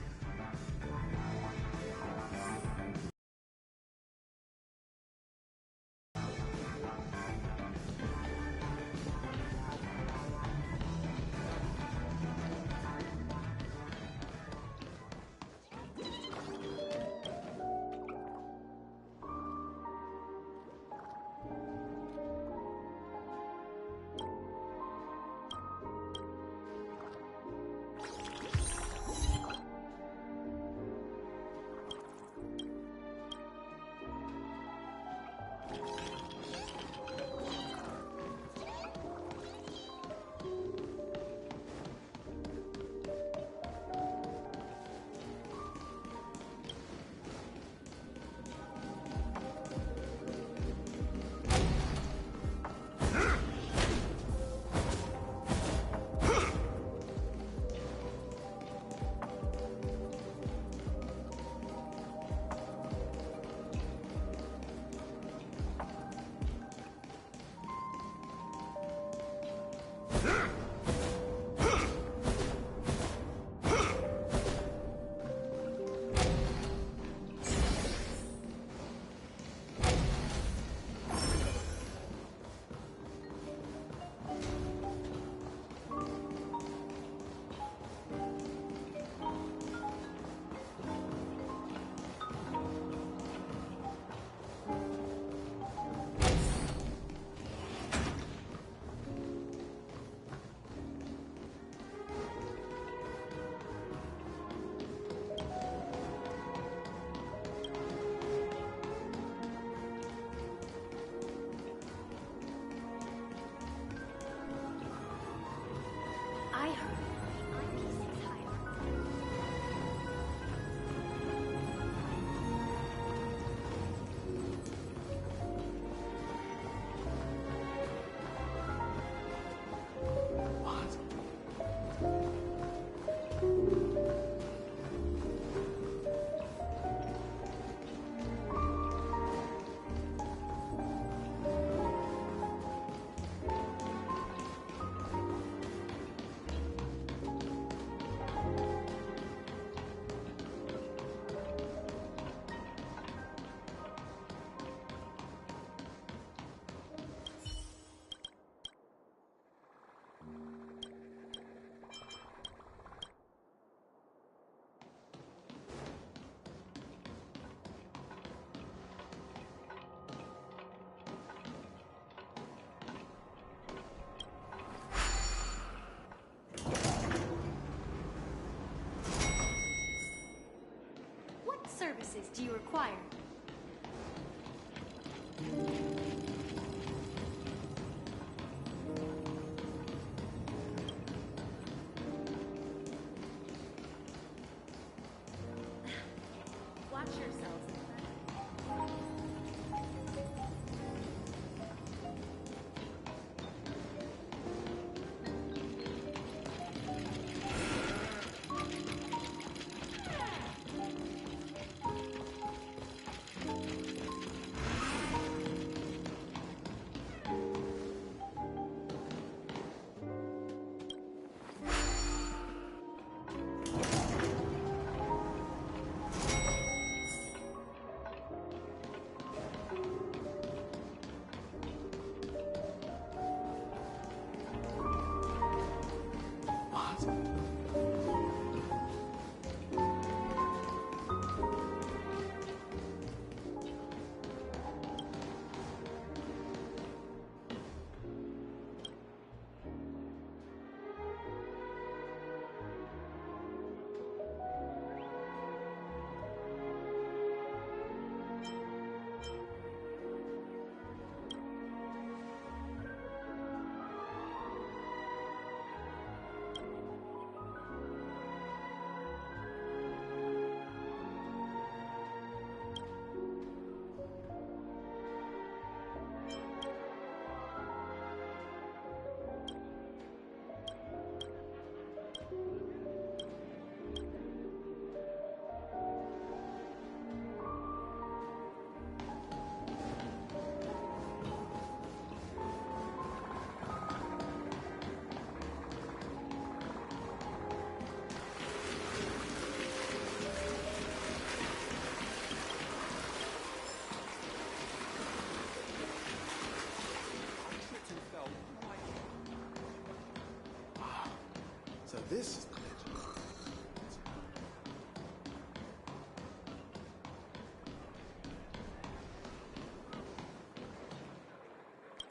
I heard the IPC's services do you require? Watch yourselves.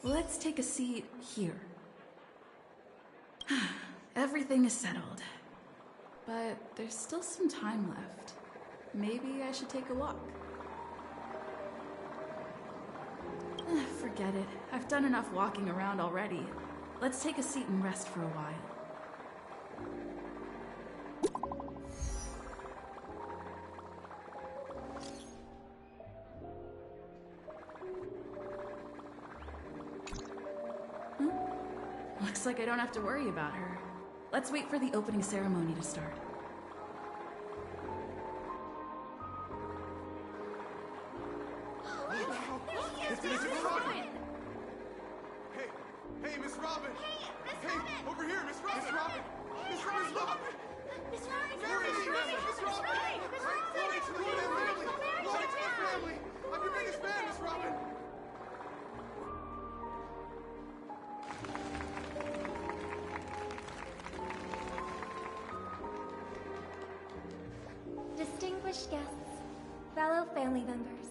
Let's take a seat here. Everything is settled. But there's still some time left. Maybe I should take a walk. Forget it. I've done enough walking around already. Let's take a seat and rest for a while. Looks like I don't have to worry about her. Let's wait for the opening ceremony to start. Hey, Miss Robin! Hey, over here, Miss Robin! Miss Robin! Miss Robin! Miss Robin! Miss Robin! Miss Robin! Glory to the family! Glory to the family! I'm your biggest fan, Miss Robin! Distinguished guests, fellow family members,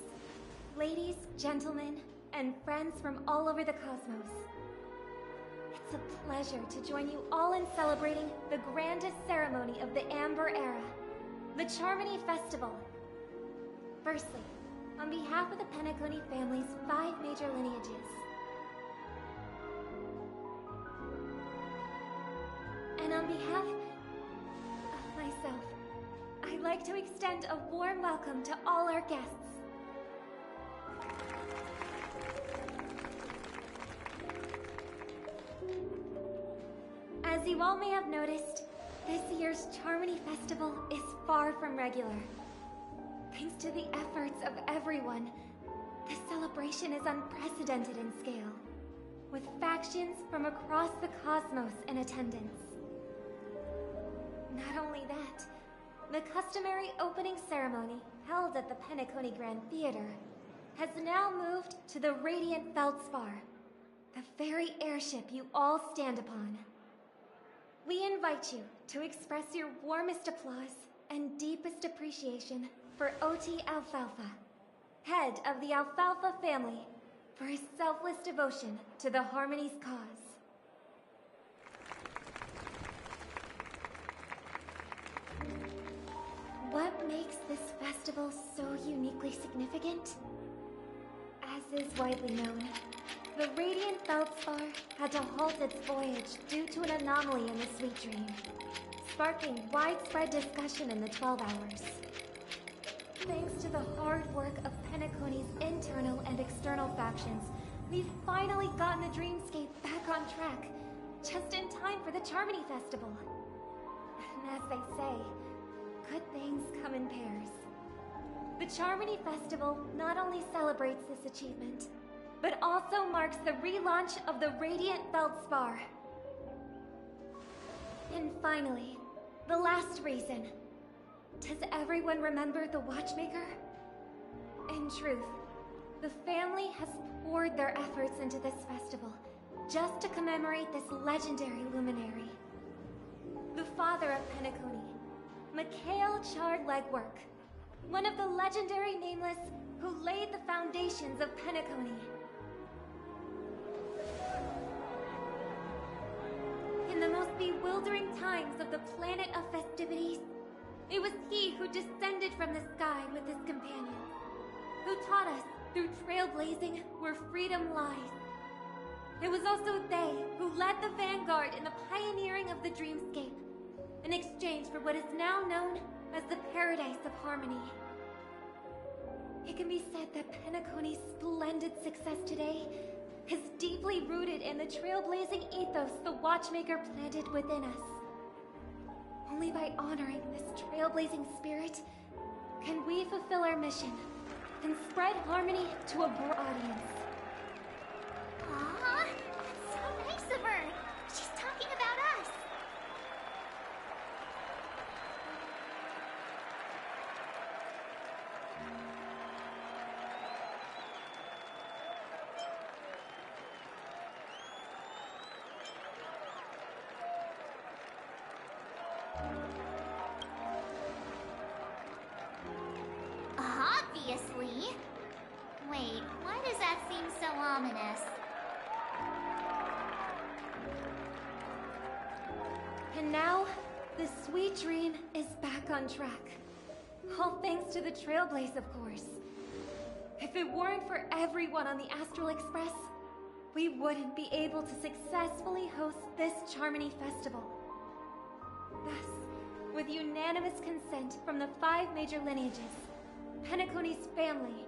ladies, gentlemen, and friends from all over the cosmos. It's a pleasure to join you all in celebrating the grandest ceremony of the Amber Era, the Charmony Festival. Firstly, on behalf of the Penacony family's 5 major lineages, and on behalf of myself, I'd like to extend a warm welcome to all our guests. As you all may have noticed, this year's Charmony Festival is far from regular. Thanks to the efforts of everyone, this celebration is unprecedented in scale, with factions from across the cosmos in attendance. Not only that, the customary opening ceremony held at the Penacony Grand Theater has now moved to the Radiant Feldspar, the very airship you all stand upon. We invite you to express your warmest applause and deepest appreciation for OT Alfalfa, head of the Alfalfa family, for his selfless devotion to the Harmony's cause. What makes this festival so uniquely significant? As is widely known, the Radiant Feldspar had to halt its voyage due to an anomaly in the Sweet Dream, sparking widespread discussion in the 12 Hours. Thanks to the hard work of Penacony's internal and external factions, we've finally gotten the Dreamscape back on track, just in time for the Charmony Festival. And as they say, good things come in pairs. The Charmony Festival not only celebrates this achievement, but also marks the relaunch of the Radiant Feldspar. And finally, the last reason. Does everyone remember the Watchmaker? In truth, the family has poured their efforts into this festival just to commemorate this legendary luminary. The father of Penacony, Mikhail Chard Legwork, one of the legendary Nameless who laid the foundations of Penacony. In the most bewildering times of the planet of festivities, it was he who descended from the sky with his companions, who taught us through trailblazing where freedom lies. It was also they who led the vanguard in the pioneering of the Dreamscape, in exchange for what is now known as the Paradise of Harmony. It can be said that Penacony's splendid success today is deeply rooted in the trailblazing ethos the Watchmaker planted within us. Only by honoring this trailblazing spirit can we fulfill our mission and spread harmony to a broad audience. Aww, that's so nice of her. She's talking about us. Obviously. Wait, why does that seem so ominous? And now, the sweet dream is back on track. All thanks to the Trailblaze, of course. If it weren't for everyone on the Astral Express, we wouldn't be able to successfully host this Charmony Festival. Thus, with unanimous consent from the 5 major lineages, Penacony's family,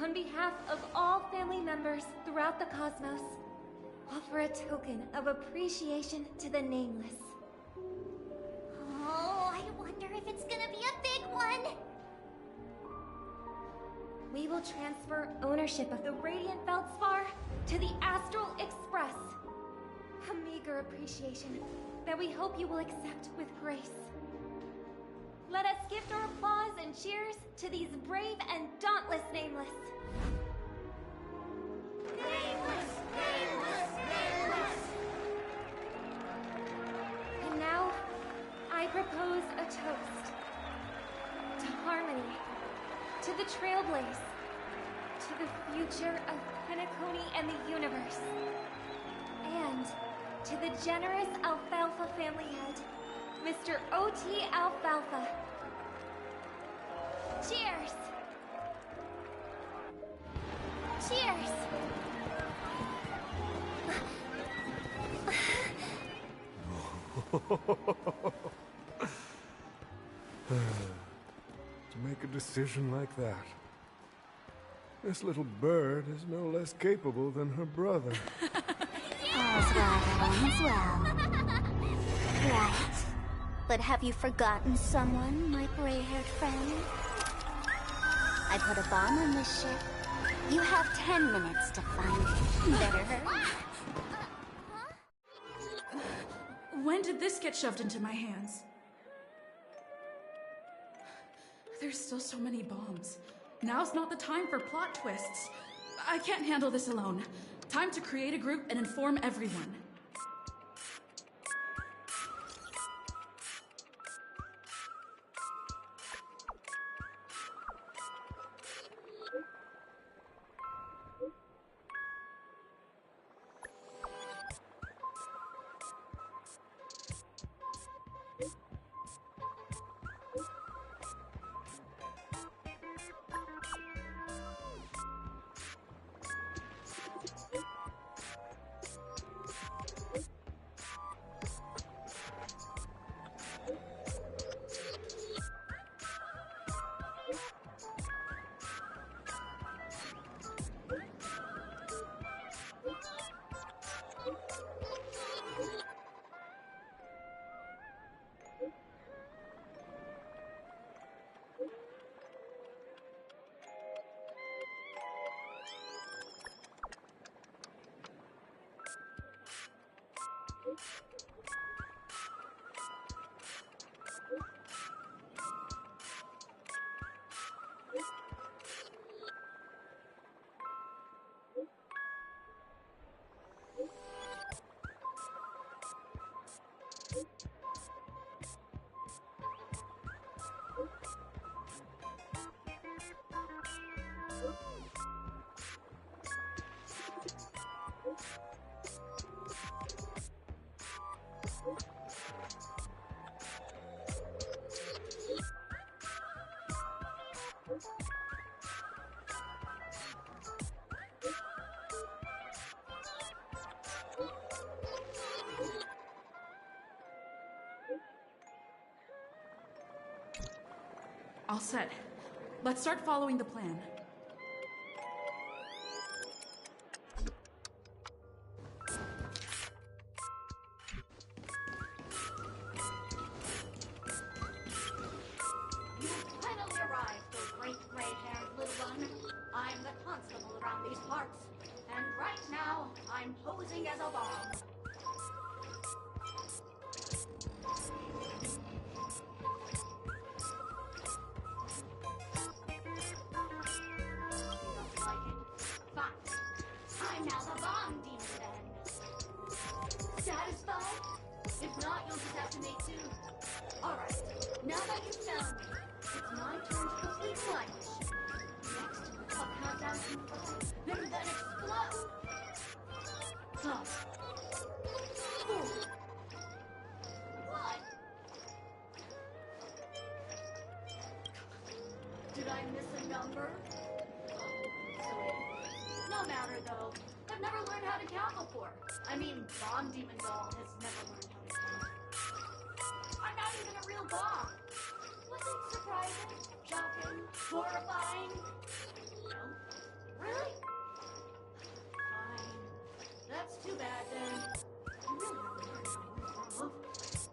on behalf of all family members throughout the cosmos, offer a token of appreciation to the Nameless. Oh, I wonder if it's gonna be a big one! We will transfer ownership of the Radiant Feldspar to the Astral Express. A meager appreciation that we hope you will accept with grace. Let us gift our applause and cheers to these brave and dauntless Nameless. Nameless! Nameless! Nameless! And now, I propose a toast. To harmony. To the Trailblaze. To the future of Penacony and the universe. And to the generous Alfalfa family head, Mr. O.T. Alfalfa. Cheers! Cheers! To make a decision like that. This little bird is no less capable than her brother. All's well that ends well. Right. But have you forgotten someone, my gray-haired friend? I put a bomb on this ship. You have 10 minutes to find it. Better hurry. When did this get shoved into my hands? There's still so many bombs. Now's not the time for plot twists. I can't handle this alone. Time to create a group and inform everyone. All set. Let's start following the plan. You finally arrived, oh great gray-haired little one. I'm the constable around these parts, and right now, I'm posing as a bomb. Did I miss a number? Silly. No matter, though. I've never learned how to count before. I mean, Bomb Demon Doll has never learned how to count. I'm not even a real bomb. Was it surprising? Shocking? Horrifying? No. Really? Fine. That's too bad, then. I really have to learn how to move all over the place.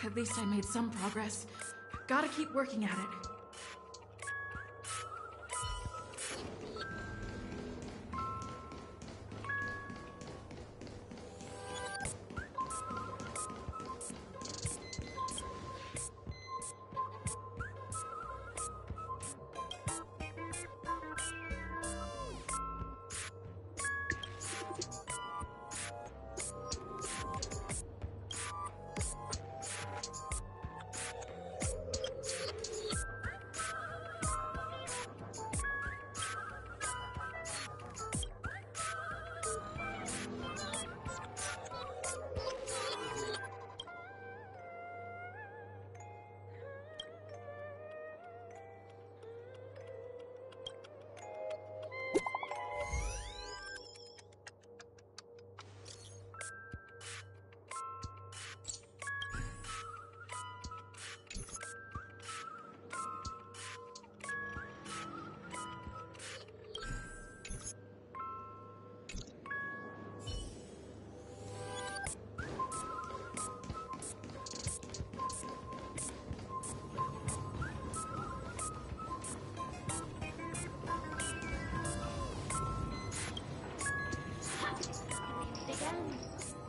At least I made some progress. Gotta keep working at it.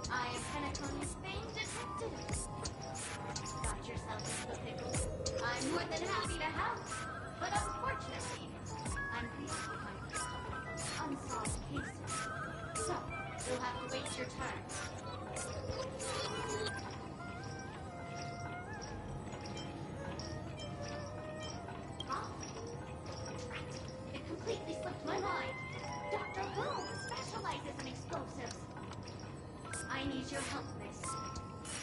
I am Penacony's famed detective. Got yourself into a pickle. I'm more than happy to help, but unfortunately, I'm preoccupied with a couple of unsolved cases. So, you'll have to wait your turn. Huh? Right. It completely slipped my mind. Dr. Boom specializes in explosives. I need your help, miss.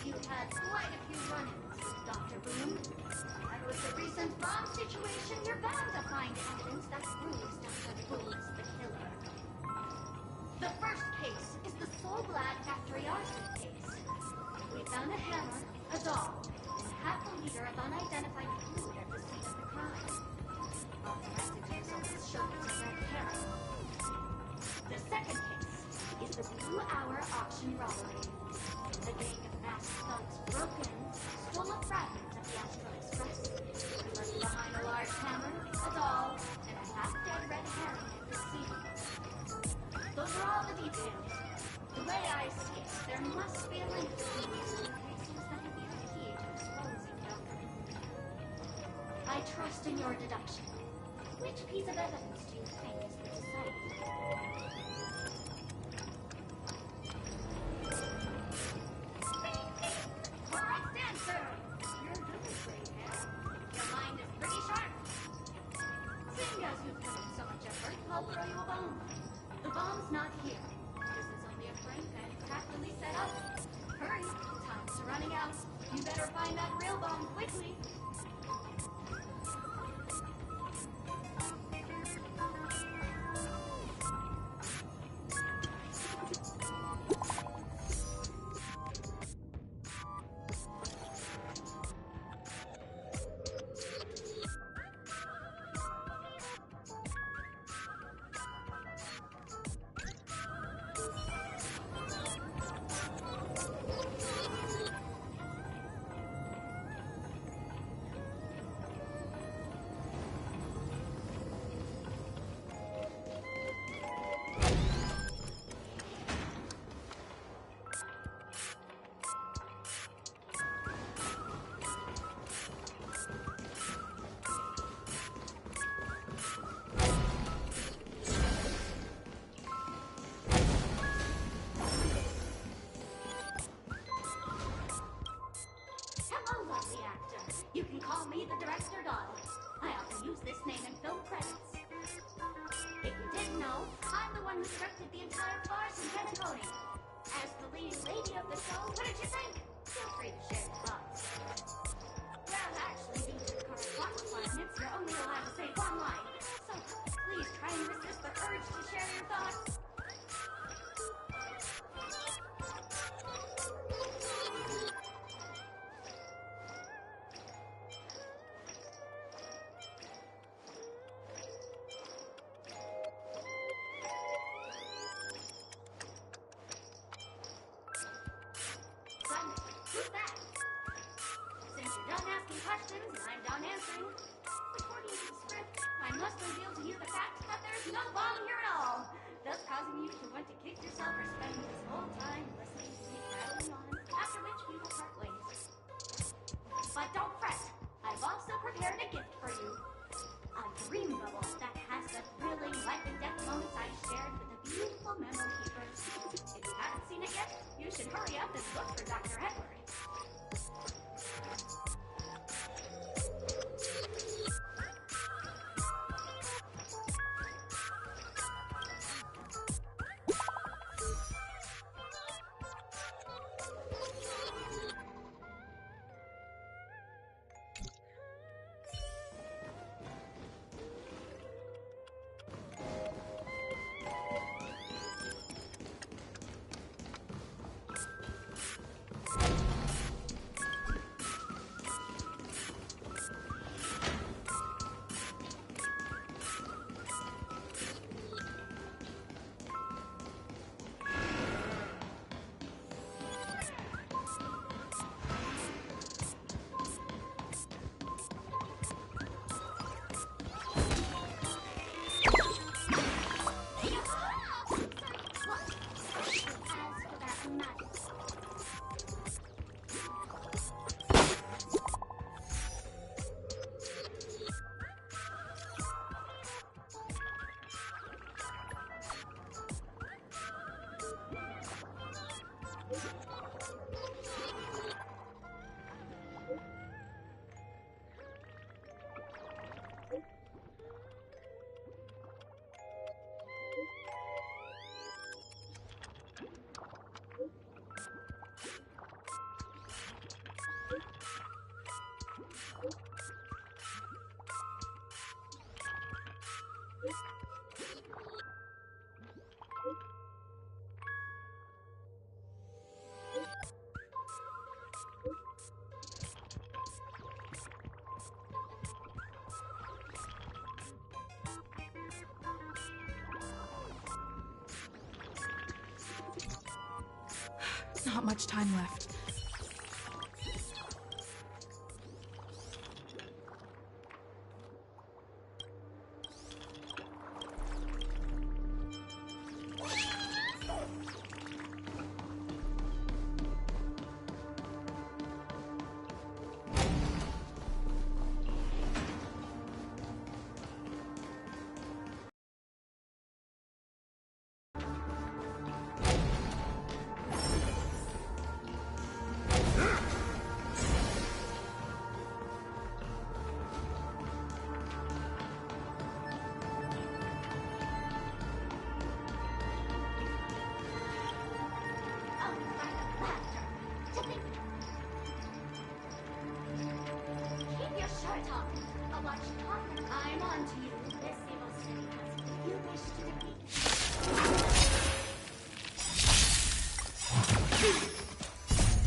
You've had quite a few run-ins with Dr. Boom. And with the recent bomb situation, you're bound to find evidence that proves Dr. Boom is the killer. The first case is the Soulglad Factory arson case. We found a hammer, a doll, and half a liter of unidentified fluid at the scene of the crime. Our forensics results showed it's a red herring. The second case is the Blue Hour auction robbery. A gang of masked thugs broke in, stole a fragment of the Astral Express, and left behind a large hammer, a doll, and a half-dead red herring at the scene. Those are all the details. The way I see it, there must be a link between these two cases that would be the key to exposing Dr. Boom. I trust in your deduction. Which piece of evidence do you think is the deciding factor? Correct answer! You're doing great, man. Your mind is pretty sharp. Seeing as you've put in so much effort, I'll throw you a bone. The bomb's not here. This is only a prank and practically set up. Hurry, time's running out. You better find that real bomb quickly. the director Don. I often use this name in film credits. If you didn't know, I'm the one who directed the entire farce in Penacony. As the leading lady of the show, what did you think? Feel free to share your thoughts. Well, actually, due to the current plot requirements, you're only allowed to say one line. So please try and resist the urge to share your thoughts. Who's that? Since you're done asking questions and I'm done answering, according to the script, I must reveal to you the fact that there's no bomb here at all, thus causing you to want to kick yourself for spending this whole time listening to me rattling on, after which we will part ways. But don't fret, I've also prepared a gift for you. A dream bubble that has the thrilling life and death moments I shared with the beautiful memory keepers. If you haven't seen it yet, you should hurry up and look for Dr. Edward. Not much time left.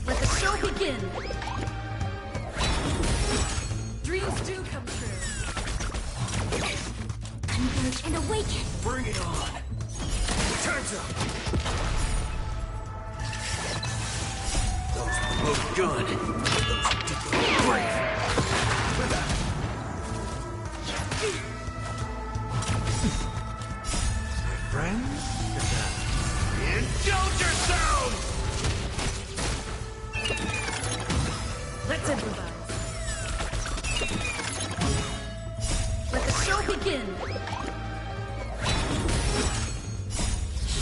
Let the show begin! Dreams do come true. Converge and awaken! Bring it on! Time's up! Those look good. Those deep brave. Friends? Indulge yourselves! Let's improvise. Let the show begin!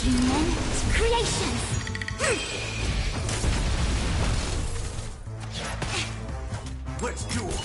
Immense creations! Let's duel!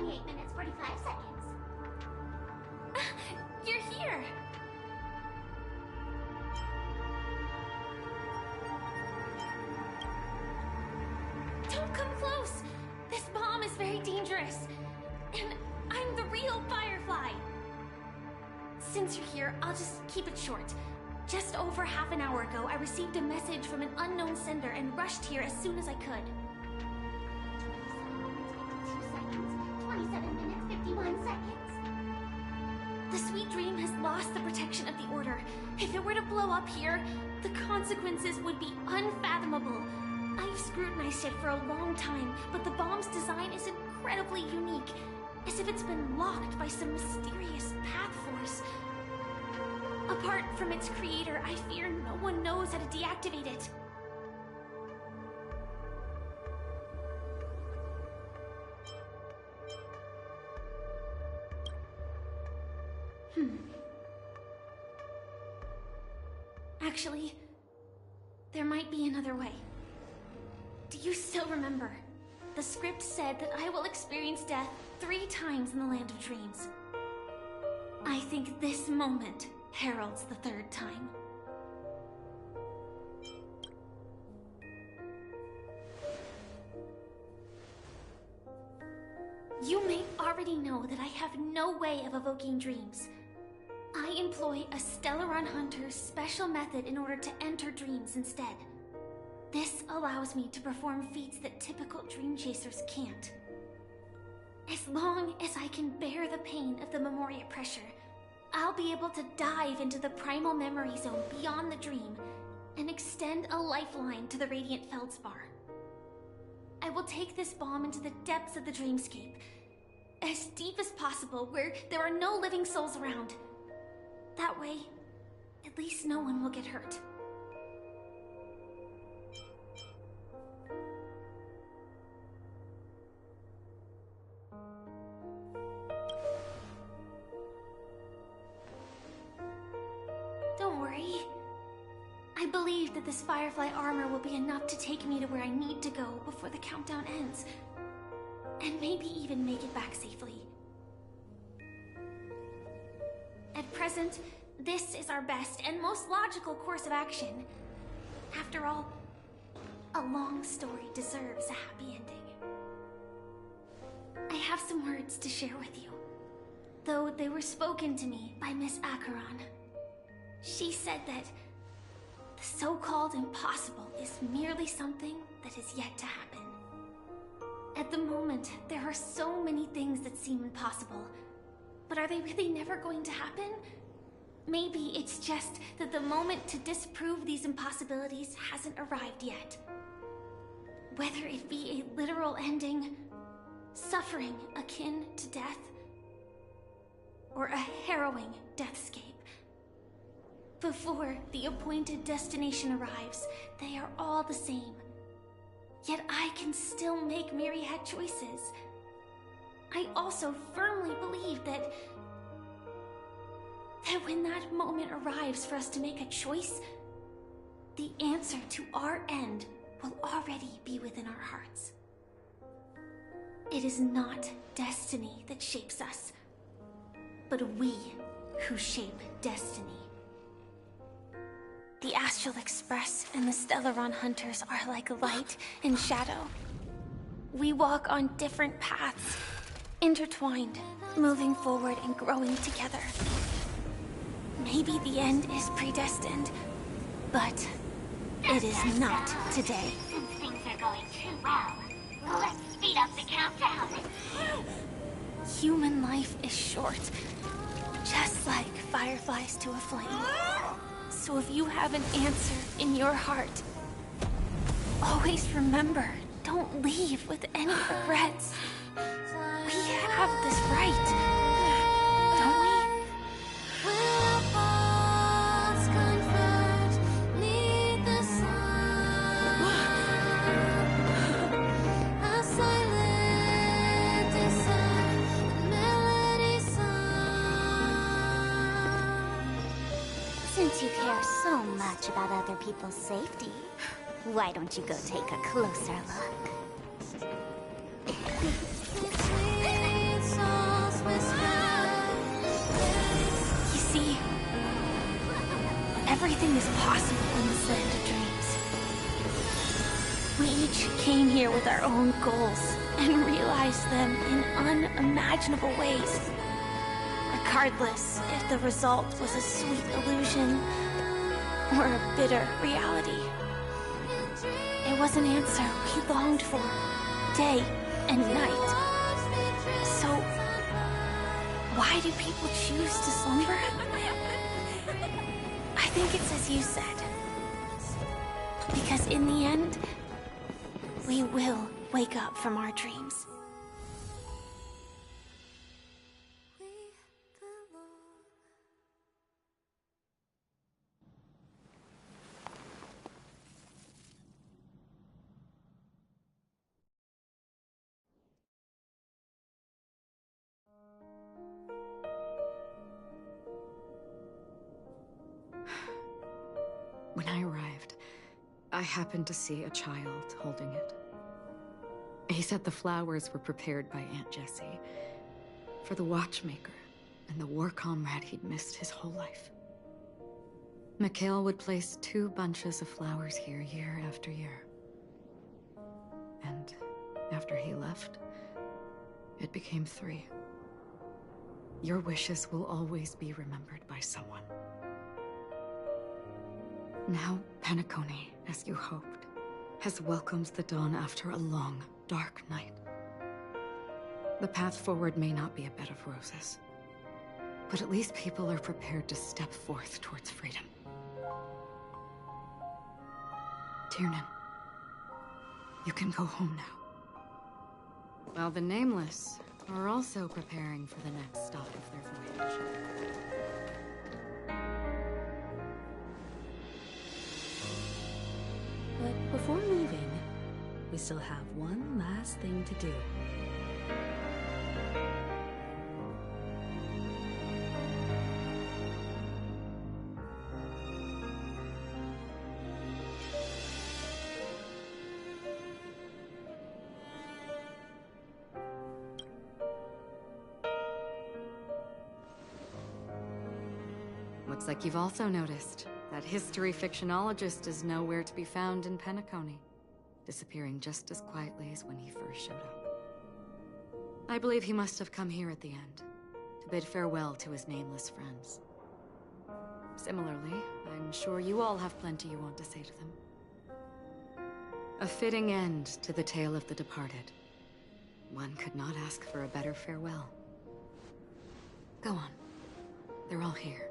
28 minutes, 45 seconds. You're here! Don't come close! This bomb is very dangerous. And I'm the real Firefly. Since you're here, I'll just keep it short. Just over half an hour ago, I received a message from an unknown sender and rushed here as soon as I could. 27 minutes, 51 seconds. The Sweet Dream has lost the protection of the Order. If it were to blow up here, the consequences would be unfathomable. I've scrutinized it for a long time, but the bomb's design is incredibly unique, as if it's been locked by some mysterious path force. Apart from its creator, I fear no one knows how to deactivate it. Actually, there might be another way. Do you still remember? The script said that I will experience death 3 times in the Land of Dreams. I think this moment heralds the 3rd time. You may already know that I have no way of evoking dreams. I employ a Stellaron Hunter's special method in order to enter dreams instead. This allows me to perform feats that typical dream chasers can't. As long as I can bear the pain of the Memoria pressure, I'll be able to dive into the primal memory zone beyond the dream and extend a lifeline to the Radiant Feldspar. I will take this bomb into the depths of the dreamscape, as deep as possible where there are no living souls around. That way, at least no one will get hurt. Don't worry. I believe that this Firefly armor will be enough to take me to where I need to go before the countdown ends. And maybe even make it back safely. At present, this is our best and most logical course of action. After all, a long story deserves a happy ending. I have some words to share with you, though they were spoken to me by Miss Acheron. She said that the so-called impossible is merely something that is yet to happen. At the moment, there are so many things that seem impossible. But are they really never going to happen? Maybe it's just that the moment to disprove these impossibilities hasn't arrived yet. Whether it be a literal ending, suffering akin to death, or a harrowing deathscape. Before the appointed destination arrives, they are all the same. Yet I can still make myriad choices. I also firmly believe that when that moment arrives for us to make a choice, the answer to our end will already be within our hearts. It is not destiny that shapes us, but we who shape destiny. The Astral Express and the Stellaron Hunters are like light and shadow. We walk on different paths, intertwined, moving forward and growing together. Maybe the end is predestined, but it is not today. Since things are going too well, let's speed up the countdown. Human life is short, just like fireflies to a flame. So if you have an answer in your heart, always remember, don't leave with any regrets. We have this right, don't we? Since you care so much about other people's safety, why don't you go take a closer look? Everything is possible in this land of dreams. We each came here with our own goals and realized them in unimaginable ways. Regardless if the result was a sweet illusion or a bitter reality. It was an answer we longed for, day and night. So, why do people choose to slumber? I think it's as you said. Because in the end, we will wake up from our dreams. When I arrived, I happened to see a child holding it. He said the flowers were prepared by Aunt Jessie for the watchmaker and the war comrade he'd missed his whole life. Mikhail would place 2 bunches of flowers here year after year. And after he left, it became 3. Your wishes will always be remembered by someone. Now, Penacony, as you hoped, has welcomed the dawn after a long, dark night. The path forward may not be a bed of roses, but at least people are prepared to step forth towards freedom. Tiernan, you can go home now. While the Nameless are also preparing for the next stop of their voyage. But before leaving, we still have one last thing to do. Looks like you've also noticed that history fictionologist is nowhere to be found in Penacony, disappearing just as quietly as when he first showed up. I believe he must have come here at the end, to bid farewell to his nameless friends. Similarly, I'm sure you all have plenty you want to say to them. A fitting end to the tale of the departed. One could not ask for a better farewell. Go on. They're all here.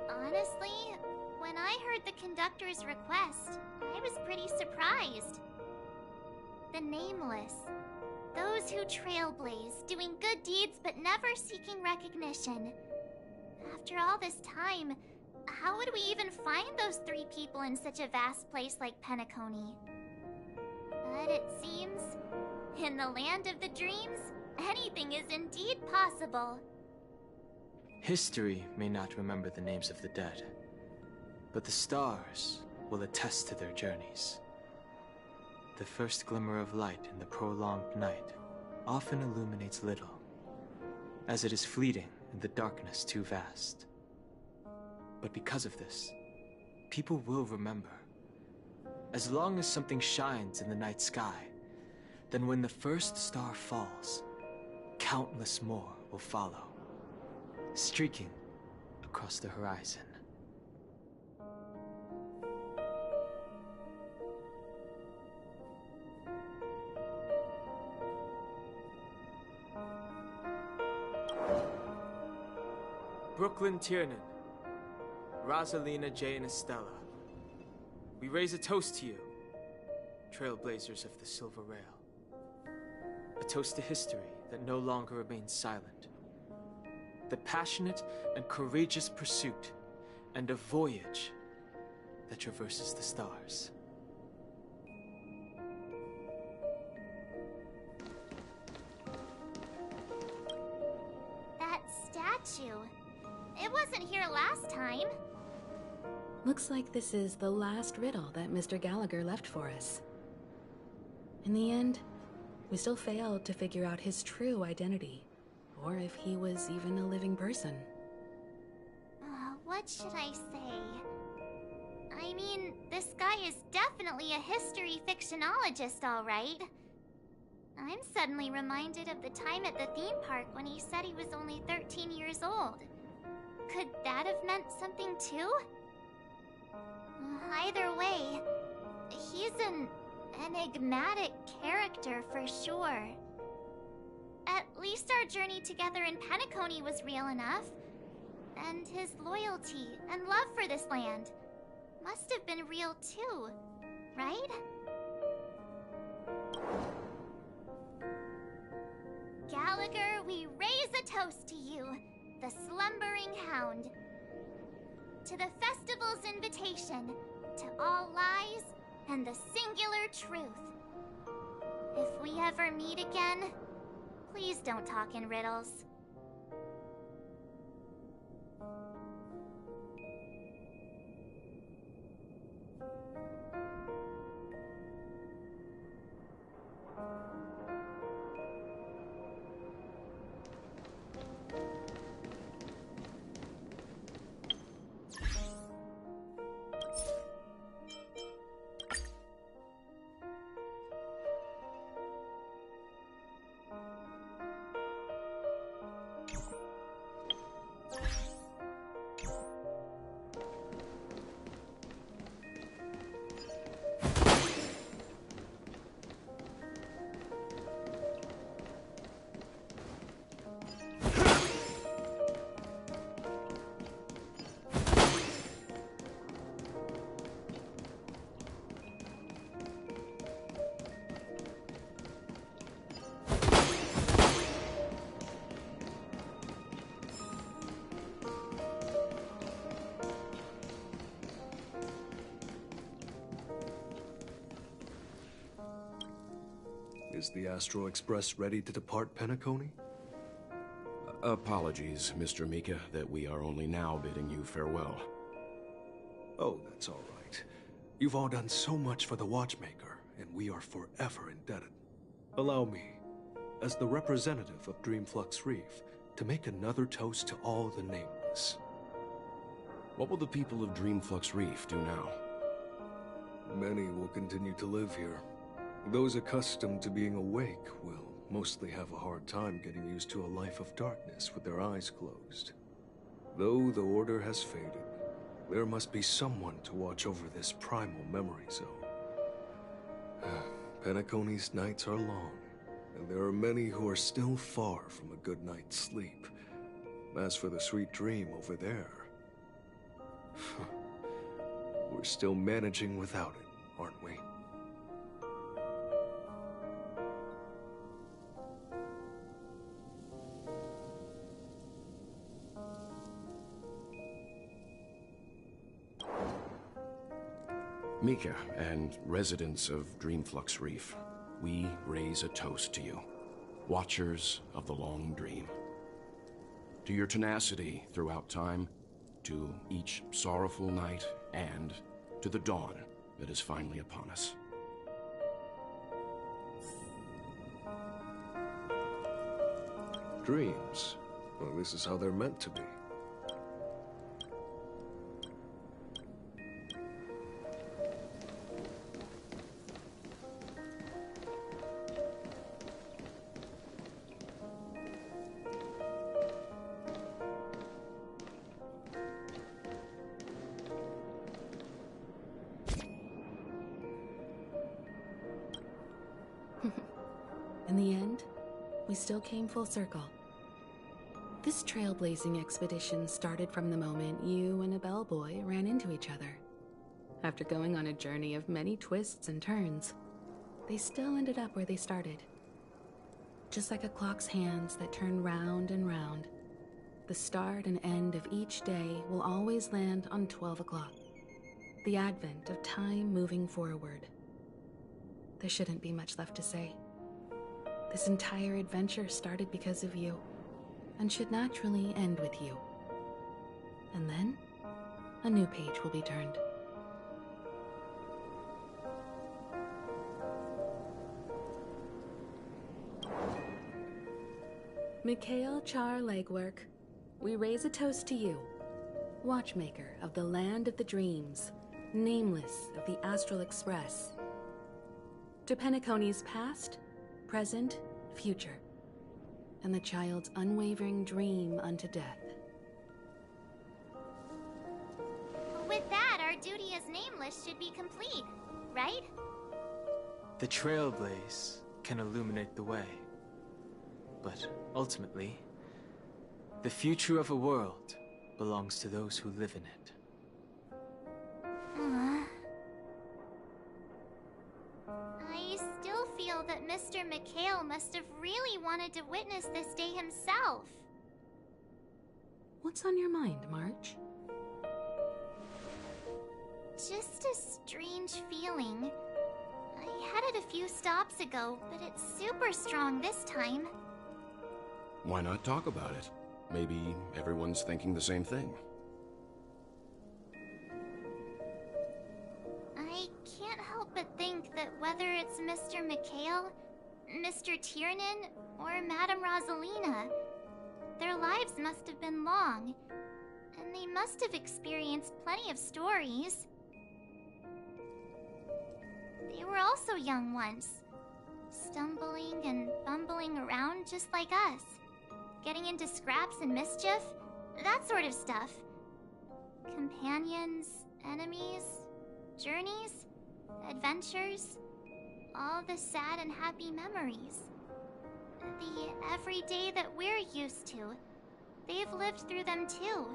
Honestly, when I heard the conductor's request, I was pretty surprised. The Nameless. Those who trailblaze, doing good deeds but never seeking recognition. After all this time, how would we even find those 3 people in such a vast place like Penacony? But it seems, in the land of the dreams, anything is indeed possible. History may not remember the names of the dead, but the stars will attest to their journeys. The first glimmer of light in the prolonged night often illuminates little, as it is fleeting and the darkness too vast. But because of this, people will remember. As long as something shines in the night sky, then when the first star falls, countless more will follow, streaking across the horizon. Brooklyn Tiernan, Rosalina J. and Estella, we raise a toast to you, trailblazers of the Silver Rail. A toast to history that no longer remains silent. The passionate and courageous pursuit, and a voyage that traverses the stars. That statue. It wasn't here last time. Looks like this is the last riddle that Mr. Gallagher left for us. In the end, we still failed to figure out his true identity, or if he was even a living person. What should I say? I mean, this guy is definitely a history fictionologist, all right. I'm suddenly reminded of the time at the theme park when he said he was only 13 years old. Could that have meant something too? Either way, he's an enigmatic character for sure. At least our journey together in Penacony was real enough. And his loyalty and love for this land must have been real too, right? Gallagher, we raise a toast to you, the slumbering hound. To the festival's invitation, to all lies and the singular truth. If we ever meet again, please don't talk in riddles. Is the Astral Express ready to depart Penacony? Apologies, Mr. Mika, that we are only now bidding you farewell. Oh, that's all right. You've all done so much for the Watchmaker, and we are forever indebted. Allow me, as the representative of Dreamflux Reef, to make another toast to all the nameless. What will the people of Dreamflux Reef do now? Many will continue to live here. Those accustomed to being awake will mostly have a hard time getting used to a life of darkness with their eyes closed. Though the order has faded, there must be someone to watch over this primal memory zone. Penacony's nights are long, and there are many who are still far from a good night's sleep. As for the sweet dream over there, we're still managing without it, aren't we? Mika and residents of Dreamflux Reef, we raise a toast to you, watchers of the long dream. To your tenacity throughout time, to each sorrowful night, and to the dawn that is finally upon us. Dreams. Well, this is how they're meant to be. In the end, we still came full circle. This trailblazing expedition started from the moment you and a bellboy ran into each other. After going on a journey of many twists and turns, they still ended up where they started. Just like a clock's hands that turn round and round, the start and end of each day will always land on 12 o'clock. The advent of time moving forward. There shouldn't be much left to say. This entire adventure started because of you, and should naturally end with you. And then, a new page will be turned. Mikhail Char Legwork, we raise a toast to you, watchmaker of the land of the dreams, nameless of the Astral Express. To Penacony's past, present, future, and the child's unwavering dream unto death. With that, our duty as nameless should be complete, right? The trailblaze can illuminate the way. But ultimately, the future of a world belongs to those who live in it. I still feel that Mr. Mikhail must have really wanted to witness this day himself. What's on your mind, March? Just a strange feeling. I had it a few stops ago, but it's super strong this time. Why not talk about it? Maybe everyone's thinking the same thing. I can't help but think that whether it's Mr. Mikhail, Mr. Tiernan, or Madame Rosalina, their lives must have been long, and they must have experienced plenty of stories. They were also young once, stumbling and bumbling around just like us, getting into scraps and mischief, that sort of stuff. Companions, enemies, journeys, adventures, all the sad and happy memories. The everyday that we're used to, they've lived through them too.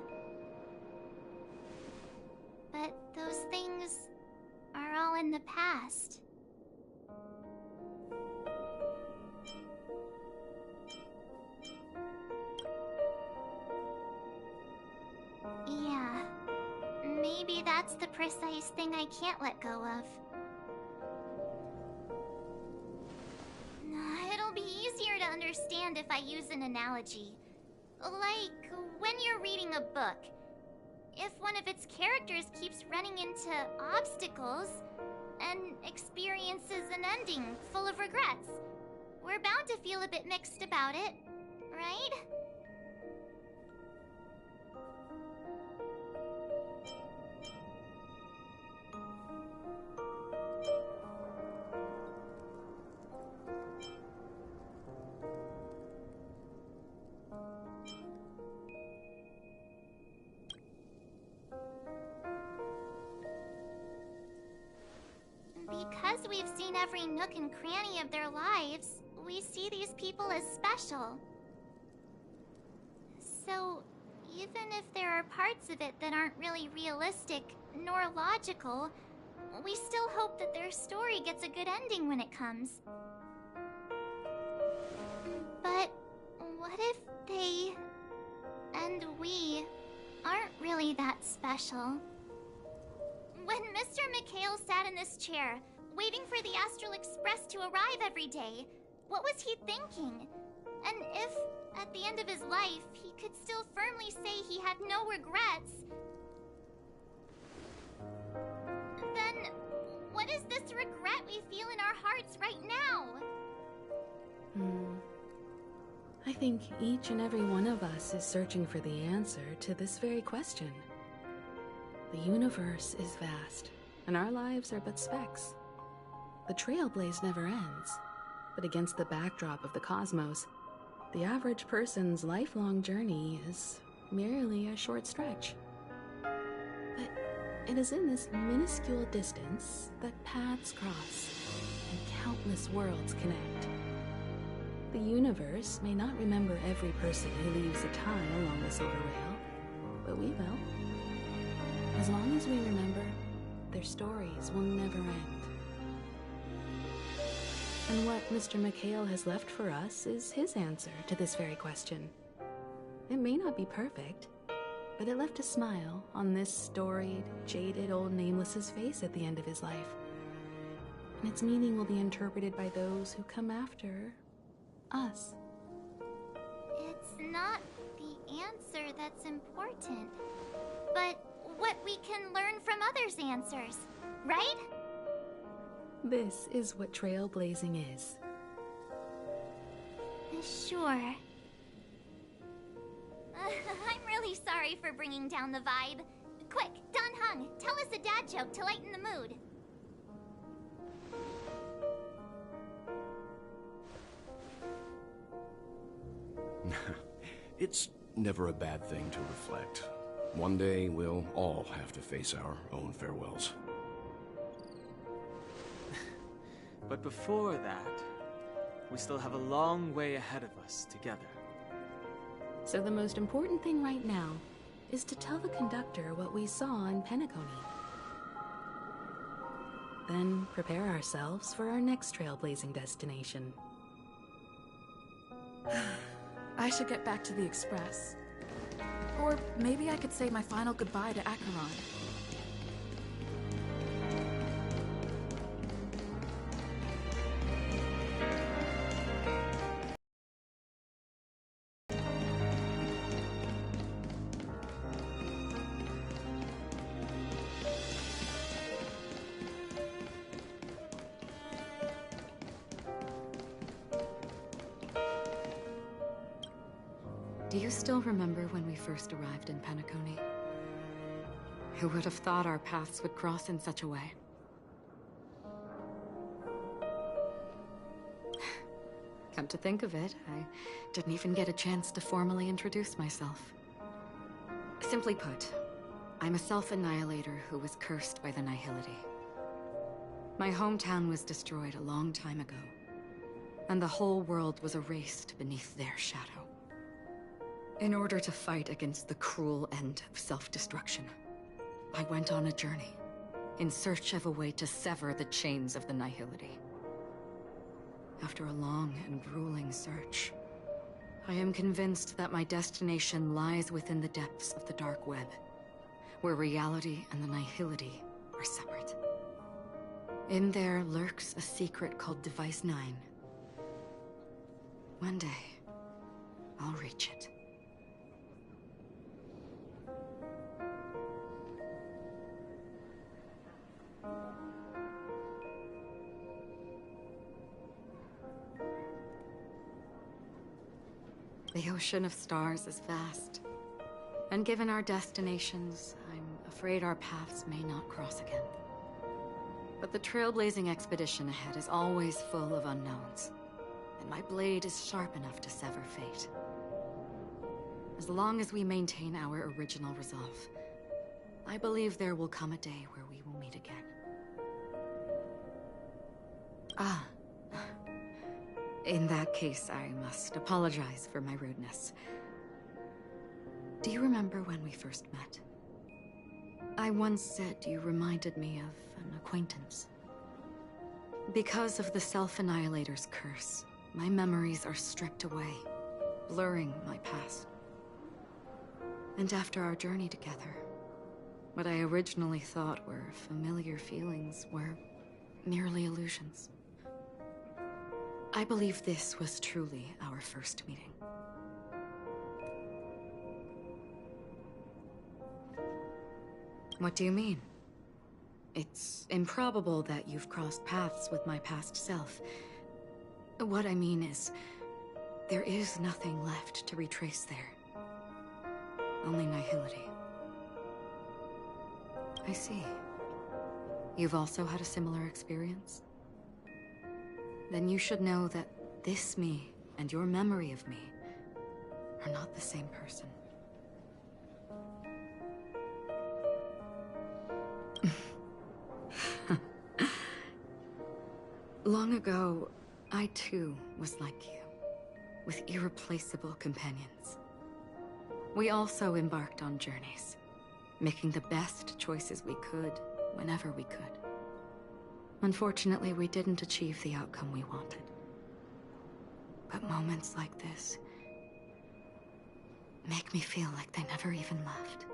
But those things are all in the past. Yeah, maybe that's the precise thing I can't let go of. It'll be easier to understand if I use an analogy. Like when you're reading a book. If one of its characters keeps running into obstacles and experiences an ending full of regrets, we're bound to feel a bit mixed about it, right? Because we've seen every nook and cranny of their lives, we see these people as special. So, even if there are parts of it that aren't really realistic nor logical, we still hope that their story gets a good ending when it comes. But what if they and we aren't really that special? When Mr. Mikhail sat in this chair, waiting for the Astral Express to arrive every day, what was he thinking? And if, at the end of his life, he could still firmly say he had no regrets, then what is this regret we feel in our hearts right now? I think each and every one of us is searching for the answer to this very question. The universe is vast, and our lives are but specks. The trailblaze never ends, but against the backdrop of the cosmos, the average person's lifelong journey is merely a short stretch. But it is in this minuscule distance that paths cross and countless worlds connect. The universe may not remember every person who leaves a tie along the Silver Rail, but we will. As long as we remember, their stories will never end. And what Mr. McHale has left for us is his answer to this very question. It may not be perfect, but it left a smile on this storied, jaded old Nameless's face at the end of his life. And its meaning will be interpreted by those who come after us. It's not the answer that's important, but what we can learn from others' answers, right? This is what trailblazing is. Sure. I'm really sorry for bringing down the vibe. Quick, Don Hung, tell us a dad joke to lighten the mood. It's never a bad thing to reflect. One day, we'll all have to face our own farewells. But before that, we still have a long way ahead of us together. So the most important thing right now is to tell the conductor what we saw in Penacony. Then prepare ourselves for our next trailblazing destination. I should get back to the Express. Or maybe I could say my final goodbye to Acheron. Do you still remember when we first arrived in Penacony? Who would have thought our paths would cross in such a way? Come to think of it, I didn't even get a chance to formally introduce myself. Simply put, I'm a self-annihilator who was cursed by the Nihility. My hometown was destroyed a long time ago, and the whole world was erased beneath their shadow. In order to fight against the cruel end of self-destruction, I went on a journey, in search of a way to sever the chains of the Nihility. After a long and grueling search, I am convinced that my destination lies within the depths of the dark web, where reality and the Nihility are separate. In there lurks a secret called Device 9. One day, I'll reach it. The ocean of stars is vast, and given our destinations, I'm afraid our paths may not cross again. But the trailblazing expedition ahead is always full of unknowns, and my blade is sharp enough to sever fate. As long as we maintain our original resolve, I believe there will come a day where we will meet again. Ah. In that case, I must apologize for my rudeness. Do you remember when we first met? I once said you reminded me of an acquaintance. Because of the Self-Annihilator's curse, my memories are stripped away, blurring my past. And after our journey together, what I originally thought were familiar feelings were merely illusions. I believe this was truly our first meeting. What do you mean? It's improbable that you've crossed paths with my past self. What I mean is, There is nothing left to retrace there. Only nihility. I see. You've also had a similar experience? Then you should know that this me and your memory of me are not the same person. Long ago, I too was like you, with irreplaceable companions. We also embarked on journeys, making the best choices we could, whenever we could. Unfortunately, we didn't achieve the outcome we wanted. But moments like this make me feel like they never even left.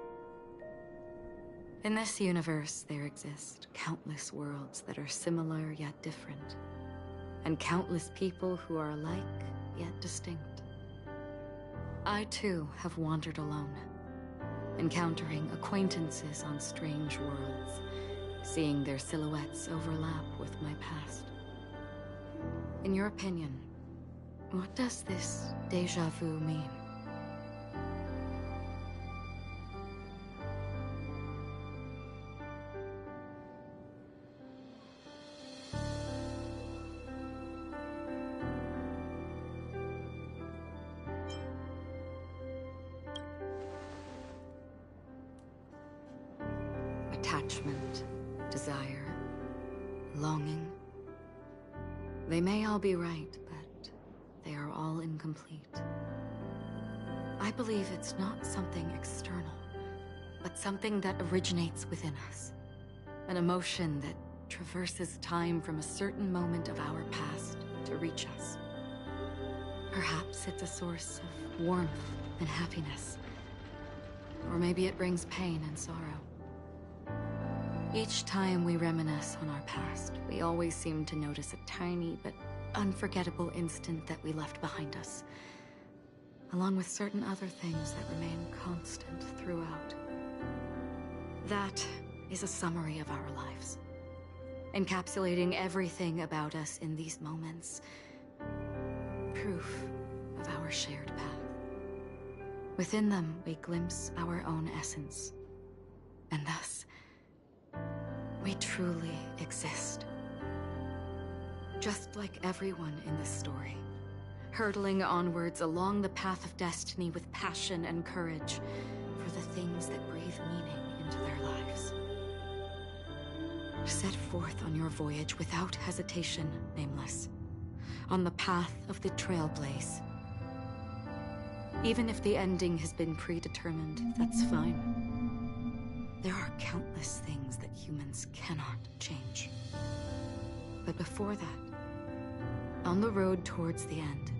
In this universe, there exist countless worlds that are similar yet different, and countless people who are alike yet distinct. I too have wandered alone, encountering acquaintances on strange worlds, seeing their silhouettes overlap with my past. In your opinion, what does this déjà vu mean? Attachment, desire, longing. They may all be right, but they are all incomplete. I believe it's not something external, but something that originates within us. An emotion that traverses time from a certain moment of our past to reach us. Perhaps it's a source of warmth and happiness. Or maybe it brings pain and sorrow. Each time we reminisce on our past, we always seem to notice a tiny but unforgettable instant that we left behind us, along with certain other things that remain constant throughout. That is a summary of our lives, encapsulating everything about us in these moments. Proof of our shared path. Within them, we glimpse our own essence, and thus, we truly exist. Just like everyone in this story, hurtling onwards along the path of destiny with passion and courage for the things that breathe meaning into their lives. Set forth on your voyage without hesitation, Nameless, on the path of the Trailblaze. Even if the ending has been predetermined, that's fine. There are countless things that humans cannot change. But before that, on the road towards the end,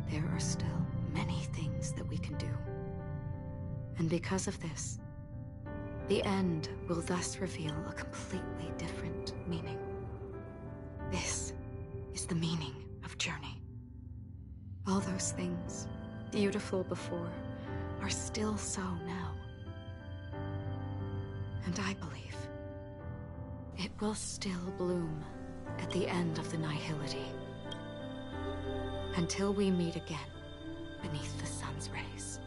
there are still many things that we can do. And because of this, the end will thus reveal a completely different meaning. This is the meaning of journey. All those things, beautiful before, are still so now. And I believe it will still bloom at the end of the nihility. Until we meet again beneath the sun's rays.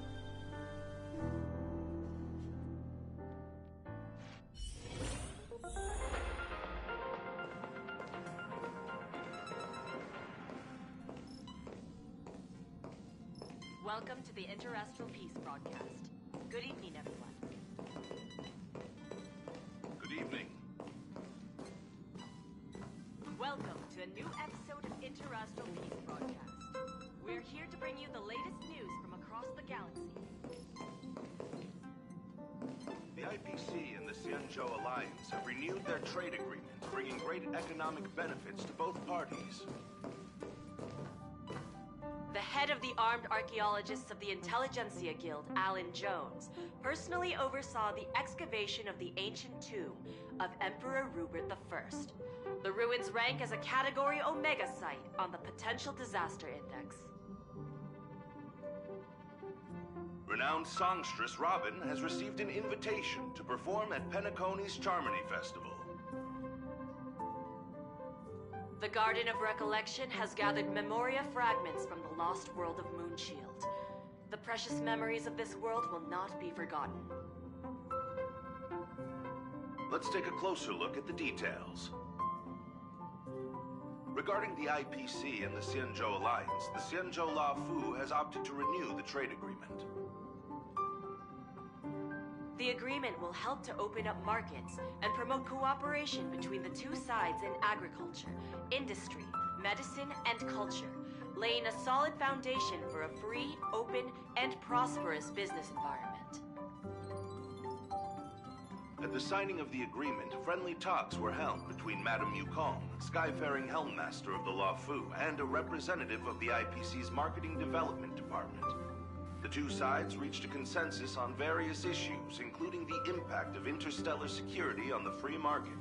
Welcome to the Interastral Peace broadcast. Good evening, everyone. Good evening. Welcome to a new episode of Interastral Peace broadcast. We're here to bring you the latest news from across the galaxy. The IPC and the Xianzhou Alliance have renewed their trade agreement, bringing great economic benefits to both parties. The head of the Armed Archaeologists of the Intelligentsia Guild, Alan Jones, personally oversaw the excavation of the ancient tomb of Emperor Rupert I. The ruins rank as a Category Omega site on the Potential Disaster Index. Renowned songstress Robin has received an invitation to perform at Penacony's Charmony Festival. The Garden of Recollection has gathered Memoria fragments from the lost world of Moonshield. The precious memories of this world will not be forgotten. Let's take a closer look at the details. Regarding the IPC and the Xianzhou Alliance, the Xianzhou La Fu has opted to renew the trade agreement. The agreement will help to open up markets and promote cooperation between the two sides in agriculture, industry, medicine, and culture, laying a solid foundation for a free, open, and prosperous business environment. At the signing of the agreement, friendly talks were held between Madame Yukong, Skyfaring Helmmaster of the La Fu, and a representative of the IPC's Marketing Development Department. The two sides reached a consensus on various issues, including the impact of interstellar security on the free market.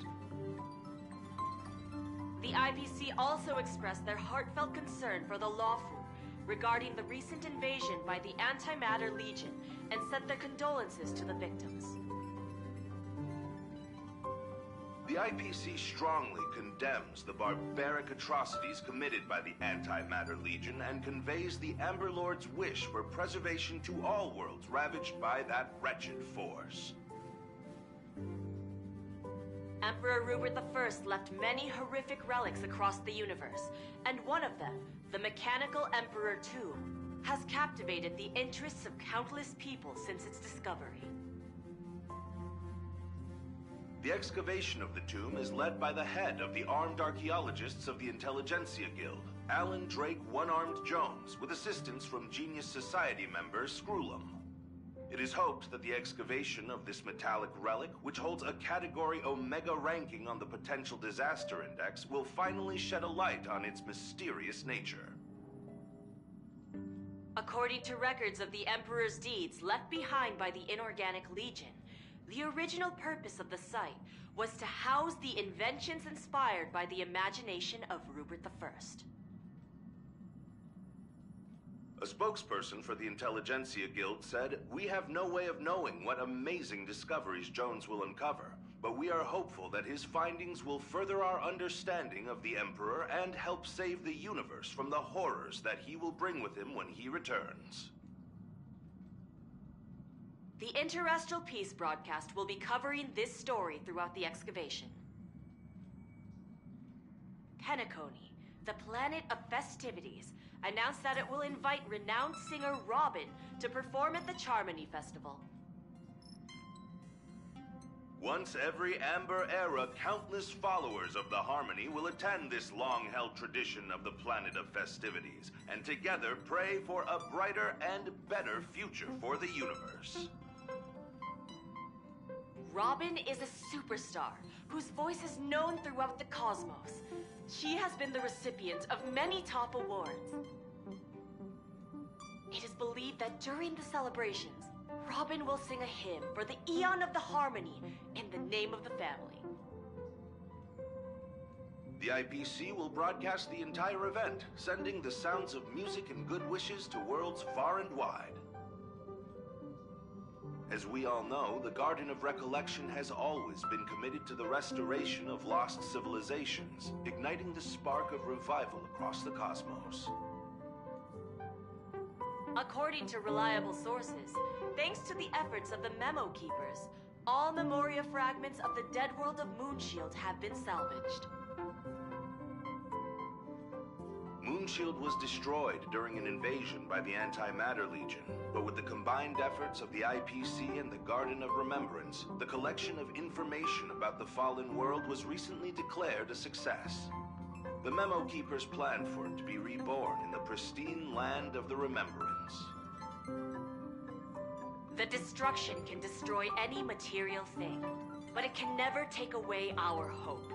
The IPC also expressed their heartfelt concern for the La Fu regarding the recent invasion by the Antimatter Legion and sent their condolences to the victims. The IPC strongly condemns the barbaric atrocities committed by the Antimatter Legion and conveys the Amber Lord's wish for preservation to all worlds ravaged by that wretched force. Emperor Rupert I left many horrific relics across the universe, and one of them, the Mechanical Emperor Tomb, has captivated the interests of countless people since its discovery. The excavation of the tomb is led by the head of the armed archaeologists of the Intelligentsia Guild, Alan Drake One-Armed Jones, with assistance from Genius Society member Screwlum. It is hoped that the excavation of this metallic relic, which holds a Category Omega ranking on the Potential Disaster Index, will finally shed a light on its mysterious nature. According to records of the Emperor's deeds left behind by the Inorganic Legion, the original purpose of the site was to house the inventions inspired by the imagination of Rupert I. A spokesperson for the Intelligentsia Guild said, "We have no way of knowing what amazing discoveries Jones will uncover, but we are hopeful that his findings will further our understanding of the Emperor and help save the universe from the horrors that he will bring with him when he returns." The Interestral Peace broadcast will be covering this story throughout the excavation. Penacony, the planet of festivities, announced that it will invite renowned singer Robin to perform at the Charmony Festival. Once every Amber Era, countless followers of the Harmony will attend this long-held tradition of the planet of festivities, and together pray for a brighter and better future for the universe. Robin is a superstar whose voice is known throughout the cosmos. She has been the recipient of many top awards. It is believed that during the celebrations, Robin will sing a hymn for the Eon of the Harmony in the name of the family. The IPC will broadcast the entire event, sending the sounds of music and good wishes to worlds far and wide. As we all know, the Garden of Recollection has always been committed to the restoration of lost civilizations, igniting the spark of revival across the cosmos. According to reliable sources, thanks to the efforts of the Memo Keepers, all Memoria fragments of the dead world of Moonshield have been salvaged. Moonshield was destroyed during an invasion by the Antimatter Legion, but with the combined efforts of the IPC and the Garden of Remembrance, the collection of information about the fallen world was recently declared a success. The Memo Keepers planned for it to be reborn in the pristine land of the Remembrance. The destruction can destroy any material thing, but it can never take away our hope.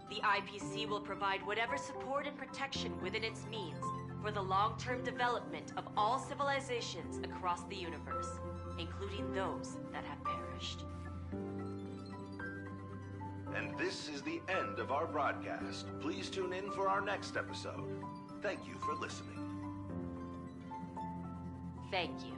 The IPC will provide whatever support and protection within its means for the long-term development of all civilizations across the universe, including those that have perished. And this is the end of our broadcast. Please tune in for our next episode. Thank you for listening. Thank you.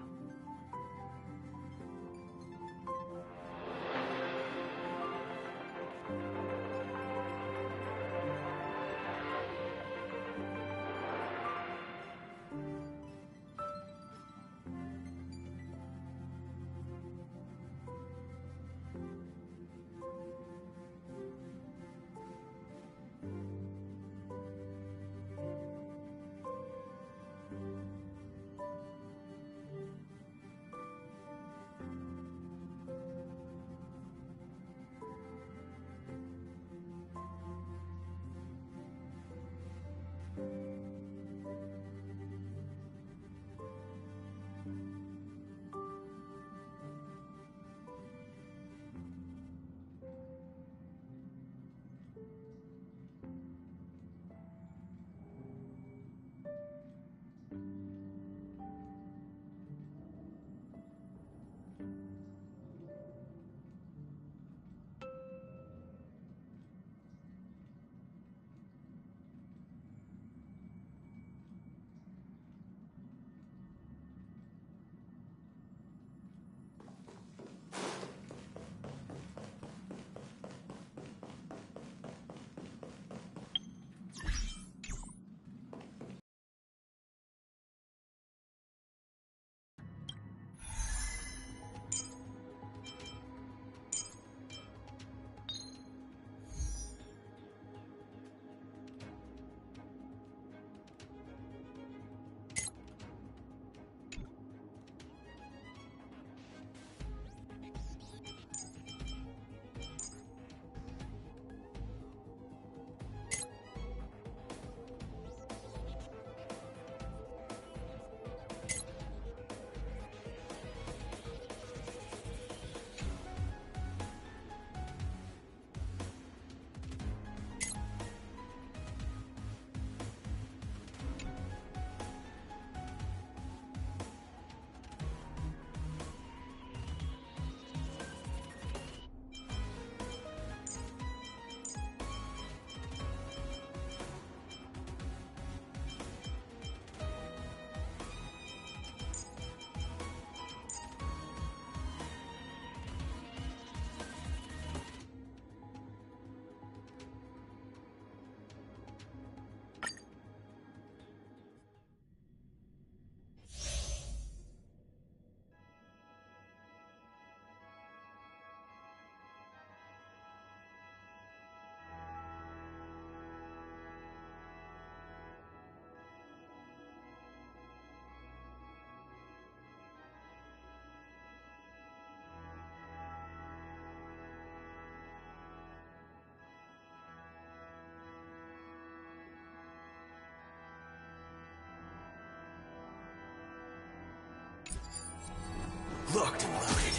Locked and loaded.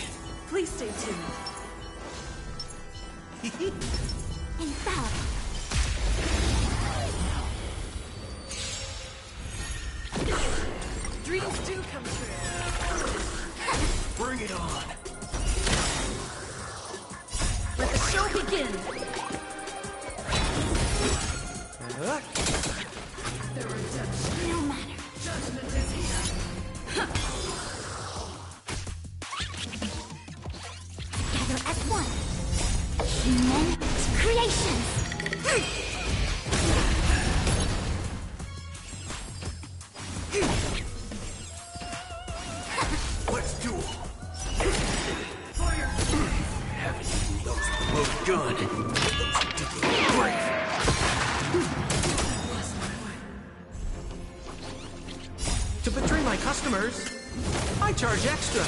Please stay tuned. Infallible. Dreams do come true. Bring it on. Let the show begin. The redemption. No matter. Judgment is here. Gather as one. Human creations. Let's duel. Fire. Haven't eaten those below good. Great. To betray my customers, I charge extra.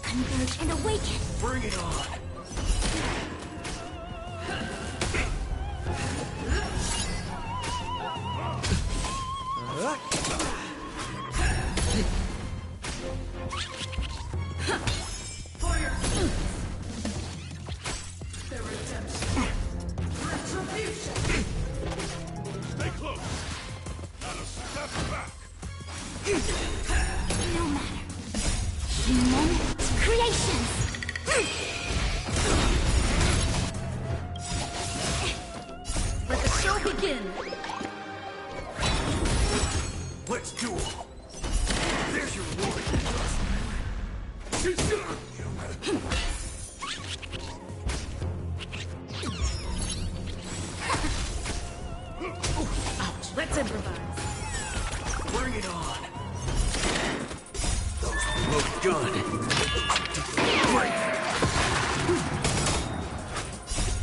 Converge and awaken. Bring it on. Fire. The redemption. Retribution. Stay close. Not a step back. No matter. Human creations. Let the show begin. Let's duel. There's your reward. Ouch. Let's improvise. Bring it on. Those look good. Great.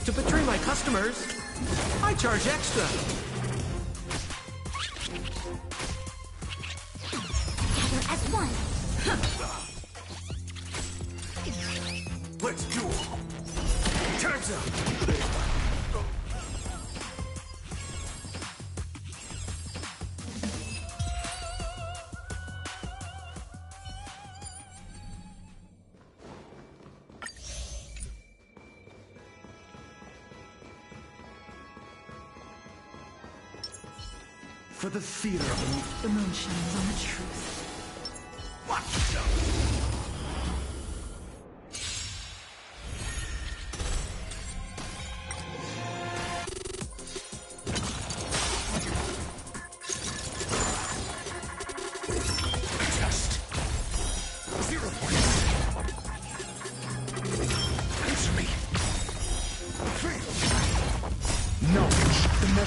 To betray my customers, I charge extra. Gather as one. Let's duel. Time's up. for the theater of The moon shines on the truth. Watch yourself!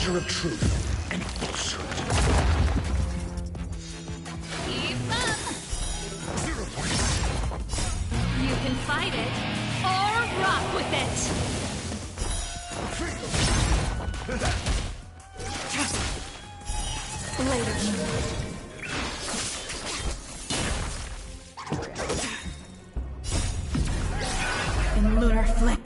Of truth and falsehood. Keep up! 0 points. You can fight it, or rock with it! Later. In lunar flame.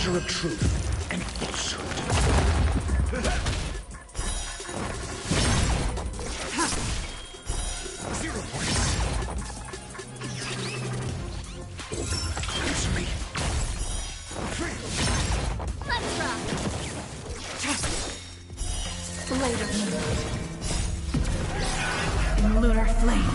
Of truth and falsehood. 0 points. Answer me. Let's rock! Later. In lunar flame.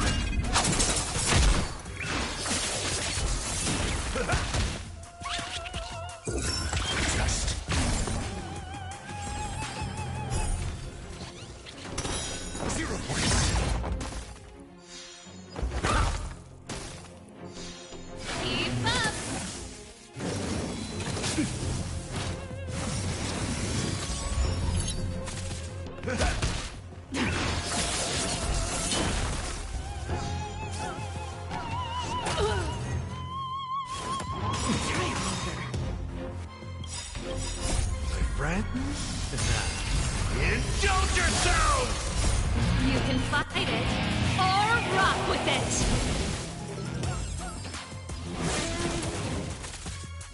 Indulge yourselves! You can fight it, or rock with it!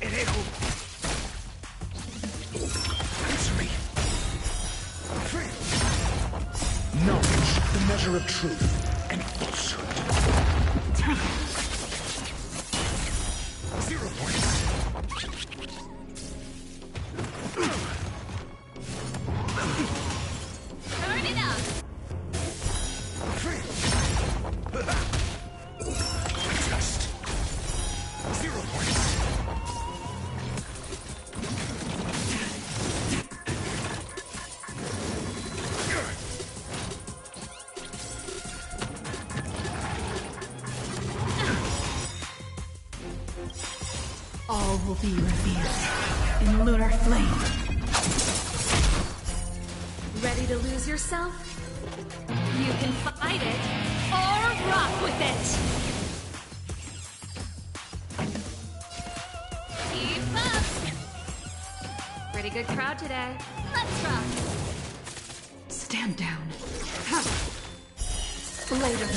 It ain't over. Answer me. Knowledge, the measure of truth and falsehood. 0 points. Turn it up! Just 0 points. All will be revealed in lunar flame. Ready to lose yourself? You can fight it, or rock with it! Keep up! Pretty good crowd today. Let's rock! Stand down. Later.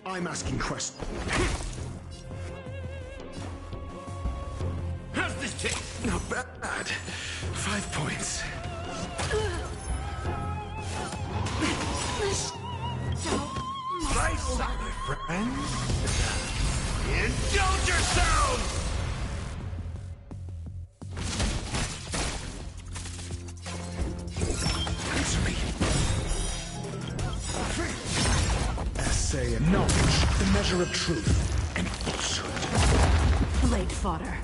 I'm asking questions. How's this taste? Not bad. 5 points. Nice, my friend. Indulge yourselves! Answer me. Essay and knowledge, the measure of truth and falsehood. Late fodder.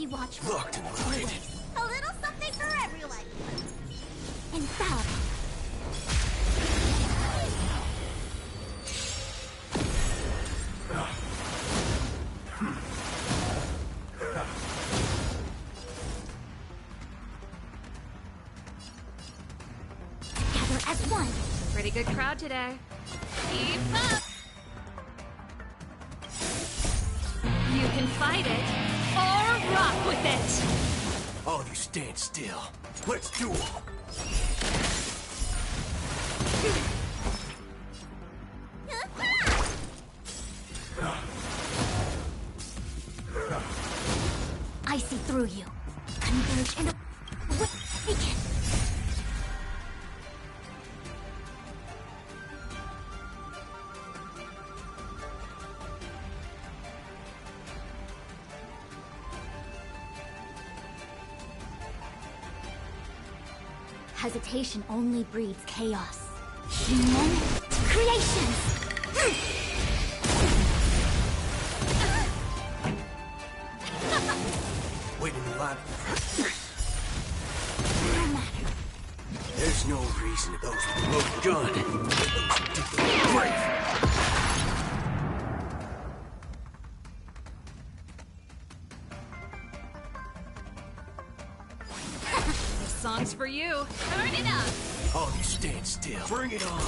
watchful. Locked and loaded. A little something for everyone. Infallible. Gather as one. Pretty good crowd today. Keep up! You can fight it, or rock with it! All of you stand still. Let's duel. I see through you. Converge and awaken. Hesitation only breeds chaos. Human creations! Waiting in line. No matter. There's no reason to those with a loaded gun. Those who dig the grave. This song's for you. Turn it up! All of you stand still. Bring it on.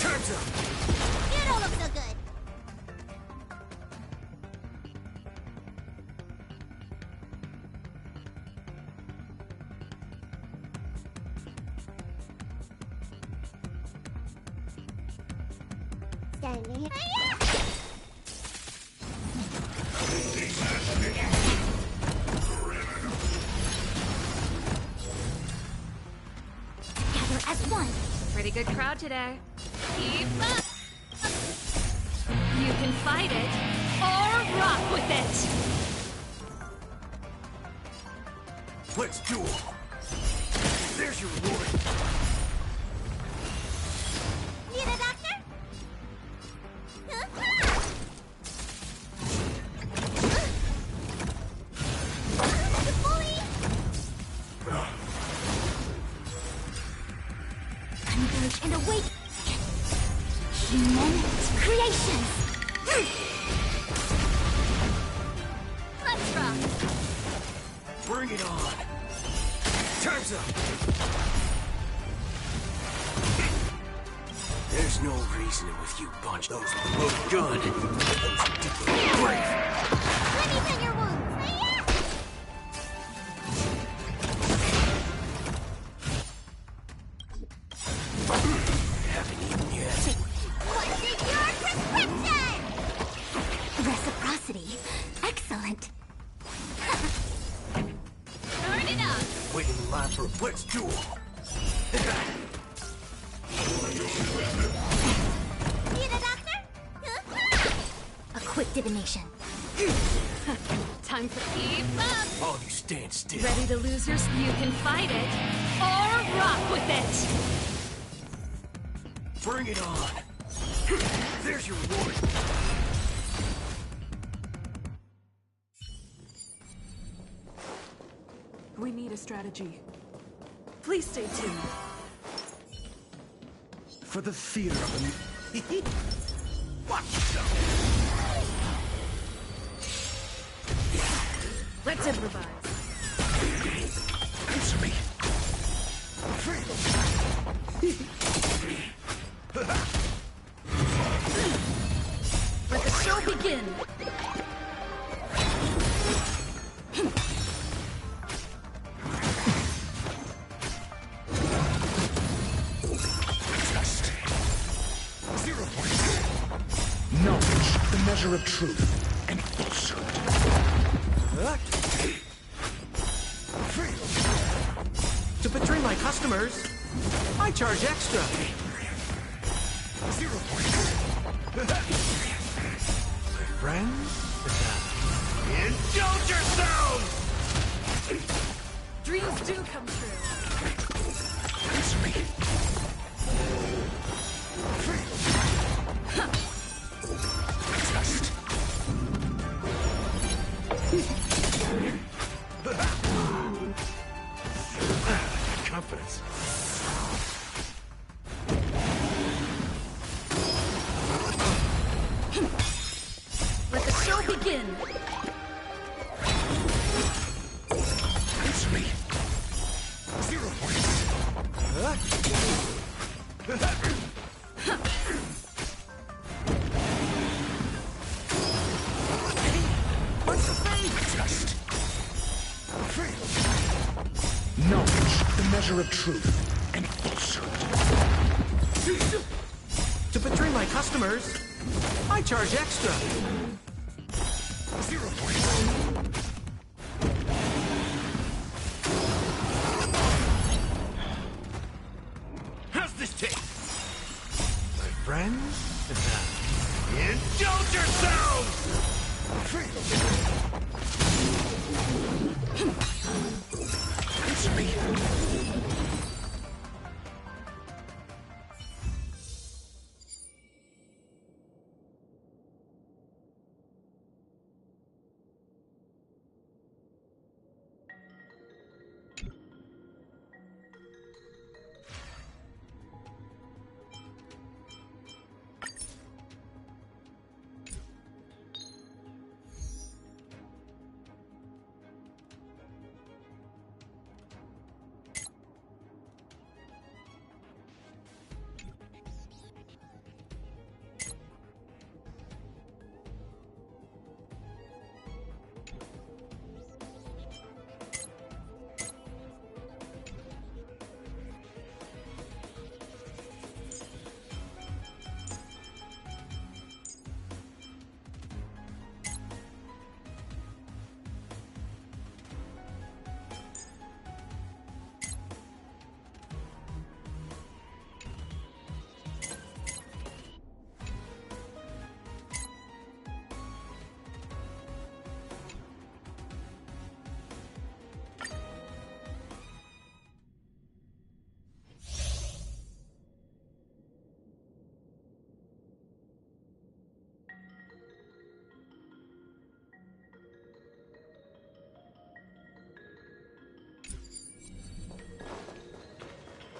Time's up. You don't look so good. Standing here. Gather as one. Pretty good crowd today. Keep up! You can fight it, or rock with it! Let's duel. There's your reward. Need a doctor? Converge and awake. Human creations. Let's rock! Bring it on. Time's up. There's no reasoning with you bunch. Those with a loaded gun. Those who dig the grave. Let me tend your wounds. Haven't eaten yet. What's in your prescription? Reciprocity. Excellent. Turn it up! Waiting in line for a blitz duel. Need a doctor? A quick divination. Time for Keep up! All of you stand still. Ready to lose your... You can fight it, or rock with it! Bring it on. There's your reward. We need a strategy. Please stay tuned. For the theater of an... Watch yourself. Let's improvise. Answer me. Let the show begin. Just 0 points. Knowledge, the measure of truth and falsehood. To betray my customers, I charge extra. 0 points. My friends? Indulge yourselves! Dreams do come true. Answer me. Just confidence. Let the show begin! Answer me. 0 points. What's the fate? Just knowledge, the measure of truth and falsehood. To betray my customers, I charge extra. 0 points. How's this taste? My friends? Indulge yourselves! Answer me.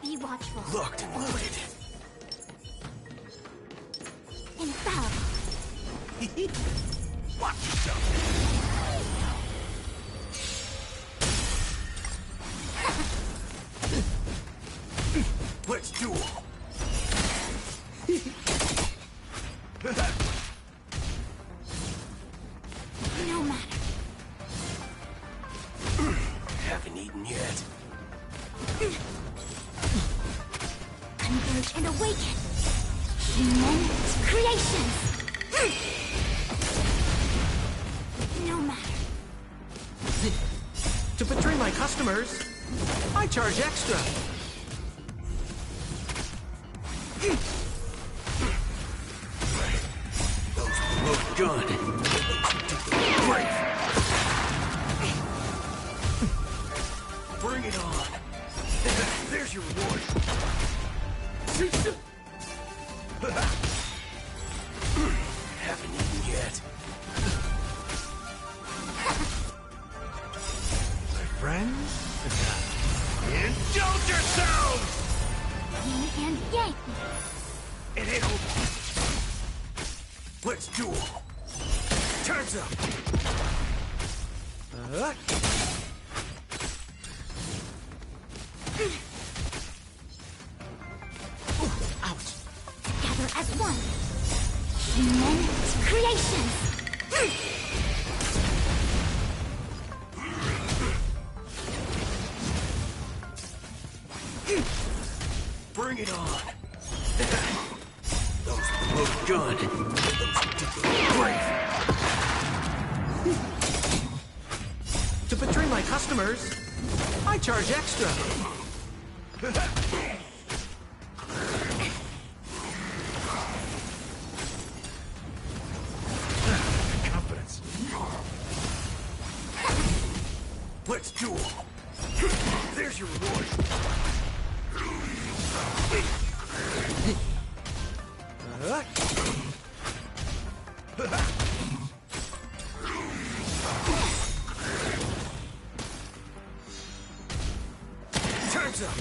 Be watchful. Locked and loaded. Infallible. Watch yourself. Let's duel. No matter. Haven't eaten yet. Converge and awaken. Human creations. No matter. To betray my customers, I charge extra. Those with the loaded gun. Brave. Bring it on. There's your reward. Haven't eaten yet. My friends? Indulge yourselves! Yin and yang. It ain't over. Let's duel. Time's up. Ouch. Together as one. Human creations. Bring it on. Those with the loaded gun. Those particularly brave. To betray my customers, I charge extra. Confidence. Let's duel. There's your reward. Time's Guards up!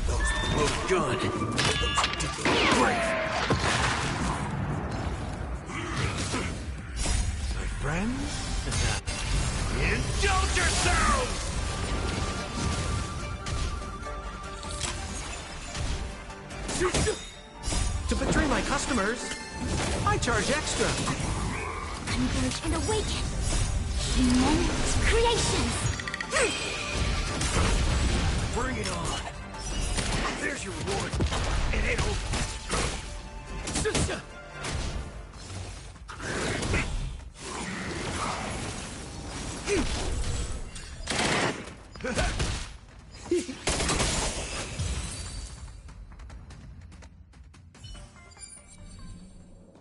Those with the loaded gun. Those who did the brave. My friends? Indulge yourselves! To betray my customers, I charge extra. Converge and awaken. Human creations. Bring it on. There's your reward. It ain't over.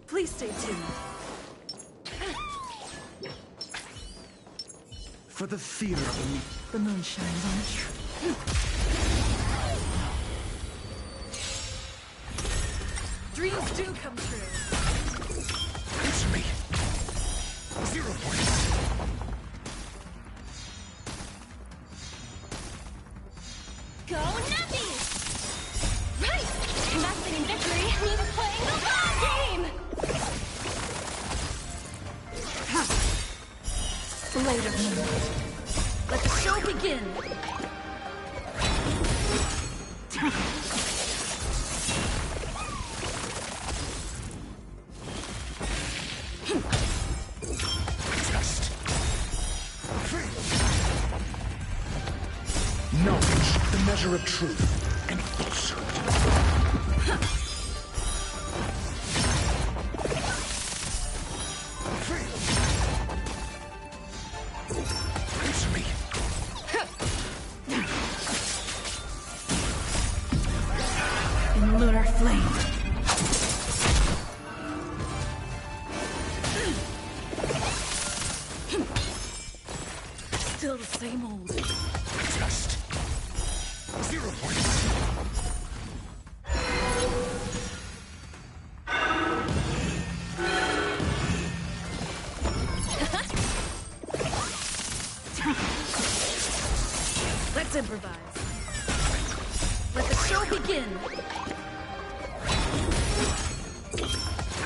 Please stay tuned. For the fear of the meat. The moon shines on the tree. Dreams do come true. Answer me. 0 points. Go Nappy! Right! Investing in victory means playing the long game! Blade of Moonlight. Let the show begin! Test. Knowledge, the measure of truth and falsehood. Answer me. In lunar flame. Still the same old. Test. 0 points. Let's improvise. Let the show begin.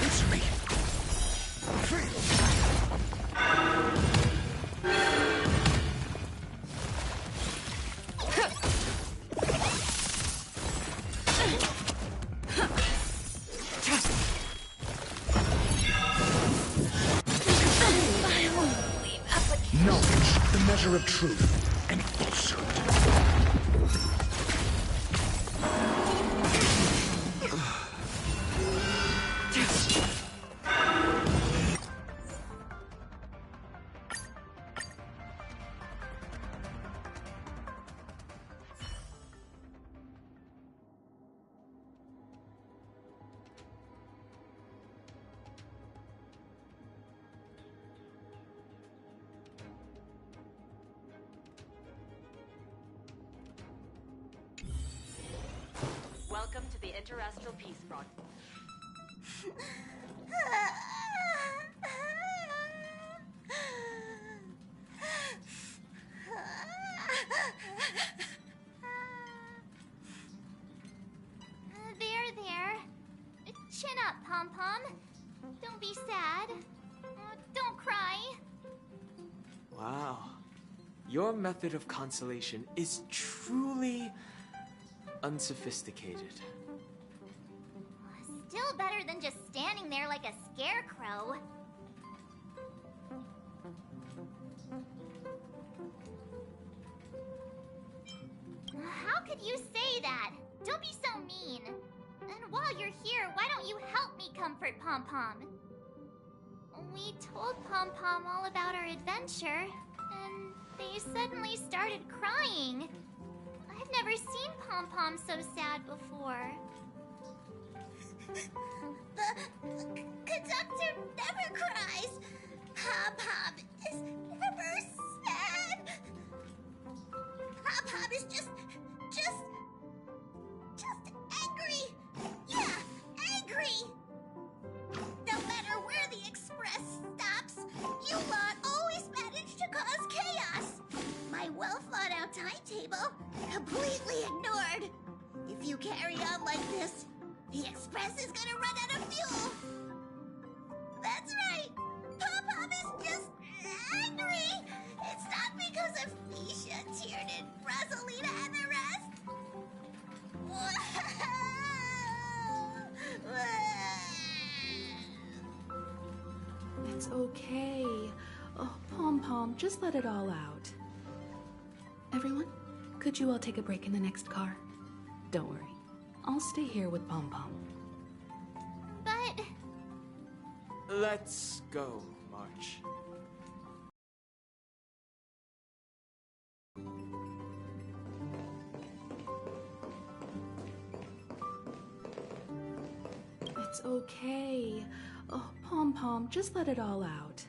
Answer me. Knowledge, the measure of truth and falsehood. Welcome to the Interastral Peace Project. There. Chin up, Pom-Pom. Don't be sad. Don't cry. Wow. Your method of consolation is truly unsophisticated. Still better than just standing there like a scarecrow. How could you say that? Don't be so mean. And while you're here, why don't you help me comfort Pom-Pom? We told Pom-Pom all about our adventure, and they suddenly started crying. I've never seen Pom-Pom so sad before. The conductor never cries. Pom-Pom is never sad. Pom-Pom is just angry. Yeah, angry. No matter where the express stops, you lot always manage to cause chaos. My well-thought-out timetable completely The Express is gonna run out of fuel! That's right! Pom-Pom is just angry! It's not because of Misha, Tiernan, Rosalina, and the rest! It's okay. Oh, Pom-Pom, just let it all out. Everyone, could you all take a break in the next car? Don't worry. I'll stay here with Pom-Pom. But... Let's go, March. It's okay. Oh, Pom-Pom, just let it all out.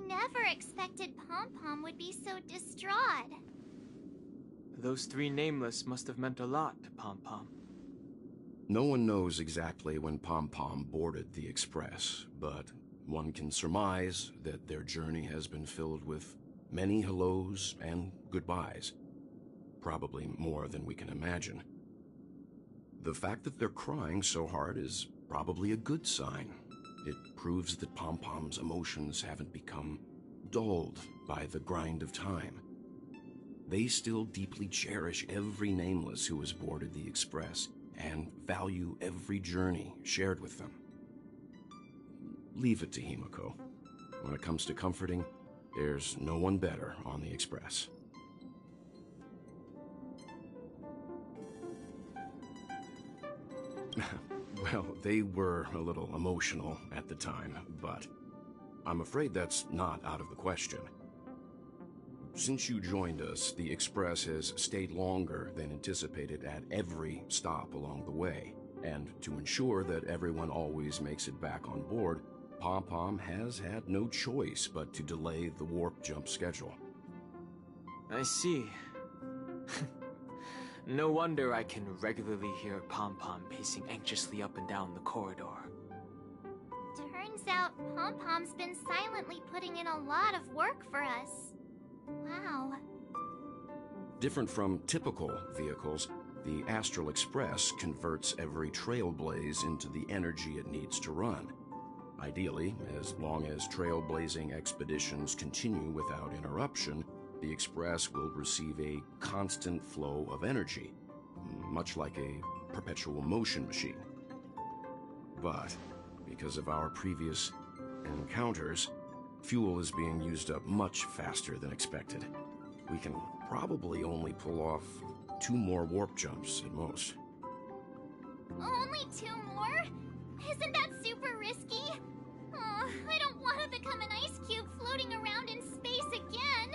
Never expected Pom-Pom would be so distraught. Those three nameless must have meant a lot to Pom-Pom. No one knows exactly when Pom-Pom boarded the Express, but one can surmise that their journey has been filled with many hellos and goodbyes. Probably more than we can imagine. The fact that they're crying so hard is probably a good sign. It proves that Pom-Pom's emotions haven't become dulled by the grind of time. They still deeply cherish every nameless who has boarded the Express and value every journey shared with them. Leave it to Himiko. When it comes to comforting, there's no one better on the Express. Well, they were a little emotional at the time, but I'm afraid that's not out of the question. Since you joined us, the Express has stayed longer than anticipated at every stop along the way. And to ensure that everyone always makes it back on board, Pom-Pom has had no choice but to delay the warp jump schedule. I see. No wonder I can regularly hear Pom-Pom pacing anxiously up and down the corridor. Turns out Pom-Pom's been silently putting in a lot of work for us. Wow. Different from typical vehicles, the Astral Express converts every trailblaze into the energy it needs to run. Ideally, as long as trailblazing expeditions continue without interruption, the Express will receive a constant flow of energy, much like a perpetual motion machine. But, because of our previous encounters, fuel is being used up much faster than expected. We can probably only pull off 2 more warp jumps at most. Only 2 more? Isn't that super risky? Oh, I don't want to become an ice cube floating around in space again.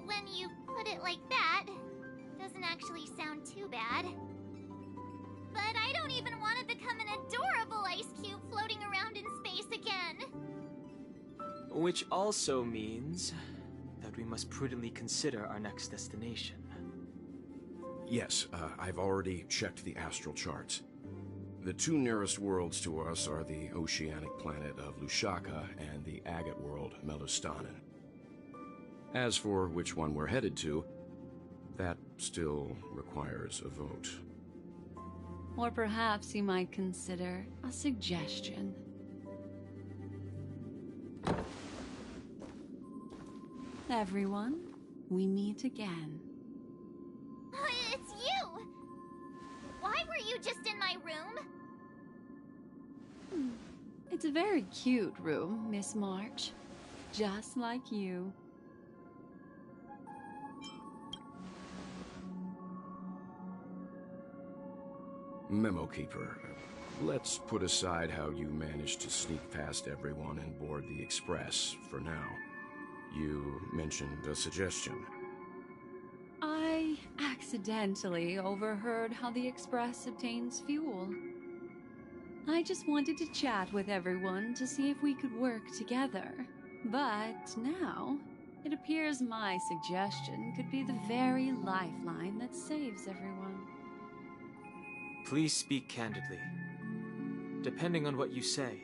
When you put it like that, doesn't actually sound too bad. But I don't even want to become an adorable ice cube floating around in space again. Which also means that we must prudently consider our next destination. Yes, I've already checked the astral charts. The 2 nearest worlds to us are the oceanic planet of Lushaka and the agate world, Melustanen. As for which one we're headed to, that still requires a vote. Or perhaps you might consider a suggestion. Everyone, we meet again. It's you! Why were you just in my room? It's a very cute room, Miss March. Just like you. Memo Keeper, let's put aside how you managed to sneak past everyone and board the Express for now. You mentioned a suggestion. I accidentally overheard how the Express obtains fuel. I just wanted to chat with everyone to see if we could work together. But now, it appears my suggestion could be the very lifeline that saves everyone. Please speak candidly. Depending on what you say,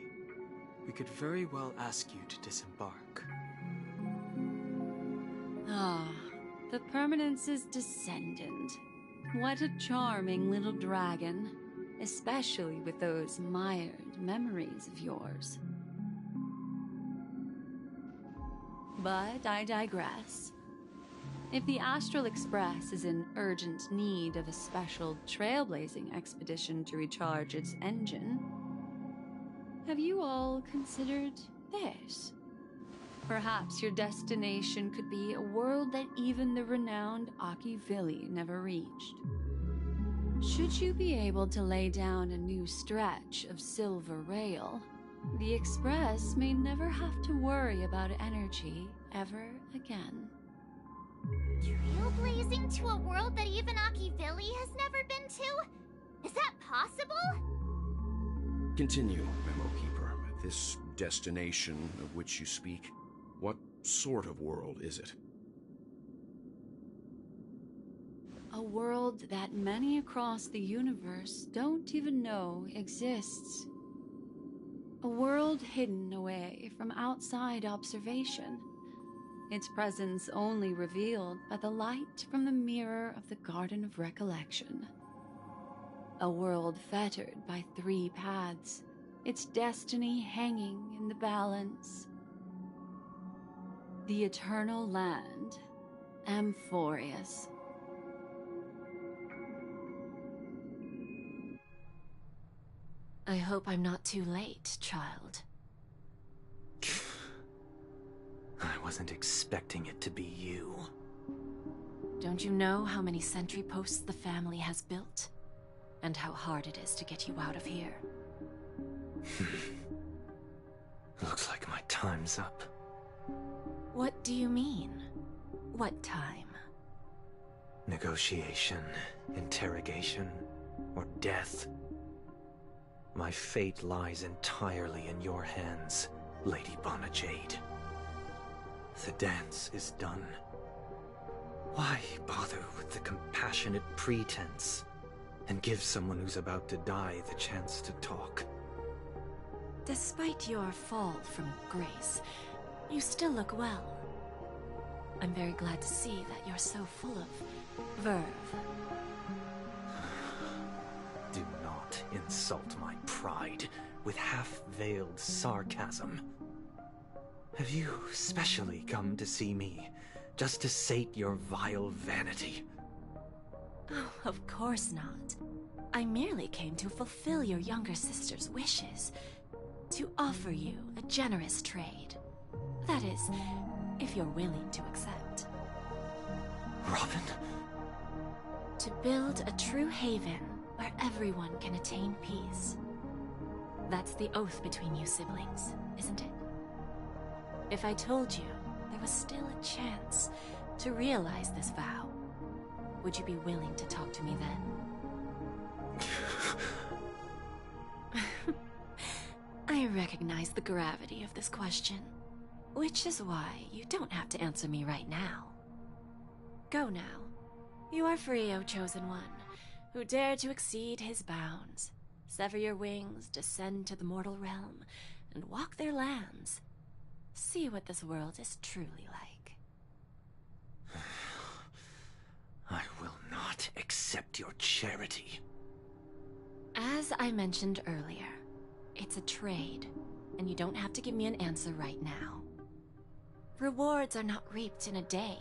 we could very well ask you to disembark. Ah, the Permanence's descendant. What a charming little dragon, especially with those mired memories of yours. But I digress. If the Astral Express is in urgent need of a special trailblazing expedition to recharge its engine, have you all considered this? Perhaps your destination could be a world that even the renowned Akivili never reached. Should you be able to lay down a new stretch of silver rail, the Express may never have to worry about energy ever again. Trailblazing to a world that even Akivili has never been to? Is that possible? Continue, Memo Keeper. This destination of which you speak, what sort of world is it? A world that many across the universe don't even know exists. A world hidden away from outside observation. Its presence only revealed by the light from the mirror of the Garden of Recollection. A world fettered by 3 paths, its destiny hanging in the balance. The Eternal Land, Amphorius. I hope I'm not too late, child. I wasn't expecting it to be you. Don't you know how many sentry posts the family has built? And how hard it is to get you out of here? Looks like my time's up. What do you mean? What time? Negotiation, interrogation, or death. My fate lies entirely in your hands, Lady Bonajade. The dance is done. Why bother with the compassionate pretense and give someone who's about to die the chance to talk? Despite your fall from grace, you still look well. I'm very glad to see that you're so full of verve. Do not insult my pride with half-veiled sarcasm. Have you specially come to see me, just to sate your vile vanity? Oh, of course not. I merely came to fulfill your younger sister's wishes. To offer you a generous trade. That is, if you're willing to accept. Robin? To build a true haven where everyone can attain peace. That's the oath between you siblings, isn't it? If I told you there was still a chance to realize this vow, would you be willing to talk to me then? I recognize the gravity of this question, which is why you don't have to answer me right now. Go now. You are free, O Chosen One, who dare to exceed his bounds, sever your wings, descend to the mortal realm, and walk their lands. See what this world is truly like. I will not accept your charity. I mentioned earlier, it's a trade, and you don't have to give me an answer right now. Rewards are not reaped in a day,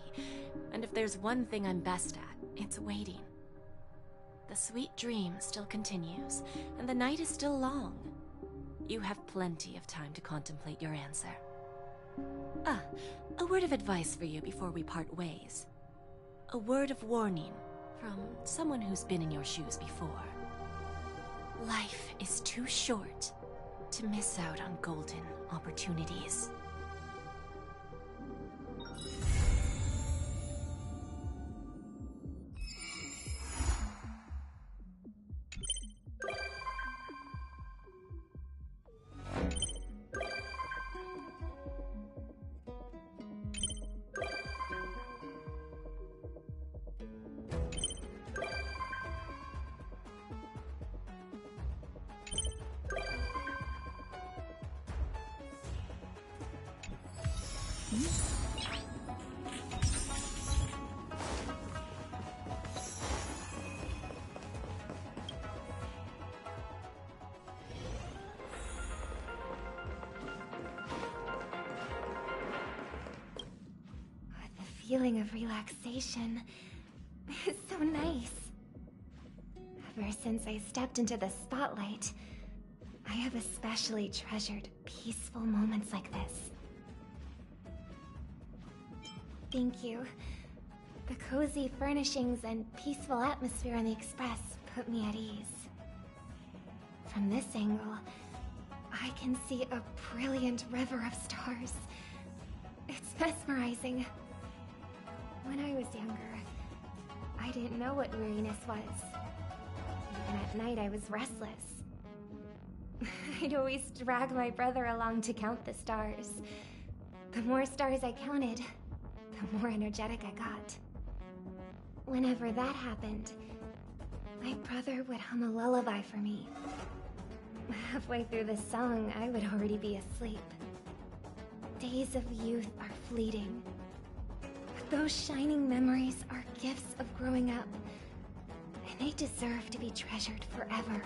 and if there's one thing I'm best at, it's waiting. The sweet dream still continues, and the night is still long. You have plenty of time to contemplate your answer. Ah, a word of advice for you before we part ways. A word of warning from someone who's been in your shoes before. Life is too short to miss out on golden opportunities. The feeling of relaxation is so nice. Ever since I stepped into the spotlight, I have especially treasured peaceful moments like this. Thank you. The cozy furnishings and peaceful atmosphere in the Express put me at ease. From this angle, I can see a brilliant river of stars. It's mesmerizing. When I was younger, I didn't know what weariness was. Even at night, I was restless. I'd always drag my brother along to count the stars. The more stars I counted, the more energetic I got. Whenever that happened, my brother would hum a lullaby for me. Halfway through the song, I would already be asleep. Days of youth are fleeting. But those shining memories are gifts of growing up, and they deserve to be treasured forever.